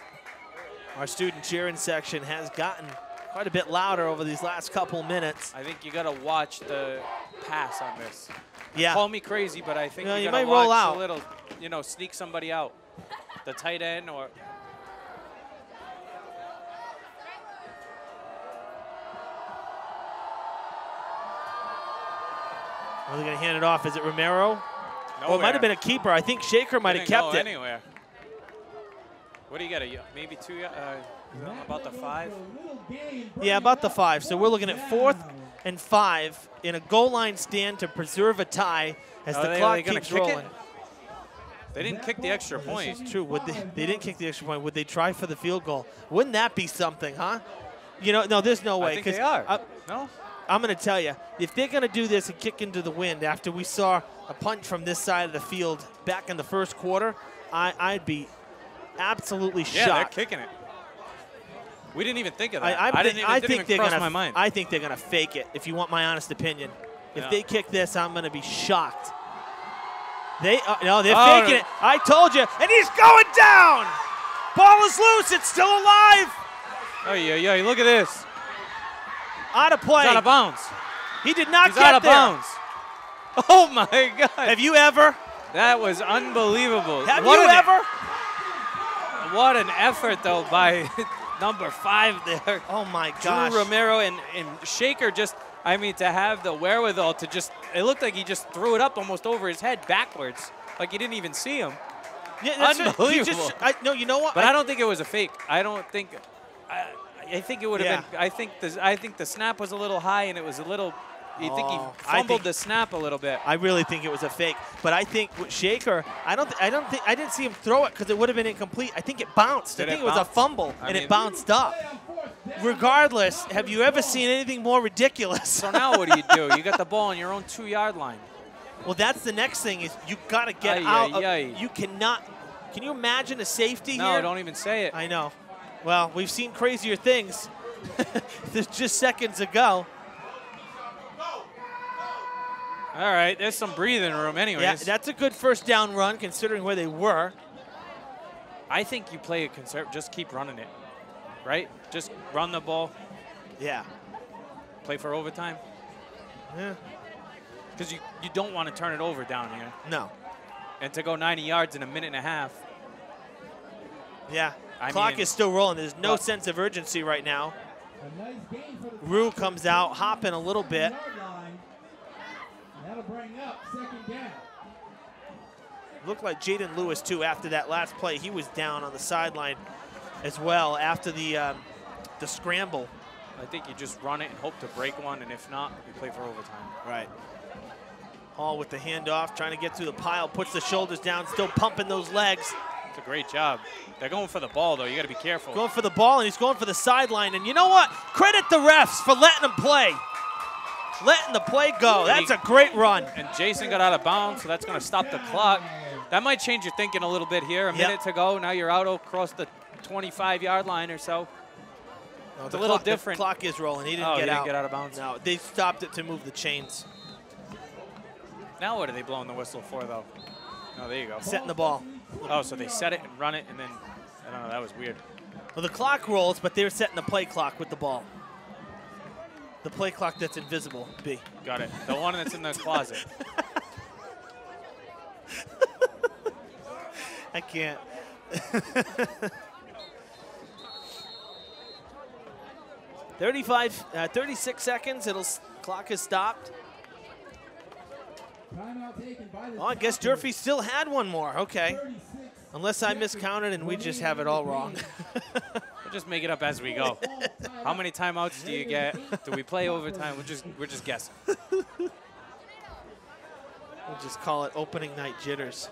Our student cheering section has gotten quite a bit louder over these last couple minutes. I think you got to watch the pass on this. Yeah. Call me crazy, but I think you got to might roll watch out. a little, you know, sneak somebody out. The tight end or... Are they going to hand it off? Is it Romero? Nowhere. Oh, it might have been a keeper. I think Shaker might have kept it. Anywhere. What do you get? Maybe 2, about the 5? Yeah, about the 5. So we're looking at 4th and 5 in a goal line stand to preserve a tie as the clock keeps rolling. They didn't kick the extra point. It's true. They didn't kick the extra point. Would they try for the field goal? Wouldn't that be something, huh? You know, no, there's no way. I think they are. No? I'm going to tell you, if they're going to do this and kick into the wind after we saw a punch from this side of the field back in the 1st quarter, I'd be absolutely shocked. Yeah, they're kicking it. We didn't even think of that. I think they're cross my mind. I think they're going to fake it, if you want my honest opinion. If they kick this, I'm going to be shocked. No, they're faking it. I told you. And he's going down. Ball is loose. It's still alive. Oh, yeah, look at this. Out of play. He's out of bounds. He did not He's get out of there. bounds. Oh, my God. Have you ever? That was unbelievable. Have you ever? What an effort, though, by number 5 there. Oh, my gosh. Drew Romero and Shaker just, I mean, to have the wherewithal to just, it looked like he just threw it up almost over his head backwards, like he didn't even see him. Yeah, unbelievable. No, you know what? But I don't think it was a fake. I don't think, I think it would have been, I think the snap was a little high and it was a little You think he fumbled the snap a little bit? I really think it was a fake. But I think with Shaker, I didn't see him throw it because it would have been incomplete. I think it bounced. I think it was a fumble and it bounced up. Regardless, have you ever seen anything more ridiculous? So now what do? You got the ball on your own 2-yard line. Well, that's the next thing is you got to get out. You cannot. Can you imagine a safety here? No, don't even say it. I know. Well, we've seen crazier things just seconds ago. All right, there's some breathing room anyways. Yeah, that's a good first down run considering where they were. I think you play it conservative. Just keep running it, right? Just run the ball. Yeah. Play for overtime. Yeah. Because you don't want to turn it over down here. No. And to go 90 yards in a minute and a half. Yeah. Clock is still rolling. There's no sense of urgency right now. Rue comes out, hopping a little bit. That'll bring up second down. Looked like Jaden Lewis, too, after that last play. He was down on the sideline as well after the scramble. I think you just run it and hope to break one, and if not, you play for overtime. Right. Hall with the handoff, trying to get through the pile, puts the shoulders down, still pumping those legs. It's a great job. They're going for the ball, though. You got to be careful. Going for the ball, and he's going for the sideline. And you know what? Credit the refs for letting him play. Letting the play go. That's a great run. And Jason got out of bounds, so that's going to stop the clock. That might change your thinking a little bit here. A minute to go. Now you're out across the 25-yard line or so. No, it's a little different. The clock is rolling. He didn't get out of bounds. No, they stopped it to move the chains. Now what are they blowing the whistle for, though? Oh, there you go. Setting the ball. Oh, so they set it and run it, and then, I don't know, that was weird. Well, the clock rolls, but they're setting the play clock with the ball. The play clock that's invisible, B. Got it. The one that's in the closet. I can't. 36 seconds. Clock is stopped. Oh, I guess Durfee still had one more. Okay. Unless I miscounted and we just have it all wrong. We'll just make it up as we go. How many timeouts do you get? Do we play overtime? We're just guessing. We'll just call it opening night jitters.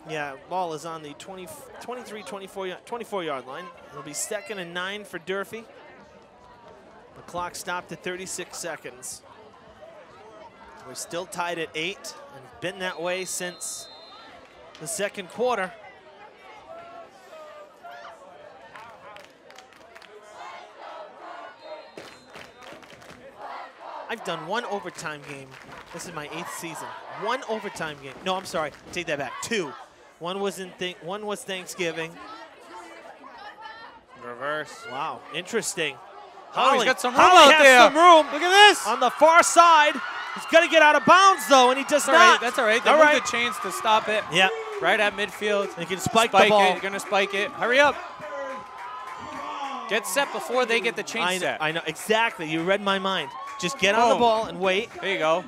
Yeah, ball is on the 24-yard line. It'll be 2nd and 9 for Durfee. The clock stopped at 36 seconds. We're still tied at 8 and been that way since the second quarter. I've done one overtime game. This is my 8th season. One overtime game. No, I'm sorry. Take that back. 2. One was Thanksgiving. Reverse. Wow, interesting. Oh, he's got some room Holly out has there. some room. Look at this. On the far side. He's got to get out of bounds, though, and he does not. That's all right. They moved the chains to stop it. Yeah. Right at midfield. They can spike the ball. You're going to spike it. Hurry up. Get set before they get the chain set. I know. Exactly. You read my mind. Just get on the ball and wait. There you go.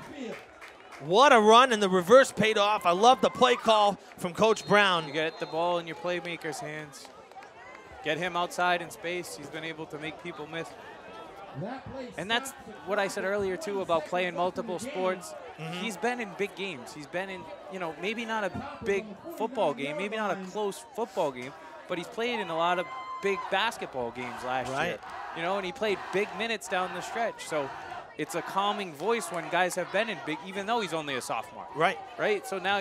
What a run, and the reverse paid off. I love the play call from Coach Brown. You get the ball in your playmaker's hands. Get him outside in space. He's been able to make people miss. And that's what I said earlier, too, about playing multiple sports. He's been in big games. He's been in, maybe not a big football game, maybe not a close football game, but he's played in a lot of big basketball games last year. And he played big minutes down the stretch. So it's a calming voice when guys have been in big, even though he's only a sophomore. Right. So now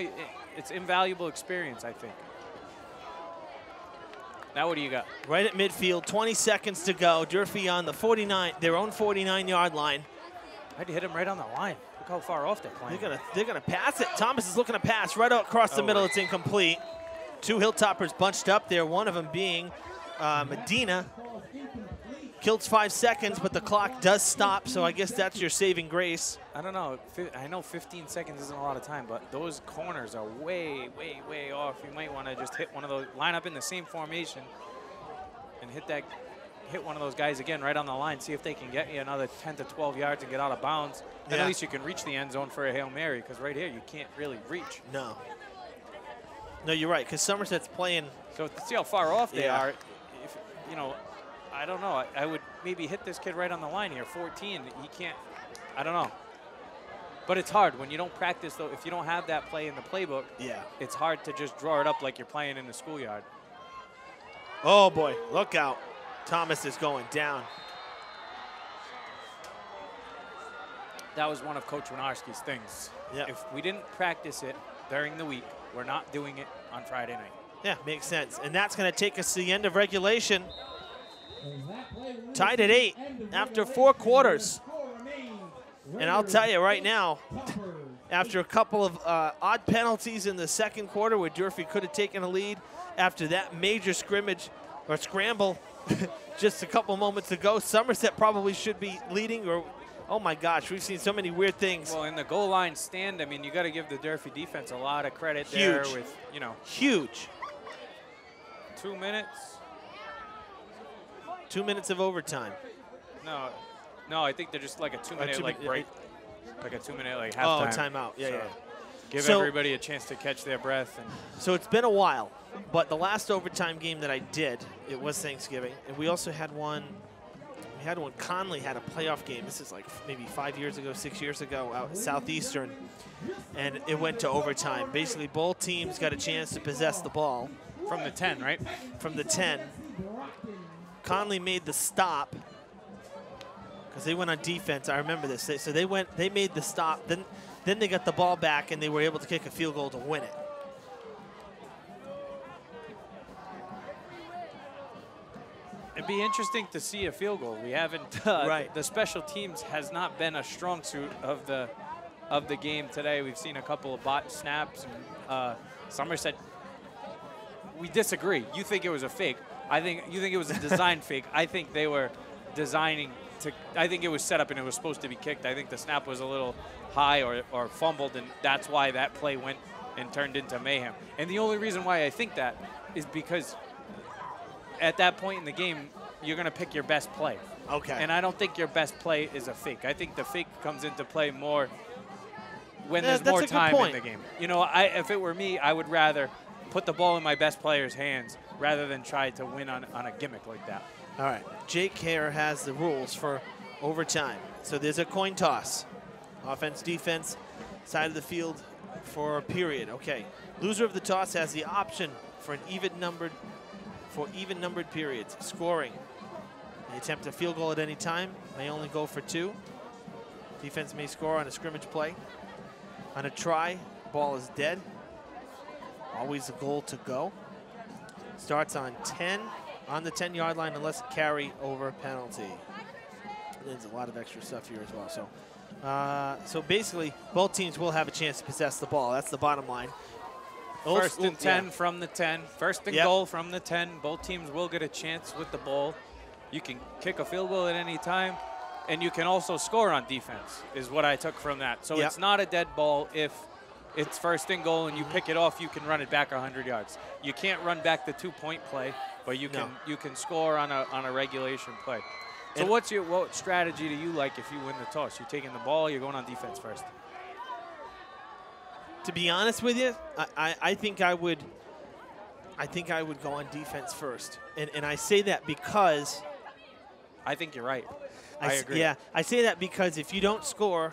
it's invaluable experience, I think. Now what do you got? Right at midfield, 20 seconds to go. Durfee on the their own 49-yard line. I'd hit him right on the line. Look how far off they're playing. They're gonna pass it. Thomas is looking to pass right out across the middle. It's incomplete. 2 Hilltoppers bunched up there. One of them being Medina. Kills 5 seconds, but the clock does stop, so I guess that's your saving grace. I don't know. I know 15 seconds isn't a lot of time, but those corners are way, way, way off. You might want to just hit one of those, line up in the same formation, and hit one of those guys again right on the line. See if they can get you another 10 to 12 yards and get out of bounds. Then at least you can reach the end zone for a Hail Mary, because right here you can't really reach. No. No, you're right, because Somerset's playing. So to see how far off they Yeah. are, if, you know, I don't know. I would maybe hit this kid right on the line here. 14, he can't, I don't know. But it's hard when you don't practice, though. If you don't have that play in the playbook, Yeah. it's hard to just draw it up like you're playing in the schoolyard. Oh, boy, look out. Thomas is going down. That was one of Coach Winarski's things. Yeah. If we didn't practice it during the week, we're not doing it on Friday night. Yeah, makes sense. And that's going to take us to the end of regulation. Tied at 8 after 4 quarters. And I'll tell you right now, after a couple of odd penalties in the second quarter where Durfee could have taken a lead, after that major scrimmage or scramble just a couple moments ago, Somerset probably should be leading. Or, oh my gosh, we've seen so many weird things. Well, in the goal line stand, I mean, you got to give the Durfee defense a lot of credit there with, you know. Huge. 2 minutes. 2 minutes of overtime. No, I think they're just like a 2 minute like break, like a 2 minute like Oh, halftime. timeout. Yeah, So yeah. Give So- everybody a chance to catch their breath. And So it's been a while, but the last overtime game that I did, it was Thanksgiving, and we also had one. We had one. Conley had a playoff game. This is like maybe 5 years ago, 6 years ago, out at Southeastern, and it went to overtime. Basically, both teams got a chance to possess the ball from the 10, right? From the 10. Conley made the stop because they went on defense. I remember this. So they made the stop. Then they got the ball back and they were able to kick a field goal to win it. it'd be interesting to see a field goal. We haven't. Right. The special teams has not been a strong suit of the game today. We've seen a couple of bot snaps. And Somerset. We disagree. You think it was a fake. You think it was a design fake. I think they were designing to. I think it was set up and it was supposed to be kicked. I think the snap was a little high or fumbled, and that's why that play went and turned into mayhem. And the only reason why I think that is because at that point in the game, you're going to pick your best play. Okay. And I don't think your best play is a fake. I think the fake comes into play more when there's more time in the game. You know, if it were me, I would rather put the ball in my best player's hands rather than try to win on a gimmick like that. All right. Jake Hare has the rules for overtime. So there's a coin toss. Offense, defense, side of the field for a period. Okay. Loser of the toss has the option for even-numbered periods. Scoring. They attempt a field goal at any time. May only go for 2. Defense may score on a scrimmage play. On a try, ball is dead. Always a goal to go. Starts on 10, on the 10-yard line unless a carry over penalty. There's a lot of extra stuff here as well. So basically, both teams will have a chance to possess the ball. That's the bottom line. First and 10 from the 10. First and goal from the 10. Both teams will get a chance with the ball. You can kick a field goal at any time, and you can also score on defense, is what I took from that. So it's not a dead ball if it's first and goal and you pick it off, you can run it back 100 yards. You can't run back the 2-point play, but you can score on a regulation play. So what strategy do you like if you win the toss? You taking the ball, you're going on defense first? To be honest with you, I think I would go on defense first. And I say that because I think you're right. I agree. Yeah, I say that because if you don't score,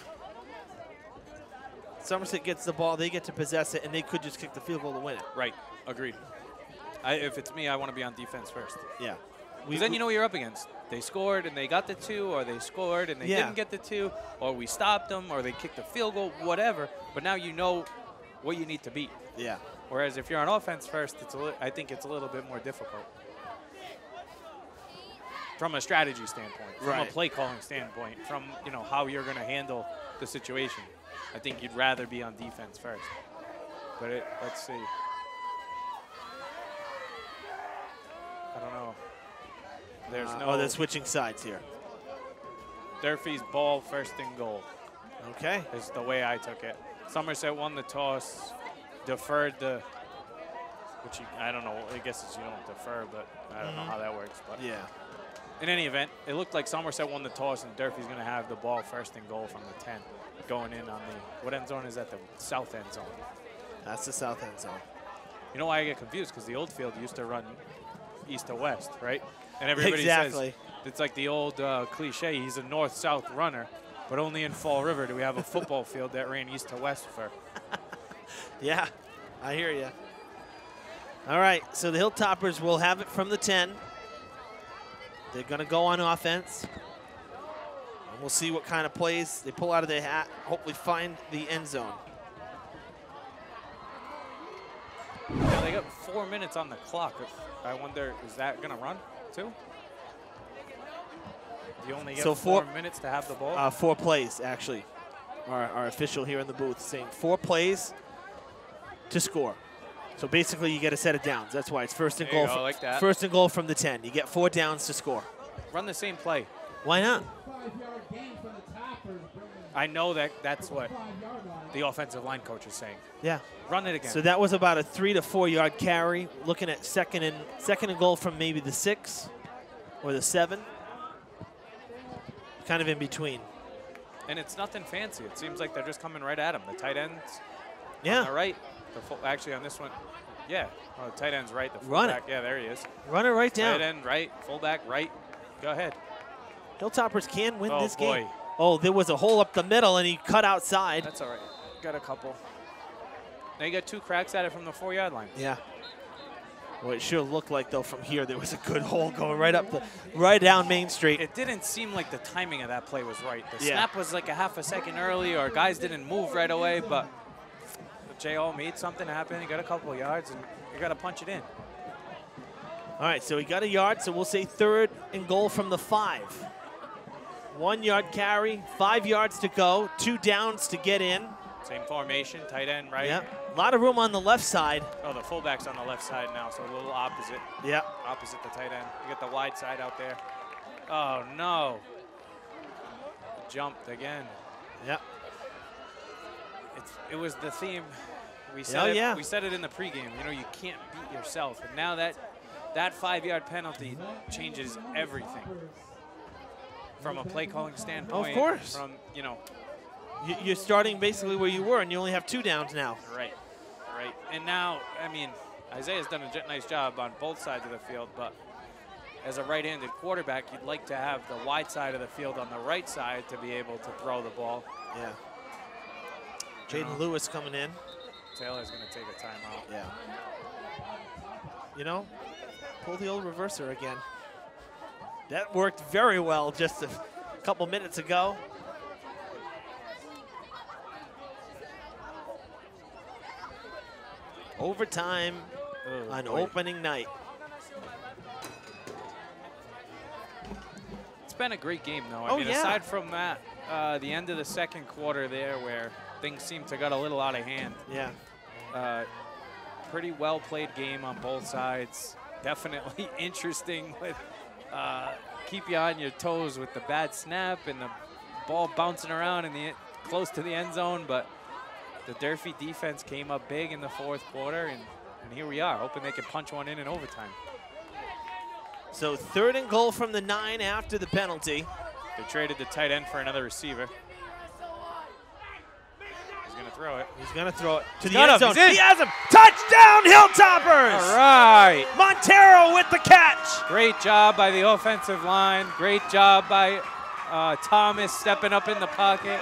Somerset gets the ball, they get to possess it, and they could just kick the field goal to win it. Right. Agreed. If it's me, I want to be on defense first. Yeah. Then you know what you're up against. They scored and they got the 2, or they scored and they didn't get the 2, or we stopped them, or they kicked a field goal, whatever. But now you know what you need to beat. Yeah. Whereas if you're on offense first, I think it's a little bit more difficult. From a strategy standpoint, from a play calling standpoint, from how you're going to handle the situation. I think you'd rather be on defense first. But let's see. I don't know. There's no. Oh, they're switching sides here. Durfee's ball, first and goal. Okay. Is the way I took it. Somerset won the toss, deferred the. Which I don't know. I guess you don't defer, but I don't know how that works. But yeah. In any event, it looked like Somerset won the toss, and Durfee's going to have the ball first and goal from the 10, going in on the. What end zone is that? The south end zone. That's the south end zone. You know why I get confused? Because the old field used to run east to west, right? And everybody Exactly. says it's like the old cliche, he's a north-south runner, but only in Fall River do we have a football field that ran east to west for. Yeah, I hear you. All right, so the Hilltoppers will have it from the 10. They're going to go on offense. And we'll see what kind of plays they pull out of their hat, hopefully find the end zone. Yeah, they got 4 minutes on the clock. I wonder, is that going to run too? You only get So 4 minutes to have the ball? 4 plays, actually. Our official here in the booth saying 4 plays to score. So basically, you get a set of downs. That's why it's first and There you goal. go, like that. First and goal from the 10. You get 4 downs to score. Run the same play. Why not? I know that's what the offensive line coach is saying. Yeah. Run it again. So that was about a 3 to 4 yard carry. Looking at second and goal from maybe the 6 or the 7. Kind of in between. And it's nothing fancy. It seems like they're just coming right at him. The tight ends Yeah. on the right. Actually, on this one, yeah. Oh, the tight end's right. The Run fullback, yeah, there he is. Run it right down. Tight end right, fullback right. Go ahead. Hilltoppers can win this boy. game. Oh, there was a hole up the middle, and he cut outside. That's all right. Got a couple. Now you got 2 cracks at it from the 4 yard line. Yeah. Well, it sure looked like, though, from here, there was a good hole going right down Main Street. It didn't seem like the timing of that play was right. The Yeah. snap was like a half a second early, or guys didn't move right away, but J.O. made something happen. He got a couple of yards, and you got to punch it in. All right, so he got a yard, so we'll say 3rd and goal from the 5. 1 yard carry, 5 yards to go, 2 downs to get in. Same formation, tight end right. Yep. A lot of room on the left side. Oh, the fullback's on the left side now, so a little opposite. Yep. Opposite the tight end. You got the wide side out there. Oh, no. Jumped again. Yep. It was the theme. We said yeah. We said it in the pregame. You know, you can't beat yourself. And now that 5 yard penalty changes everything. From a play calling standpoint. Of course. From, you know. You're starting basically where you were, and you only have 2 downs now. Right. Right. And now, I mean, Isaiah's done a nice job on both sides of the field, but as a right-handed quarterback, you'd like to have the wide side of the field on the right side to be able to throw the ball. Yeah. Jaden Lewis coming in. Taylor's going to take a timeout. Yeah. You know, pull the old reverser again. That worked very well just a couple minutes ago. Overtime on opening night. It's been a great game, though. I mean, aside from that, the end of the second quarter there where things seemed to got a little out of hand. Yeah. Pretty well played game on both sides. Definitely interesting with keep you on your toes with the bad snap and the ball bouncing around in the close to the end zone, but the Durfee defense came up big in the fourth quarter, and here we are, hoping they can punch one in overtime. So 3rd and goal from the 9 after the penalty. They traded the tight end for another receiver. He's going to throw it. He's going to throw it to He's the end zone. He's in. He has him. Touchdown, Hilltoppers! All right. Montero with the catch. Great job by the offensive line. Great job by Thomas stepping up in the pocket.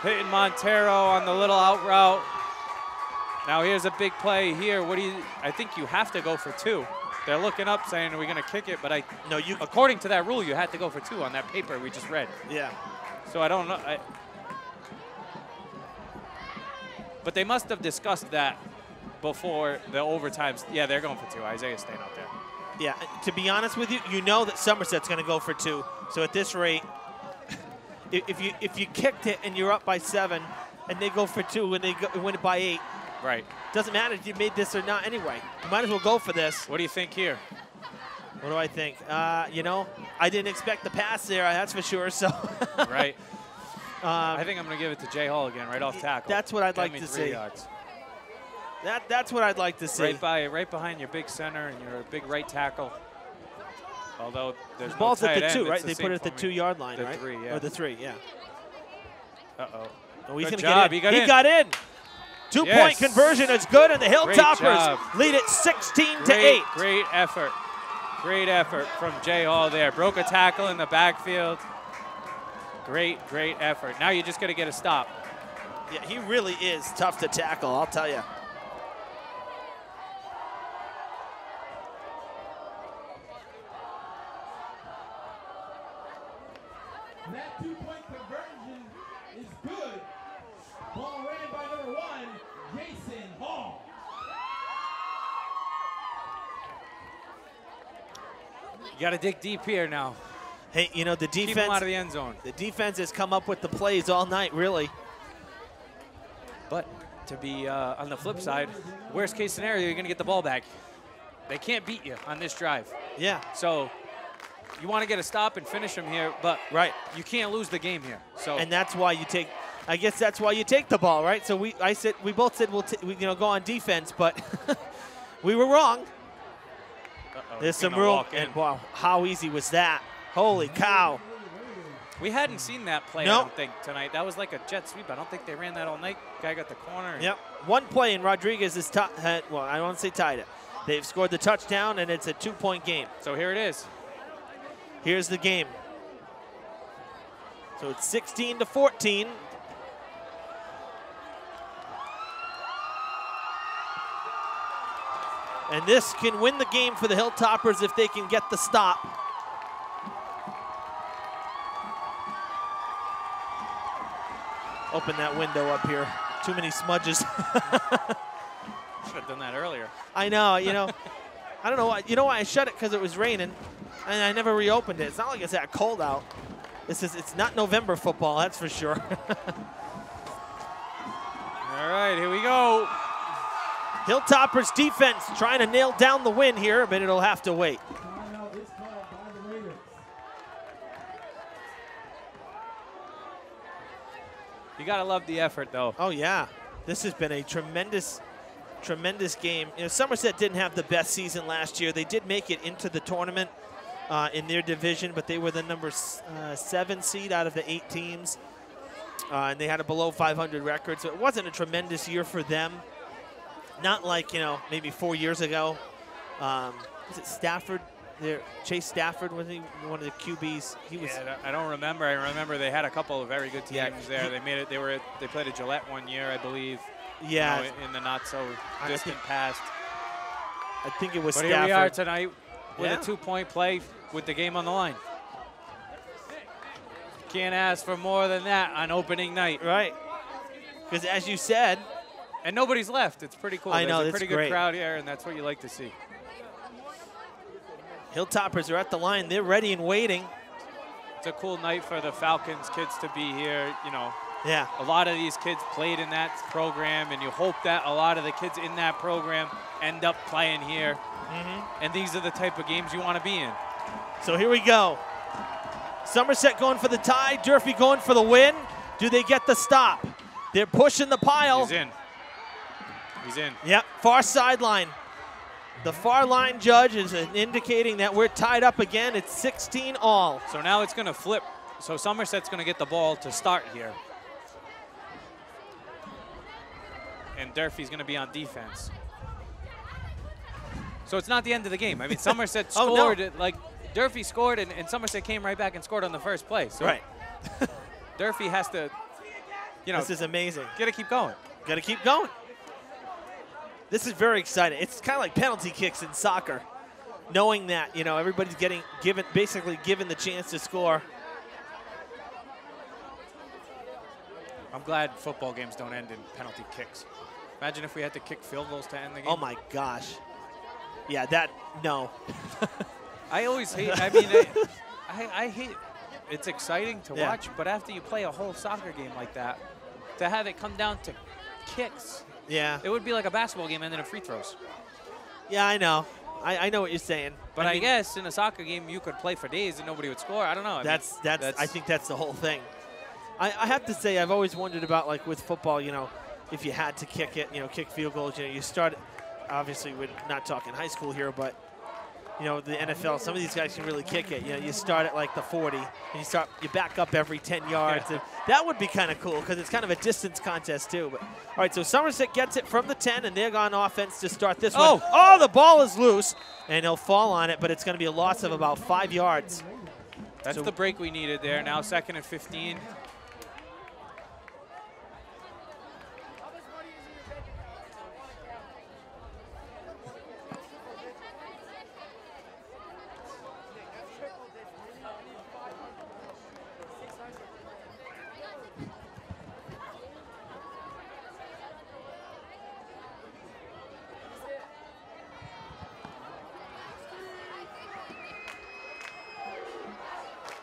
Hitting Montero on the little out route. Now here's a big play here. I think you have to go for 2. They're looking up saying, are we going to kick it? But according to that rule, you had to go for 2 on that paper we just read. Yeah. So I don't know. But they must have discussed that before the overtimes. Yeah, they're going for 2. Isaiah's staying out there. Yeah, to be honest with you, you know that Somerset's going to go for 2. So at this rate, if you kicked it and you're up by 7 and they go for 2 and they win it by 8, right? Doesn't matter if you made this or not anyway. You might as well go for this. What do you think here? What do I think? You know, I didn't expect the pass there, that's for sure. So right. I think I'm going to give it to Jay Hall again, right off tackle. That's what I'd like to 3 see. yards. That's what I'd like to see. Right behind your big center and your big right tackle. Although there's the ball's no at tight the end, 2, right? the They put it at the 2 yard line, the right? 3, yeah. Or the 3, yeah. Uh-oh. Oh, he's Good gonna job. get in. He got in. Two-point conversion is good, and the Hilltoppers lead it 16-8. Great effort. Great effort from Jay Hall there. Broke a tackle in the backfield. Great effort. Now you just got to get a stop. Yeah, he really is tough to tackle, I'll tell you. That two-point conversion is good. Ball ran by number 1, Jason Hall. You got to dig deep here now. Hey, you know, the defense. Keep him out of the end zone. The defense has come up with the plays all night, really. But to be on the flip side, worst case scenario, you're going to get the ball back. They can't beat you on this drive. Yeah. So you want to get a stop and finish them here, but you can't lose the game here. So and that's why you take. I guess that's why you take the ball, right? So we both said we go on defense, but we were wrong. There's some room, and wow, how easy was that? Holy cow! We hadn't seen that play, I don't think, tonight. That was like a jet sweep. I don't think they ran that all night. Guy got the corner. Yep. One play, and Rodriguez is well, I don't say tied it. They've scored the touchdown, and it's a 2-point game. So here it is. Here's the game. So it's 16-14. And this can win the game for the Hilltoppers if they can get the stop. Open that window up here. Too many smudges. Should have done that earlier. I know, you know. I don't know why. You know why I shut it? Because it was raining, and I never reopened it. It's not like it's that cold out. It's not November football, that's for sure. All right, here we go. Hilltoppers defense trying to nail down the win here, but it'll have to wait. You got to love the effort, though. Oh, yeah. This has been a tremendous game. You know, Somerset didn't have the best season last year. They did make it into the tournament in their division, but they were the number 7 seed out of the 8 teams, and they had a below 500 record, so it wasn't a tremendous year for them. Not like, you know, maybe 4 years ago. Was it Stafford? Chase Stafford, was he one of the QBs? He was. Yeah, I don't remember. I remember they had a couple of very good teams there. They made it. They played at Gillette one year, I believe. Yeah. You know, in the not so distant past. I think it was but Stafford. Here we are tonight with a 2-point play with the game on the line. Can't ask for more than that on opening night. Right. Because as you said. And nobody's left. It's pretty cool. I know, There's a that's pretty good crowd here, and that's what you like to see. Hilltoppers are at the line. They're ready and waiting. It's a cool night for the Falcons kids to be here. You know, yeah. A lot of these kids played in that program, and you hope that a lot of the kids in that program end up playing here. And these are the type of games you want to be in. So here we go. Somerset going for the tie. Durfee going for the win. Do they get the stop? They're pushing the pile. He's in. He's in. Yep, far sideline. The far line judge is indicating that we're tied up again. It's 16 all. So now it's going to flip. So Somerset's going to get the ball to start here. And Durfee's going to be on defense. So it's not the end of the game. I mean, Somerset scored. Like, Durfee scored, and Somerset came right back and scored on the first play. So right. Durfee has to, you know. This is amazing. Got to keep going. Got to keep going. This is very exciting. It's kind of like penalty kicks in soccer, knowing that, you know, everybody's basically given the chance to score. I'm glad football games don't end in penalty kicks. Imagine if we had to kick field goals to end the game. Oh my gosh. Yeah, no. I always hate, I mean, I hate, it's exciting to watch, but after you play a whole soccer game like that, to have it come down to kicks. Yeah. It would be like a basketball game ending in free throws. Yeah, I know. I know what you're saying. But I guess in a soccer game you could play for days and nobody would score. I don't know. I think that's the whole thing. I have to say, I've always wondered about, like, with football, you know, if you had to kick it, you know, kick field goals, you know, you start, obviously we're not talking high school here, but you know, the NFL, some of these guys can really kick it. You know, you start at like the 40, and you back up every 10 yards. And that would be kind of cool because it's kind of a distance contest too. But all right, so Somerset gets it from the 10, and they're on offense to start this one. Oh, the ball is loose, and he'll fall on it, but it's going to be a loss of about 5 yards. That's the break we needed there. Now 2nd and 15.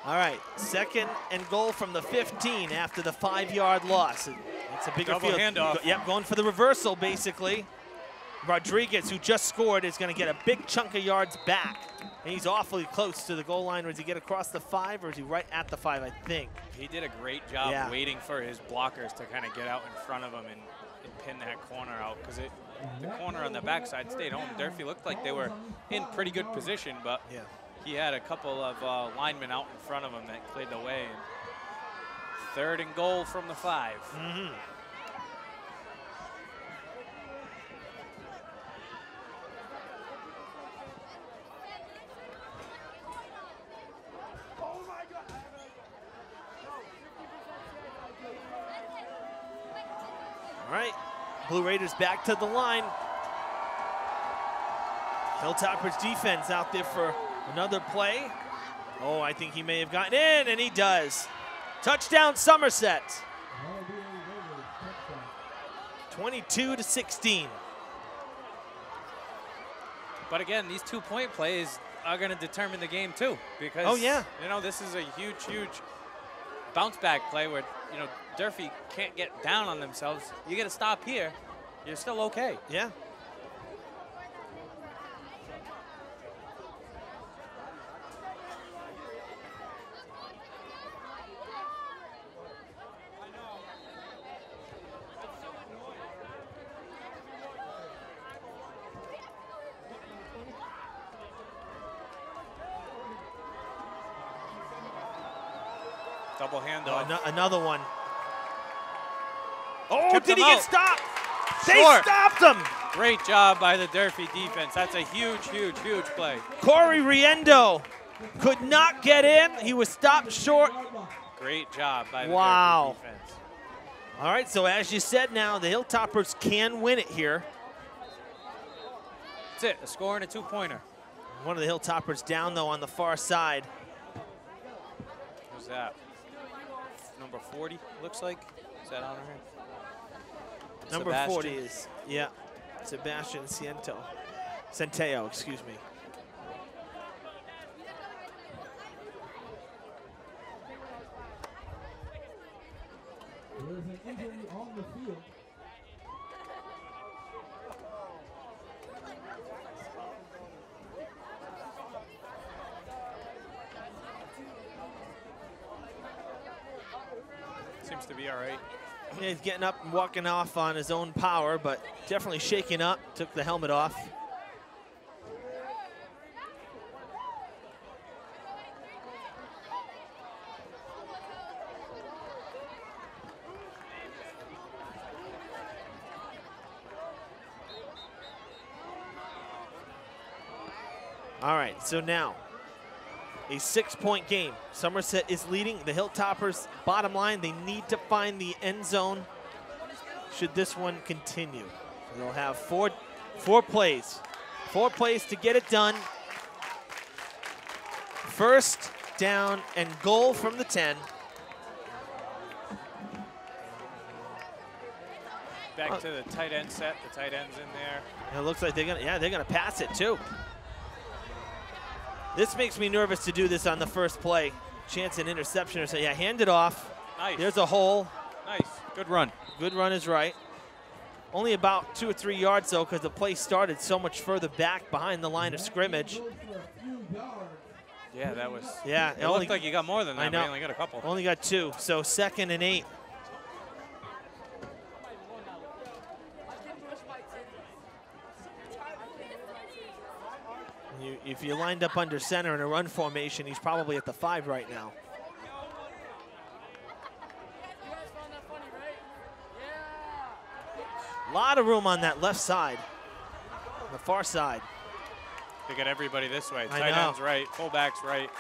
All right, 2nd and goal from the 15 after the 5-yard loss. It's a bigger Double field. handoff. Yep, going for the reversal, basically. Rodriguez, who just scored, is going to get a big chunk of yards back. And he's awfully close to the goal line. Or does he get across the 5, or is he right at the 5, I think? He did a great job waiting for his blockers to kind of get out in front of him and pin that corner out, because the corner on the backside stayed home. Durfee looked like they were in pretty good position, but he had a couple of linemen out in front of him that cleared the way. And 3rd and goal from the 5. All right, Blue Raiders back to the line. Hilltoppers defense out there for another play. Oh, I think he may have gotten in, and he does. Touchdown, Somerset. 22-16. But again, these 2-point plays are going to determine the game too, because you know, this is a huge, huge bounce back play where, you know, Durfee can't get down on themselves. You get to stop here, you're still okay. Yeah. Double handoff. Another one. Oh, Tipped did he him get out. stopped? They Sure. stopped him. Great job by the Durfee defense. That's a huge, huge, huge play. Corey Riendo could not get in. He was stopped short. Great job by the Wow. Durfee defense. All right, so as you said now, the Hilltoppers can win it here. That's it, a score and a 2-pointer. One of the Hilltoppers down, though, on the far side. Who's that? Number 40, looks like. Is that on her? Number Sebastian. 40 is, Sebastian Centeo, excuse me. There is an injury on the field. Seems to be all right. Yeah, he's getting up and walking off on his own power, but definitely shaking up, took the helmet off. All right, so now a 6-point game. Somerset is leading. The Hilltoppers, bottom line, they need to find the end zone should this one continue. They'll have four plays. 4 plays to get it done. 1st down and goal from the 10. Back to the tight end set. The tight end's in there. And it looks like they're gonna pass it too. This makes me nervous to do this on the first play. Chance an interception or so. Yeah, hand it off. Nice. There's a hole. Nice. Good run. Good run is right. Only about 2 or 3 yards though, because the play started so much further back behind the line of scrimmage. Yeah, that was. Yeah, It looked like you got more than that. I know. But you only got a couple. Only got 2. So 2nd and 8. If you lined up under center in a run formation, he's probably at the 5 right now. A lot of room on that left side, the far side. They got everybody this way. I Tight know. end's right, fullback's right.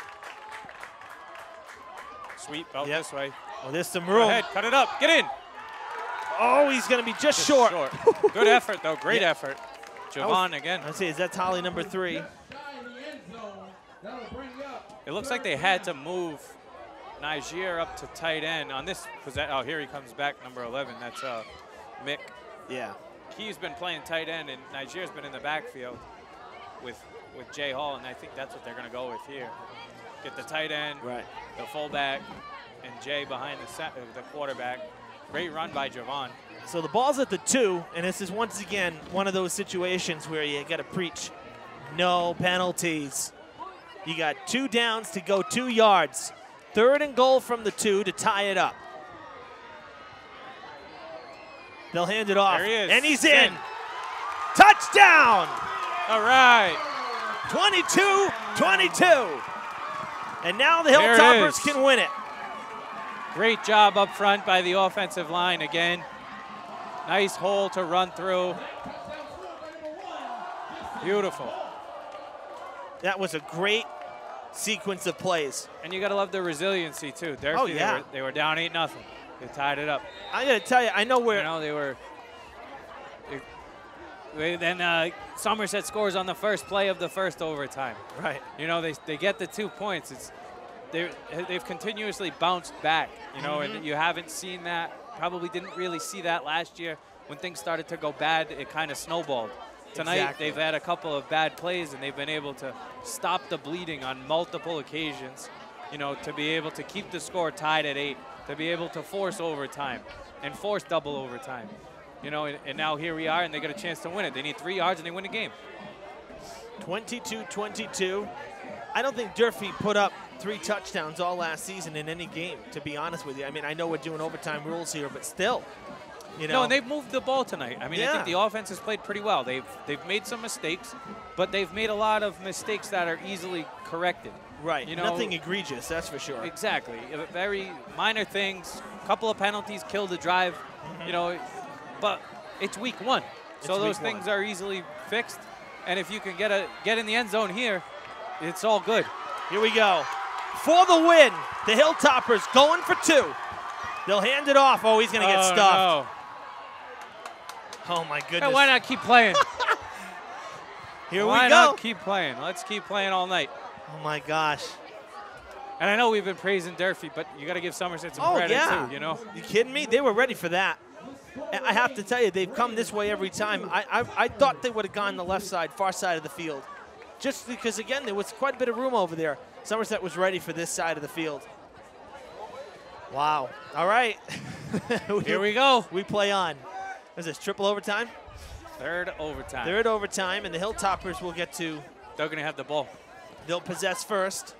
Sweep out this way. Oh, there's some Go room. ahead, cut it up, get in. Oh, he's going to be just short. Good effort, though, great Yeah. effort. Javon again. Let's see, that's Holly number 3. It looks like they had to move Niger up to tight end on this. Oh, here he comes back, number 11. That's Mick. Yeah. He's been playing tight end, and Niger's been in the backfield with Jay Hall, and I think that's what they're going to go with here. Get the tight end, the fullback, and Jay behind the quarterback. Great run by Javon. So the ball's at the 2, and this is once again one of those situations where you got to preach no penalties. You got 2 downs to go 2 yards. 3rd and goal from the 2 to tie it up. They'll hand it off. There he is. And he's in. Touchdown! All right. 22-22. And now the There it Hilltoppers is. can win it. Great job up front by the offensive line again. Nice hole to run through. Beautiful. That was a great sequence of plays. And you got to love the resiliency, too. Durfee, Oh, yeah. they were down 8-0. They tied it up. I got to tell you, I know where. You know, then Somerset scores on the first play of the first overtime. Right. You know, they get the 2 points. They've continuously bounced back, you know, and you haven't seen that. Probably didn't really see that last year. When things started to go bad, it kind of snowballed. Tonight, they've had a couple of bad plays, and they've been able to stop the bleeding on multiple occasions, you know, to be able to keep the score tied at 8, to be able to force overtime and force double overtime. You know, and now here we are, and they get a chance to win it. They need 3 yards, and they win the game. 22-22. I don't think Durfee put up 3 touchdowns all last season in any game, to be honest with you. I mean, I know we're doing overtime rules here, but still, you know. No, and they've moved the ball tonight. I mean, Yeah. I think the offense has played pretty well. They've made some mistakes, but they've made a lot of mistakes that are easily corrected. Right. You know, Nothing egregious, that's for sure. Exactly. Very minor things. A couple of penalties killed the drive. You know, but it's week 1, so It's those week things 1. are easily fixed. And if you can get in the end zone here, it's all good. Here we go. For the win, the Hilltoppers going for 2. They'll hand it off. Oh, he's going to get stuffed. No. Oh, my goodness. Hey, why not keep playing? Here why we go. not keep playing? Let's keep playing all night. Oh, my gosh. And I know we've been praising Durfee, but you got to give Somerset some Oh, credit, yeah. too, you know? You kidding me? They were ready for that. And I have to tell you, they've come this way every time. I thought they would have gone the left side, far side of the field. Just because, again, there was quite a bit of room over there. Somerset was ready for this side of the field. Wow. All right. Here we go. We play on. What is this, triple overtime? 3rd overtime. 3rd overtime, and the Hilltoppers will get to. They're going to have the ball. They'll possess first.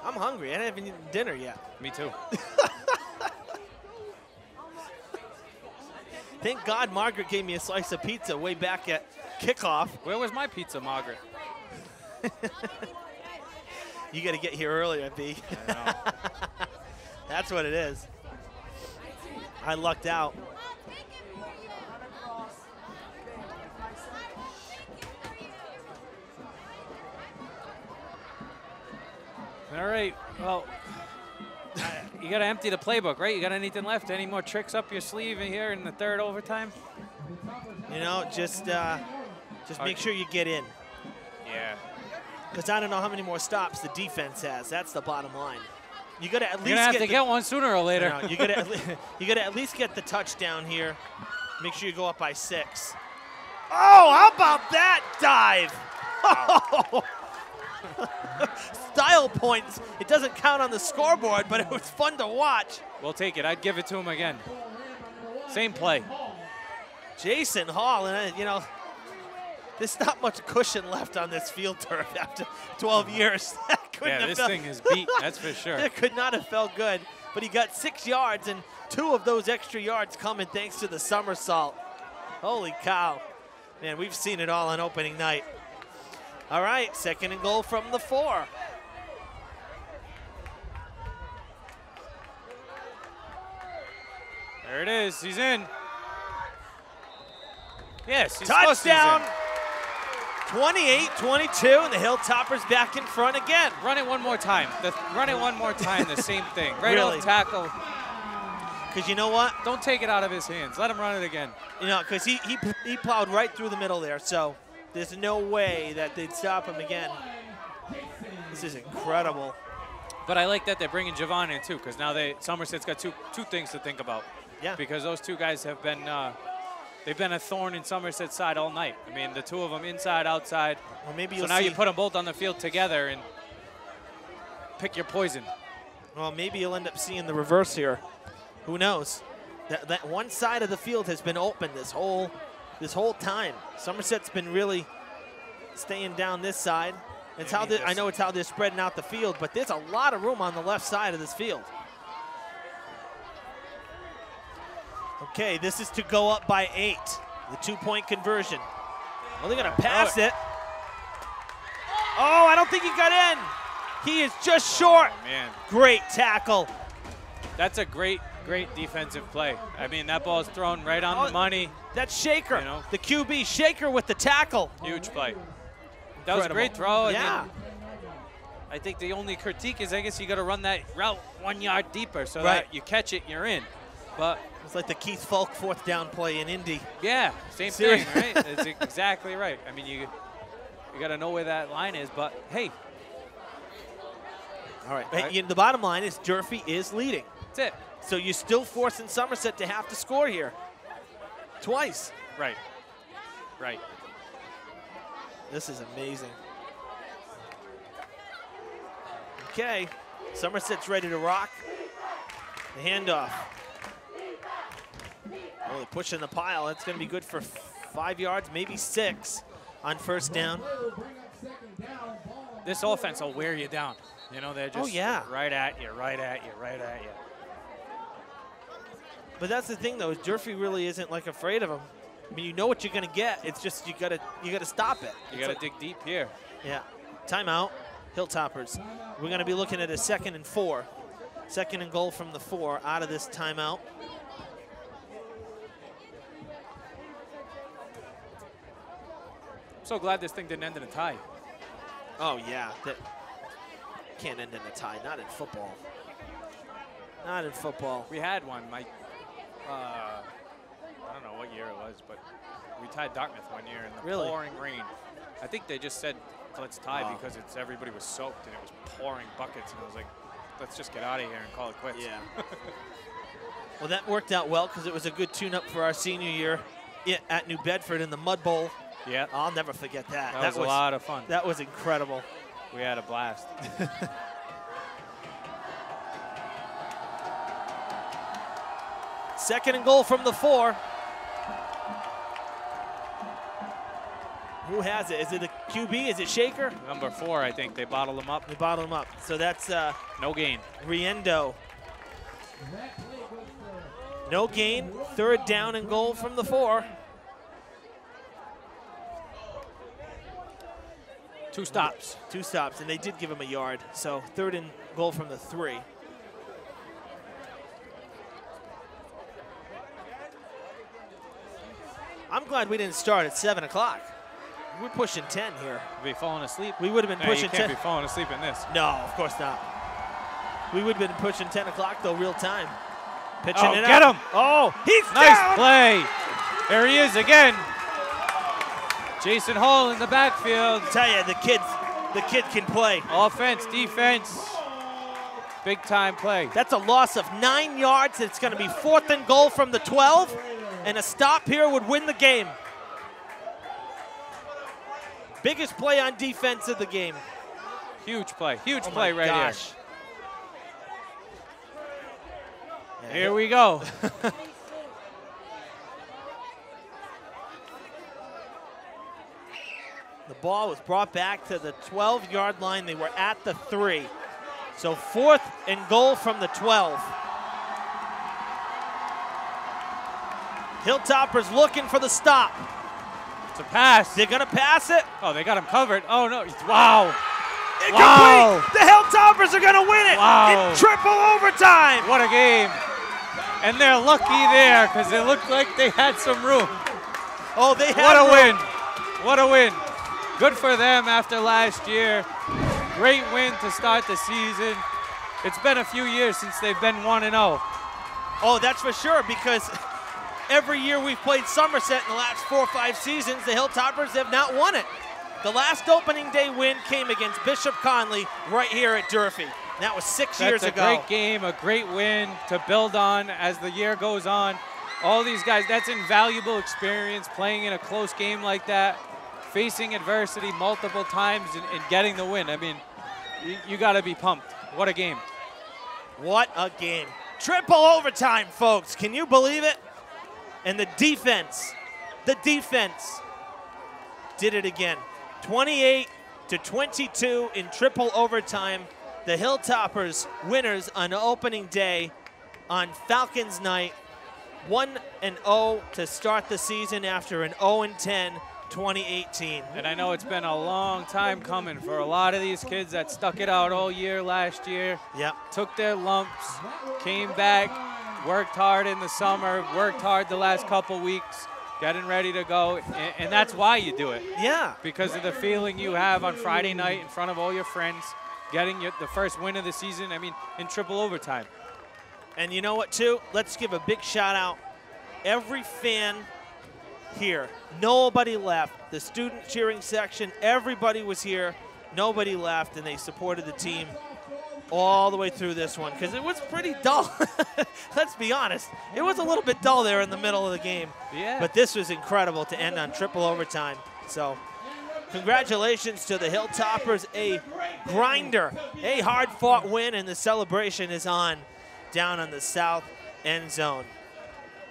I'm hungry. I haven't eaten dinner yet. Me too. Thank God Margaret gave me a slice of pizza way back at kickoff. Where was my pizza, Margaret? You got to get here earlier, B. I know. That's what it is. I lucked out. All right, well, you got to empty the playbook, right? You got anything left? Any more tricks up your sleeve in here in the 3rd overtime? You know, just make sure you get in. Yeah. Because I don't know how many more stops the defense has. That's the bottom line. You got to at least You're gonna have to get one sooner or later. You got to at least get the touchdown here. Make sure you go up by 6. Oh, how about that dive? Oh. Style points. It doesn't count on the scoreboard, but it was fun to watch. We'll take it. I'd give it to him again. Same play. Jason Hall, and you know, there's not much cushion left on this field turf after 12 years. Yeah, this thing is beat, that's for sure. It could not have felt good. but he got 6 yards, and 2 of those extra yards coming thanks to the somersault. Holy cow. Man, we've seen it all on opening night. All right, 2nd and goal from the 4. There it is. He's in. Yes, he's touchdown. 28-22, and the Hilltoppers back in front again. Run it one more time. Run it one more time, the same thing. Right Really? off tackle. Because you know what? Don't take it out of his hands. Let him run it again. You know, because he plowed right through the middle there, so there's no way that they'd stop him again. This is incredible. But I like that they're bringing Javon in too, because now Somerset's got two things to think about. Yeah. Because those 2 guys have been they've been a thorn in Somerset's side all night. I mean, the 2 of them inside, outside. Well, maybe so now you put them both on the field together and pick your poison. Well, maybe you'll end up seeing the reverse here. Who knows? That one side of the field has been open this whole time. Somerset's been really staying down this side. It's how I know it's how they're spreading out the field, but there's a lot of room on the left side of this field. Okay, this is to go up by 8. The 2-point conversion. Well, they're going to pass it. Oh, I don't think he got in. He is just short. Oh, man. Great tackle. That's a great defensive play. I mean, that ball's thrown right on the money. That's Shaker, you know? the QB. Shaker with the tackle. Huge play. That was a great throw. Yeah. I think the only critique is I guess you got to run that route 1 yard deeper so that you catch it, you're in. But it's like the Keith Falk 4th down play in Indy. Yeah, same thing, right? That's exactly right. I mean, you got to know where that line is, but hey. All right. The bottom line is Durfee is leading. That's it. So you're still forcing Somerset to have to score here. Twice. Right. Right. This is amazing. Okay. Somerset's ready to rock. The handoff. Oh, they're pushing the pile. That's going to be good for 5 yards, maybe 6 on 1st down. This offense will wear you down. You know, they're just right at you, right at you, right at you. But that's the thing, though, is Durfee really isn't like afraid of them. I mean, you know what you're going to get. It's just you gotta stop it. You got to dig deep here. Yeah. Timeout. Hilltoppers. We're going to be looking at a 2nd and 4. 2nd and goal from the 4 out of this timeout. I'm so glad this thing didn't end in a tie. Oh, yeah. That can't end in a tie. Not in football. Not in football. We had one. I don't know what year it was, but we tied Dartmouth one year in the pouring rain. I think they just said, let's tie because everybody was soaked and it was pouring buckets. And I was like, let's just get out of here and call it quits. Yeah. Well, that worked out well because it was a good tune-up for our senior year at New Bedford in the Mud Bowl. Yeah. I'll never forget that. That was a lot of fun. That was incredible. We had a blast. Second and goal from the 4. Who has it? Is it the QB? Is it Shaker? Number 4, I think. They bottled him up. They bottled him up. So that's no gain. Riendo. No gain. 3rd down and goal from the 4. 2 stops. 2 stops, and they did give him a yard. So 3rd and goal from the 3. I'm glad we didn't start at 7 o'clock. We're pushing 10 here. We'd be falling asleep. We would have been pushing 10. You can't be falling asleep in this. No, of course not. We would have been pushing 10 o'clock, though, real time. Pitching it get out. Him. Oh, he's nice down. Play. There he is again. Jason Hall in the backfield. I tell you, the kid can play. Offense, defense. Big time play. That's a loss of 9 yards. It's going to be 4th and goal from the 12. And a stop here would win the game. Biggest play on defense of the game. Huge play. Huge play right here. Yeah, here we go. The ball was brought back to the 12-yard line. They were at the 3. So 4th and goal from the 12. Hilltoppers looking for the stop. It's a pass. They're going to pass it. Oh, they got him covered. Oh, no. Wow. Incomplete. Wow. The Hilltoppers are going to win it Wow. in triple overtime. What a game. And they're lucky there because it looked like they had some room. Oh, they had What a room. win. What a win. Good for them after last year. Great win to start the season. It's been a few years since they've been 1-0. Oh, that's for sure, because every year we've played Somerset in the last 4 or 5 seasons, the Hilltoppers have not won it. The last opening day win came against Bishop Conley right here at Durfee. That was 6 years ago. That's a great game, a great win to build on as the year goes on. All these guys, that's invaluable experience playing in a close game like that, facing adversity multiple times and getting the win. I mean, you got to be pumped. What a game. What a game. Triple overtime, folks. Can you believe it? And the defense did it again. 28-22 in triple overtime. The Hilltoppers winners on opening day on Falcons night. 1-0 to start the season after an 0-10 2018. And I know it's been a long time coming for a lot of these kids that stuck it out all year last year. Yep. Took their lumps, came back, worked hard in the summer, worked hard the last couple weeks, getting ready to go, and that's why you do it. Yeah. Because of the feeling you have on Friday night in front of all your friends, getting the first win of the season, I mean, in triple overtime. And you know what, too? Let's give a big shout out. Every fan here, nobody left. The student cheering section, everybody was here. Nobody left, and they supported the team all the way through this one because it was pretty dull. Let's be honest. It was a little bit dull there in the middle of the game. Yeah. But this was incredible to end on triple overtime. So congratulations to the Hilltoppers, a grinder, a hard-fought win, and the celebration is on down on the south end zone.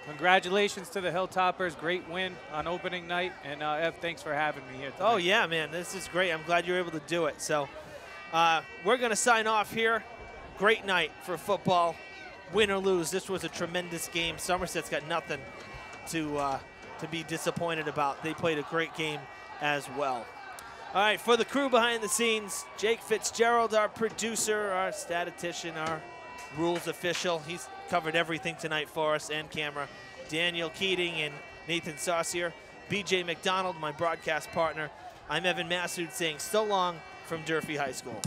Congratulations to the Hilltoppers. Great win on opening night. And Ev, thanks for having me here tonight. Oh, yeah, man. This is great. I'm glad you were able to do it. So we're going to sign off here. Great night for football. Win or lose, this was a tremendous game. Somerset's got nothing to be disappointed about. They played a great game as well. All right, for the crew behind the scenes, Jake Fitzgerald, our producer, our statistician, our rules official. He's covered everything tonight for us and camera. Daniel Keating and Nathan Saucier. BJ McDonald, my broadcast partner. I'm Evan Massoud saying so long from Durfee High School.